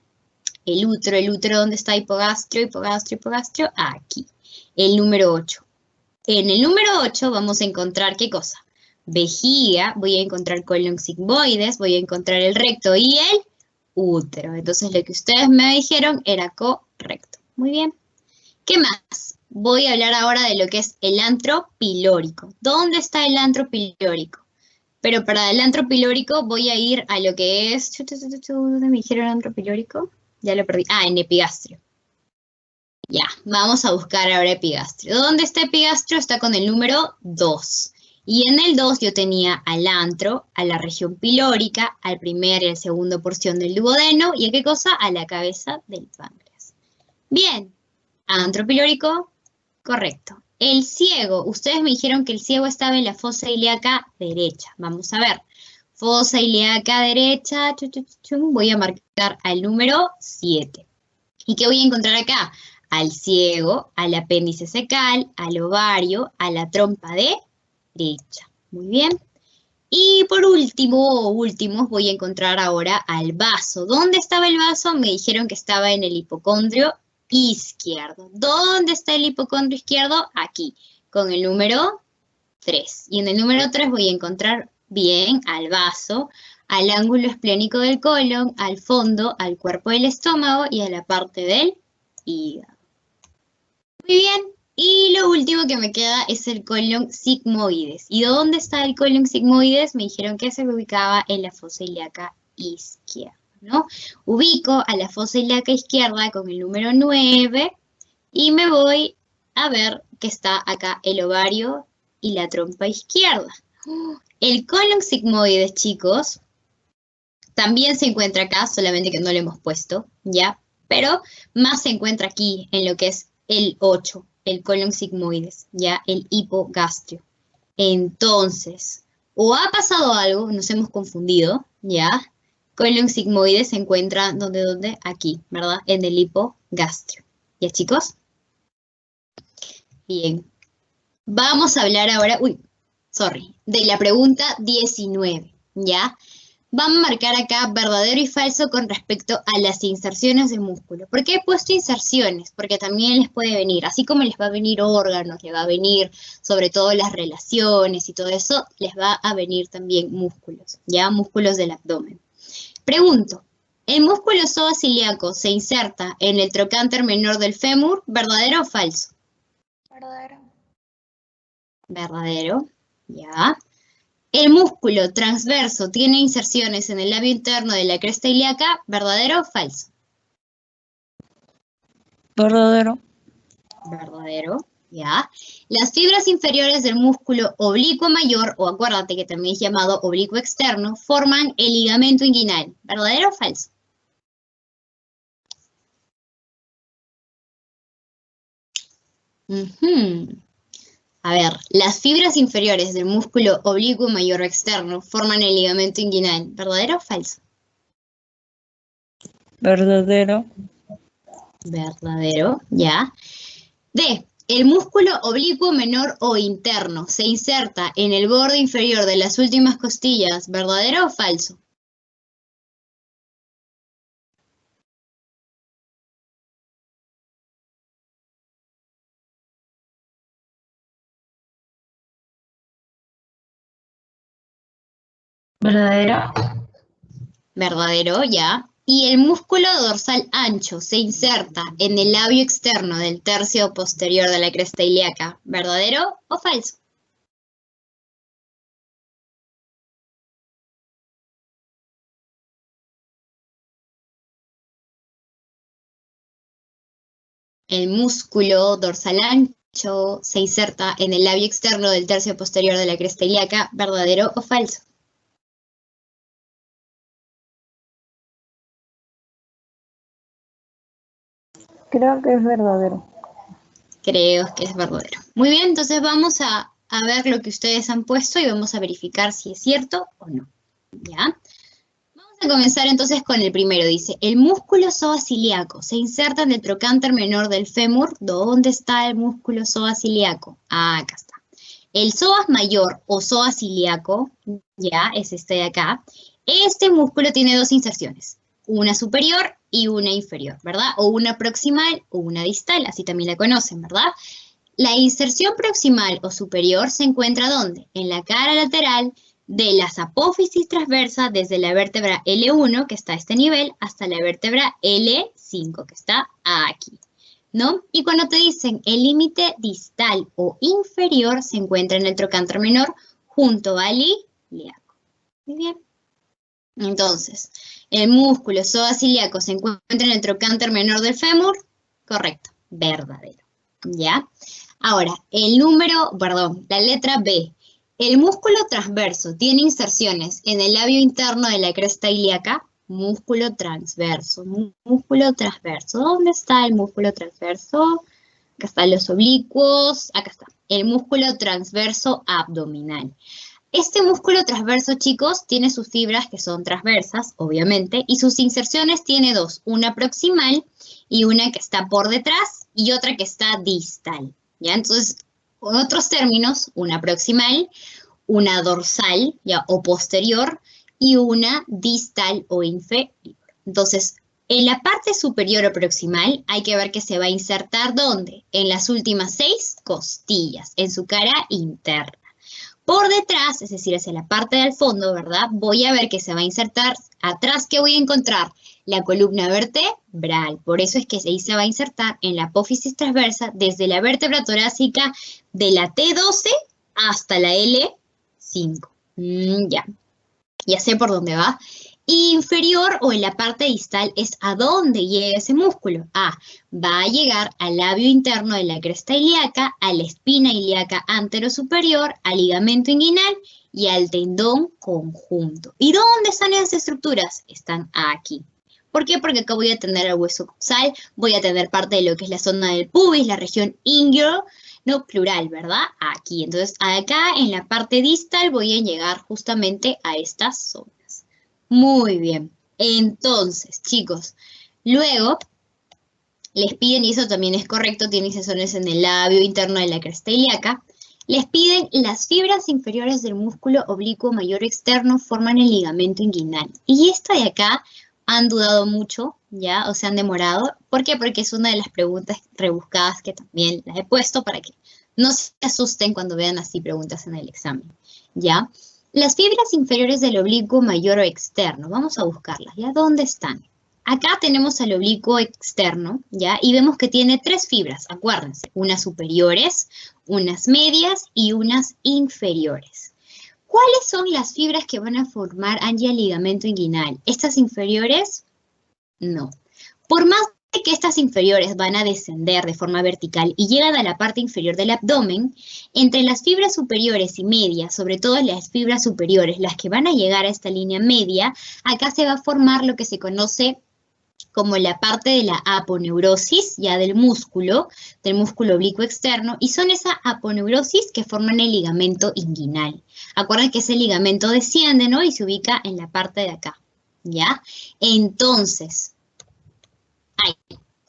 El útero, ¿dónde está hipogastrio? Aquí. El número 8. En el número 8 vamos a encontrar, ¿qué cosa? Vejiga, voy a encontrar colon sigmoides, voy a encontrar el recto y el útero. Entonces lo que ustedes me dijeron era correcto. Muy bien. ¿Qué más? Voy a hablar ahora de lo que es el antro pilórico. ¿Dónde está el antro pilórico? Pero para el antro pilórico voy a ir a lo que es... ¿Dónde me dijeron antro pilórico? Ya lo perdí. Ah, en epigastrio. Ya, vamos a buscar ahora epigastrio. ¿Dónde está epigastrio? Está con el número 2. Y en el 2 yo tenía al antro, a la región pilórica, al primer y al segundo porción del duodeno, ¿y a qué cosa? A la cabeza del páncreas. Bien, antro pilórico, correcto. El ciego, ustedes me dijeron que el ciego estaba en la fosa ilíaca derecha. Vamos a ver. Fosa ilíaca derecha, voy a marcar al número 7. ¿Y qué voy a encontrar acá? Al ciego, al apéndice secal, al ovario, a la trompa derecha. Muy bien. Y por último, voy a encontrar ahora al vaso. ¿Dónde estaba el vaso? Me dijeron que estaba en el hipocondrio izquierdo. ¿Dónde está el hipocondrio izquierdo? Aquí, con el número 3. Y en el número 3 voy a encontrar bien al vaso, al ángulo esplénico del colon, al fondo, al cuerpo del estómago y a la parte del hígado. Muy bien, y lo último que me queda es el colon sigmoides. ¿Y dónde está el colon sigmoides? Me dijeron que se ubicaba en la fosa ilíaca izquierda, ¿no? Ubico a la fosa ilíaca izquierda con el número 9 y me voy a ver que está acá el ovario y la trompa izquierda. El colon sigmoides, chicos, también se encuentra acá, solamente que no lo hemos puesto, ¿ya? Pero más se encuentra aquí, en lo que es el 8, el colon sigmoides, ¿ya? El hipogastrio. Entonces, o ha pasado algo, nos hemos confundido, ¿ya? Colon sigmoides se encuentra, ¿dónde? Aquí, ¿verdad? En el hipogastrio. ¿Ya, chicos? Bien. Vamos a hablar ahora, de la pregunta 19, ¿ya? Vamos a marcar acá verdadero y falso con respecto a las inserciones de músculo. ¿Por qué he puesto inserciones? Porque también les puede venir, así como les va a venir órganos, les va a venir sobre todo las relaciones y todo eso, les va a venir también músculos, ¿ya? Músculos del abdomen. Pregunto, ¿el músculo psoas-ilíaco se inserta en el trocánter menor del fémur? ¿Verdadero o falso? Verdadero. Verdadero, ya. El músculo transverso tiene inserciones en el labio interno de la cresta ilíaca, ¿verdadero o falso? Verdadero. Verdadero, ya. Las fibras inferiores del músculo oblicuo mayor, o acuérdate que también es llamado oblicuo externo, forman el ligamento inguinal, ¿verdadero o falso? A ver, las fibras inferiores del músculo oblicuo mayor o externo forman el ligamento inguinal, ¿verdadero o falso? Verdadero. Verdadero, ya. D. El músculo oblicuo menor o interno se inserta en el borde inferior de las últimas costillas, ¿verdadero o falso? ¿Verdadero? Verdadero, ya. Y el músculo dorsal ancho se inserta en el labio externo del tercio posterior de la cresta ilíaca, ¿verdadero o falso? El músculo dorsal ancho se inserta en el labio externo del tercio posterior de la cresta ilíaca, ¿verdadero o falso? Creo que es verdadero. Creo que es verdadero. Muy bien, entonces vamos a a ver lo que ustedes han puesto y vamos a verificar si es cierto o no. ¿Ya? Vamos a comenzar entonces con el primero. Dice, el músculo psoas ilíaco se inserta en el trocánter menor del fémur. ¿Dónde está el músculo psoas ilíaco? Ah, acá está. El psoas mayor o psoas ilíaco, ya, es este de acá. Este músculo tiene dos inserciones, una superior y una inferior, ¿verdad? O una proximal o una distal, así también la conocen, ¿verdad? La inserción proximal o superior se encuentra ¿dónde? En la cara lateral de las apófisis transversas desde la vértebra L1, que está a este nivel, hasta la vértebra L5, que está aquí, ¿no? Y cuando te dicen el límite distal o inferior se encuentra en el trocánter menor junto al ilíaco. Muy bien. Entonces, el músculo psoas ilíaco se encuentra en el trocánter menor del fémur. Correcto, verdadero. ¿Ya? Ahora, la letra B. El músculo transverso tiene inserciones en el labio interno de la cresta ilíaca. Músculo transverso, músculo transverso. ¿Dónde está el músculo transverso? Acá están los oblicuos, acá está. El músculo transverso abdominal. Este músculo transverso, chicos, tiene sus fibras que son transversas, obviamente, y sus inserciones tiene dos, una proximal y una que está por detrás y otra que está distal, ¿ya? Entonces, con otros términos, una proximal, una dorsal, ¿ya? O posterior, y una distal o inferior. Entonces, en la parte superior o proximal hay que ver que se va a insertar, ¿dónde? En las últimas 6 costillas, en su cara interna. Por detrás, es decir, hacia la parte del fondo, ¿verdad? Voy a ver que se va a insertar atrás, ¿qué voy a encontrar? La columna vertebral. Por eso es que ahí se va a insertar en la apófisis transversa desde la vértebra torácica de la T12 hasta la L5. Ya sé por dónde va. Inferior o en la parte distal es a dónde llega ese músculo. Va a llegar al labio interno de la cresta ilíaca, a la espina ilíaca anterosuperior, al ligamento inguinal y al tendón conjunto. ¿Y dónde están esas estructuras? Están aquí. ¿Por qué? Porque acá voy a tener el hueso coxal, voy a tener parte de lo que es la zona del pubis, la región inguinal, no plural, ¿verdad? Aquí. Entonces, acá en la parte distal voy a llegar justamente a estas zonas. Muy bien. Entonces, chicos, luego les piden, y eso también es correcto, tiene inserciones en el labio interno de la cresta ilíaca, les piden las fibras inferiores del músculo oblicuo mayor externo forman el ligamento inguinal. Y esta de acá han dudado mucho, ¿ya? O se han demorado. ¿Por qué? Porque es una de las preguntas rebuscadas que también las he puesto para que no se asusten cuando vean así preguntas en el examen, ¿ya? Las fibras inferiores del oblicuo mayor o externo, vamos a buscarlas, ¿ya? ¿Dónde están? Acá tenemos al oblicuo externo, ¿ya? Y vemos que tiene 3 fibras, acuérdense, unas superiores, unas medias y unas inferiores. ¿Cuáles son las fibras que van a formar, Angie, el ligamento inguinal? ¿Estas inferiores? No. Por más que estas inferiores van a descender de forma vertical y llegan a la parte inferior del abdomen, entre las fibras superiores y medias, sobre todo las fibras superiores, las que van a llegar a esta línea media, acá se va a formar lo que se conoce como la parte de la aponeurosis, ya del músculo oblicuo externo, y son esa aponeurosis que forman el ligamento inguinal. Acuerden que ese ligamento desciende, ¿no? Y se ubica en la parte de acá, ¿ya? Entonces,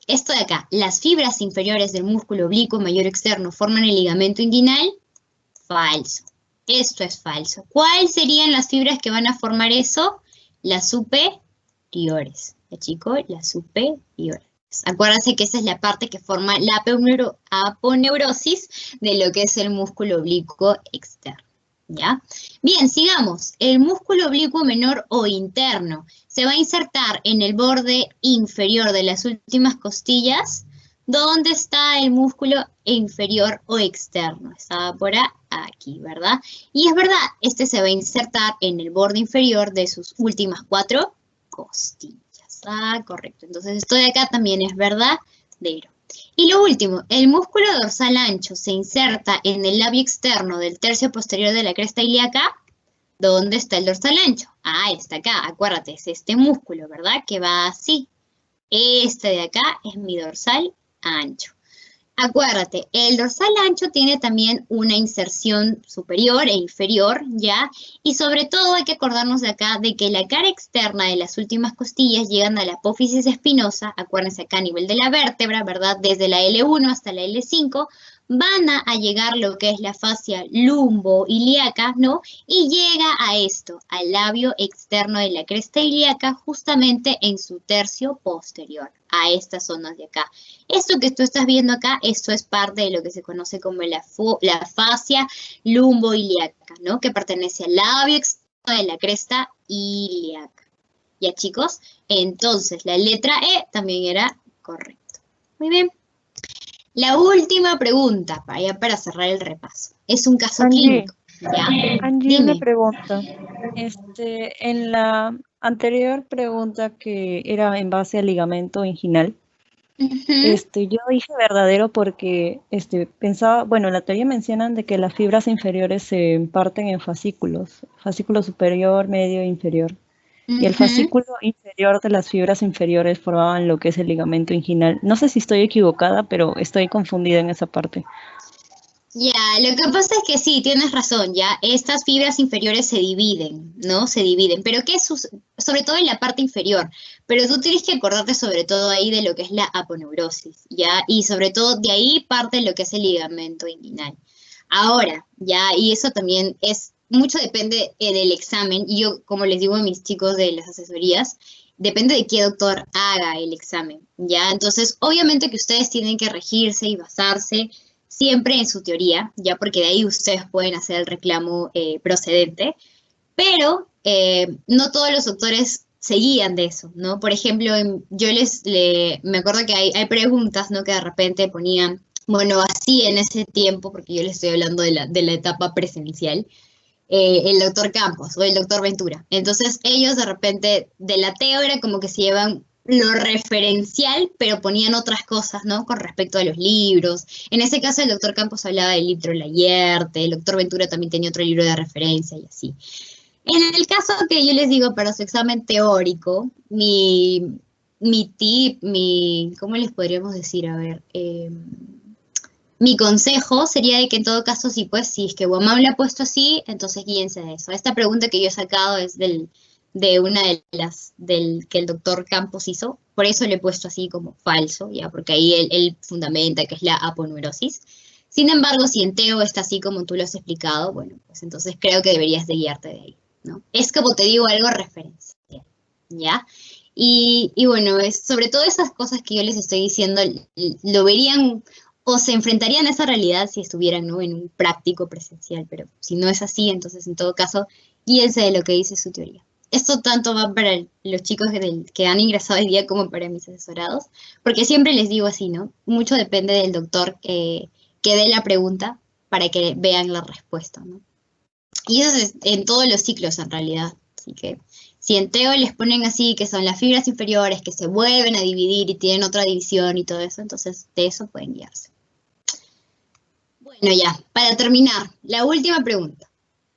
esto de acá, las fibras inferiores del músculo oblicuo mayor externo forman el ligamento inguinal, falso. Esto es falso. ¿Cuáles serían las fibras que van a formar eso? Las superiores. ¿Ya, chicos? Las superiores. Acuérdense que esa es la parte que forma la aponeurosis de lo que es el músculo oblicuo externo. ¿Ya? Bien, sigamos. El músculo oblicuo menor o interno se va a insertar en el borde inferior de las últimas costillas. ¿Dónde está el músculo inferior o externo? Está por aquí, ¿verdad? Y es verdad, este se va a insertar en el borde inferior de sus últimas 4 costillas. Correcto. Entonces esto de acá también es verdadero. Y lo último, el músculo dorsal ancho se inserta en el labio externo del tercio posterior de la cresta ilíaca. ¿Dónde está el dorsal ancho? Está acá, acuérdate, es este músculo, ¿verdad? Que va así. Este de acá es mi dorsal ancho. Acuérdate, el dorsal ancho tiene también una inserción superior e inferior, ¿ya? Y sobre todo hay que acordarnos de acá de que la cara externa de las últimas costillas llegan a la apófisis espinosa, acuérdense acá a nivel de la vértebra, ¿verdad? Desde la L1 hasta la L5, van a llegar lo que es la fascia lumbo-ilíaca, ¿no? Y llega a esto, al labio externo de la cresta ilíaca, justamente en su tercio posterior, a estas zonas de acá. Esto que tú estás viendo acá, esto es parte de lo que se conoce como la fascia lumbo-ilíaca, ¿no? Que pertenece al labio externo de la cresta ilíaca. ¿Ya, chicos? Entonces, la letra E también era correcta. Muy bien. La última pregunta, para cerrar el repaso. Es un caso clínico. ¿Ya? Angie, una Dime. pregunta. En la anterior pregunta que era en base al ligamento inguinal, yo dije verdadero porque pensaba, bueno, en la teoría mencionan de que las fibras inferiores se parten en fascículos, fascículo superior, medio e inferior. Y el fascículo inferior de las fibras inferiores formaban lo que es el ligamento inguinal. No sé si estoy equivocada, pero estoy confundida en esa parte. Ya, lo que pasa es que sí, tienes razón, ya, estas fibras inferiores se dividen, ¿no? Se dividen, pero ¿qué sobre todo en la parte inferior? Pero tú tienes que acordarte sobre todo ahí de lo que es la aponeurosis, ¿ya? Y sobre todo de ahí parte lo que es el ligamento inguinal. Ahora, ya, y eso también mucho depende del examen, y yo, como les digo a mis chicos de las asesorías, depende de qué doctor haga el examen, ¿ya? Entonces, obviamente que ustedes tienen que regirse y basarse siempre en su teoría, ya porque de ahí ustedes pueden hacer el reclamo procedente, pero no todos los doctores se guían de eso, ¿no? Por ejemplo, yo me acuerdo que hay preguntas, ¿no? Que de repente ponían, bueno, así en ese tiempo, porque yo les estoy hablando de la etapa presencial, el doctor Campos o el doctor Ventura. Entonces ellos de repente del ateo era como que se llevan lo referencial, pero ponían otras cosas, ¿no? Con respecto a los libros. En ese caso el doctor Campos hablaba del libro Layerte, el doctor Ventura también tenía otro libro de referencia y así. En el caso que yo les digo para su examen teórico, mi tip, ¿cómo les podríamos decir? A ver, mi consejo sería de que en todo caso, sí, pues, si es que Guamán lo ha puesto así, entonces guíense de eso. Esta pregunta que yo he sacado es de una de las que el doctor Campos hizo, por eso le he puesto así como falso, ya, porque ahí él fundamenta que es la aponeurosis. Sin embargo, si en Teo está así como tú lo has explicado, bueno, pues entonces creo que deberías de guiarte de ahí, ¿no? Es como te digo, algo referencial, ¿ya? Y bueno, sobre todo esas cosas que yo les estoy diciendo, lo verían o se enfrentarían a esa realidad si estuvieran, ¿no? En un práctico presencial, pero si no es así, entonces en todo caso, guíense de lo que dice su teoría. Esto tanto va para los chicos que han ingresado hoy día como para mis asesorados, porque siempre les digo así, ¿no? Mucho depende del doctor que dé la pregunta para que vean la respuesta, ¿no? Y eso es en todos los ciclos en realidad, así que si en Teo les ponen así, que son las fibras inferiores, que se vuelven a dividir y tienen otra división y todo eso, entonces de eso pueden guiarse. Bueno, ya, para terminar, la última pregunta,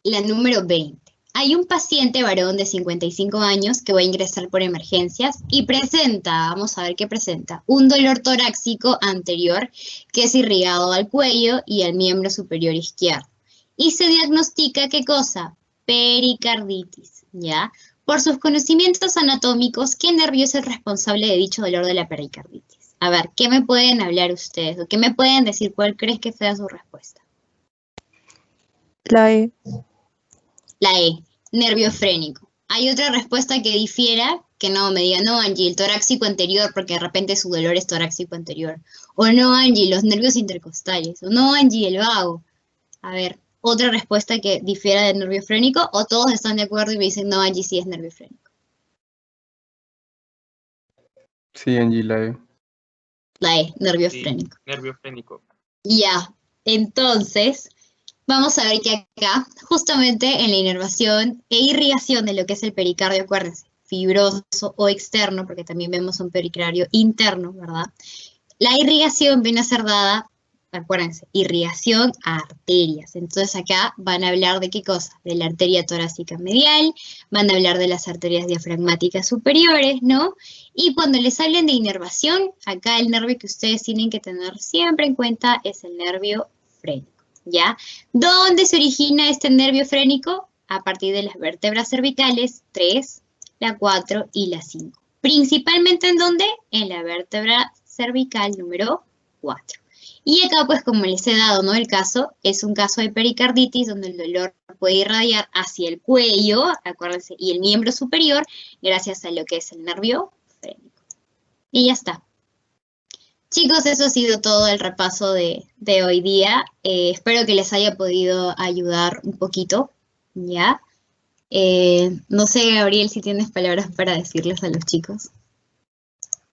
la número 20. Hay un paciente varón de 55 años que va a ingresar por emergencias y presenta, vamos a ver qué presenta, un dolor torácico anterior que es irrigado al cuello y al miembro superior izquierdo. Y se diagnostica, ¿qué cosa? Pericarditis, ¿ya? Por sus conocimientos anatómicos, ¿qué nervio es el responsable de dicho dolor de la pericarditis? A ver, ¿qué me pueden hablar ustedes? ¿O qué me pueden decir? ¿Cuál crees que sea su respuesta? La E. La E, nervio frénico. ¿Hay otra respuesta que difiera? Que no, me diga, no, Angie, el torácico anterior, porque de repente su dolor es torácico anterior. O no, Angie, los nervios intercostales. O no, Angie, el vago. A ver, otra respuesta que difiera del nervio frénico, o todos están de acuerdo y me dicen, no, Angie, sí es nervio frénico. Sí, Angie, la E. La E, nervio Sí, frénico. nervio frénico. Ya, entonces, vamos a ver que acá, justamente en la inervación e irrigación de lo que es el pericardio, acuérdense, fibroso o externo, porque también vemos un pericardio interno, ¿verdad? La irrigación viene a ser dada acuérdense, irrigación a arterias. Entonces acá van a hablar de qué cosa, de la arteria torácica medial, van a hablar de las arterias diafragmáticas superiores, ¿no? Y cuando les hablen de inervación, acá el nervio que ustedes tienen que tener siempre en cuenta es el nervio frénico, ¿ya? ¿Dónde se origina este nervio frénico? A partir de las vértebras cervicales 3, la 4 y la 5. Principalmente ¿en dónde? En la vértebra cervical número 4. Y acá, pues, como les he dado, ¿no? El caso es un caso de pericarditis donde el dolor puede irradiar hacia el cuello, acuérdense, y el miembro superior, gracias a lo que es el nervio frénico. Y ya está. Chicos, eso ha sido todo el repaso de hoy día. Espero que les haya podido ayudar un poquito, ¿ya? No sé, Gabriel, si tienes palabras para decirles a los chicos.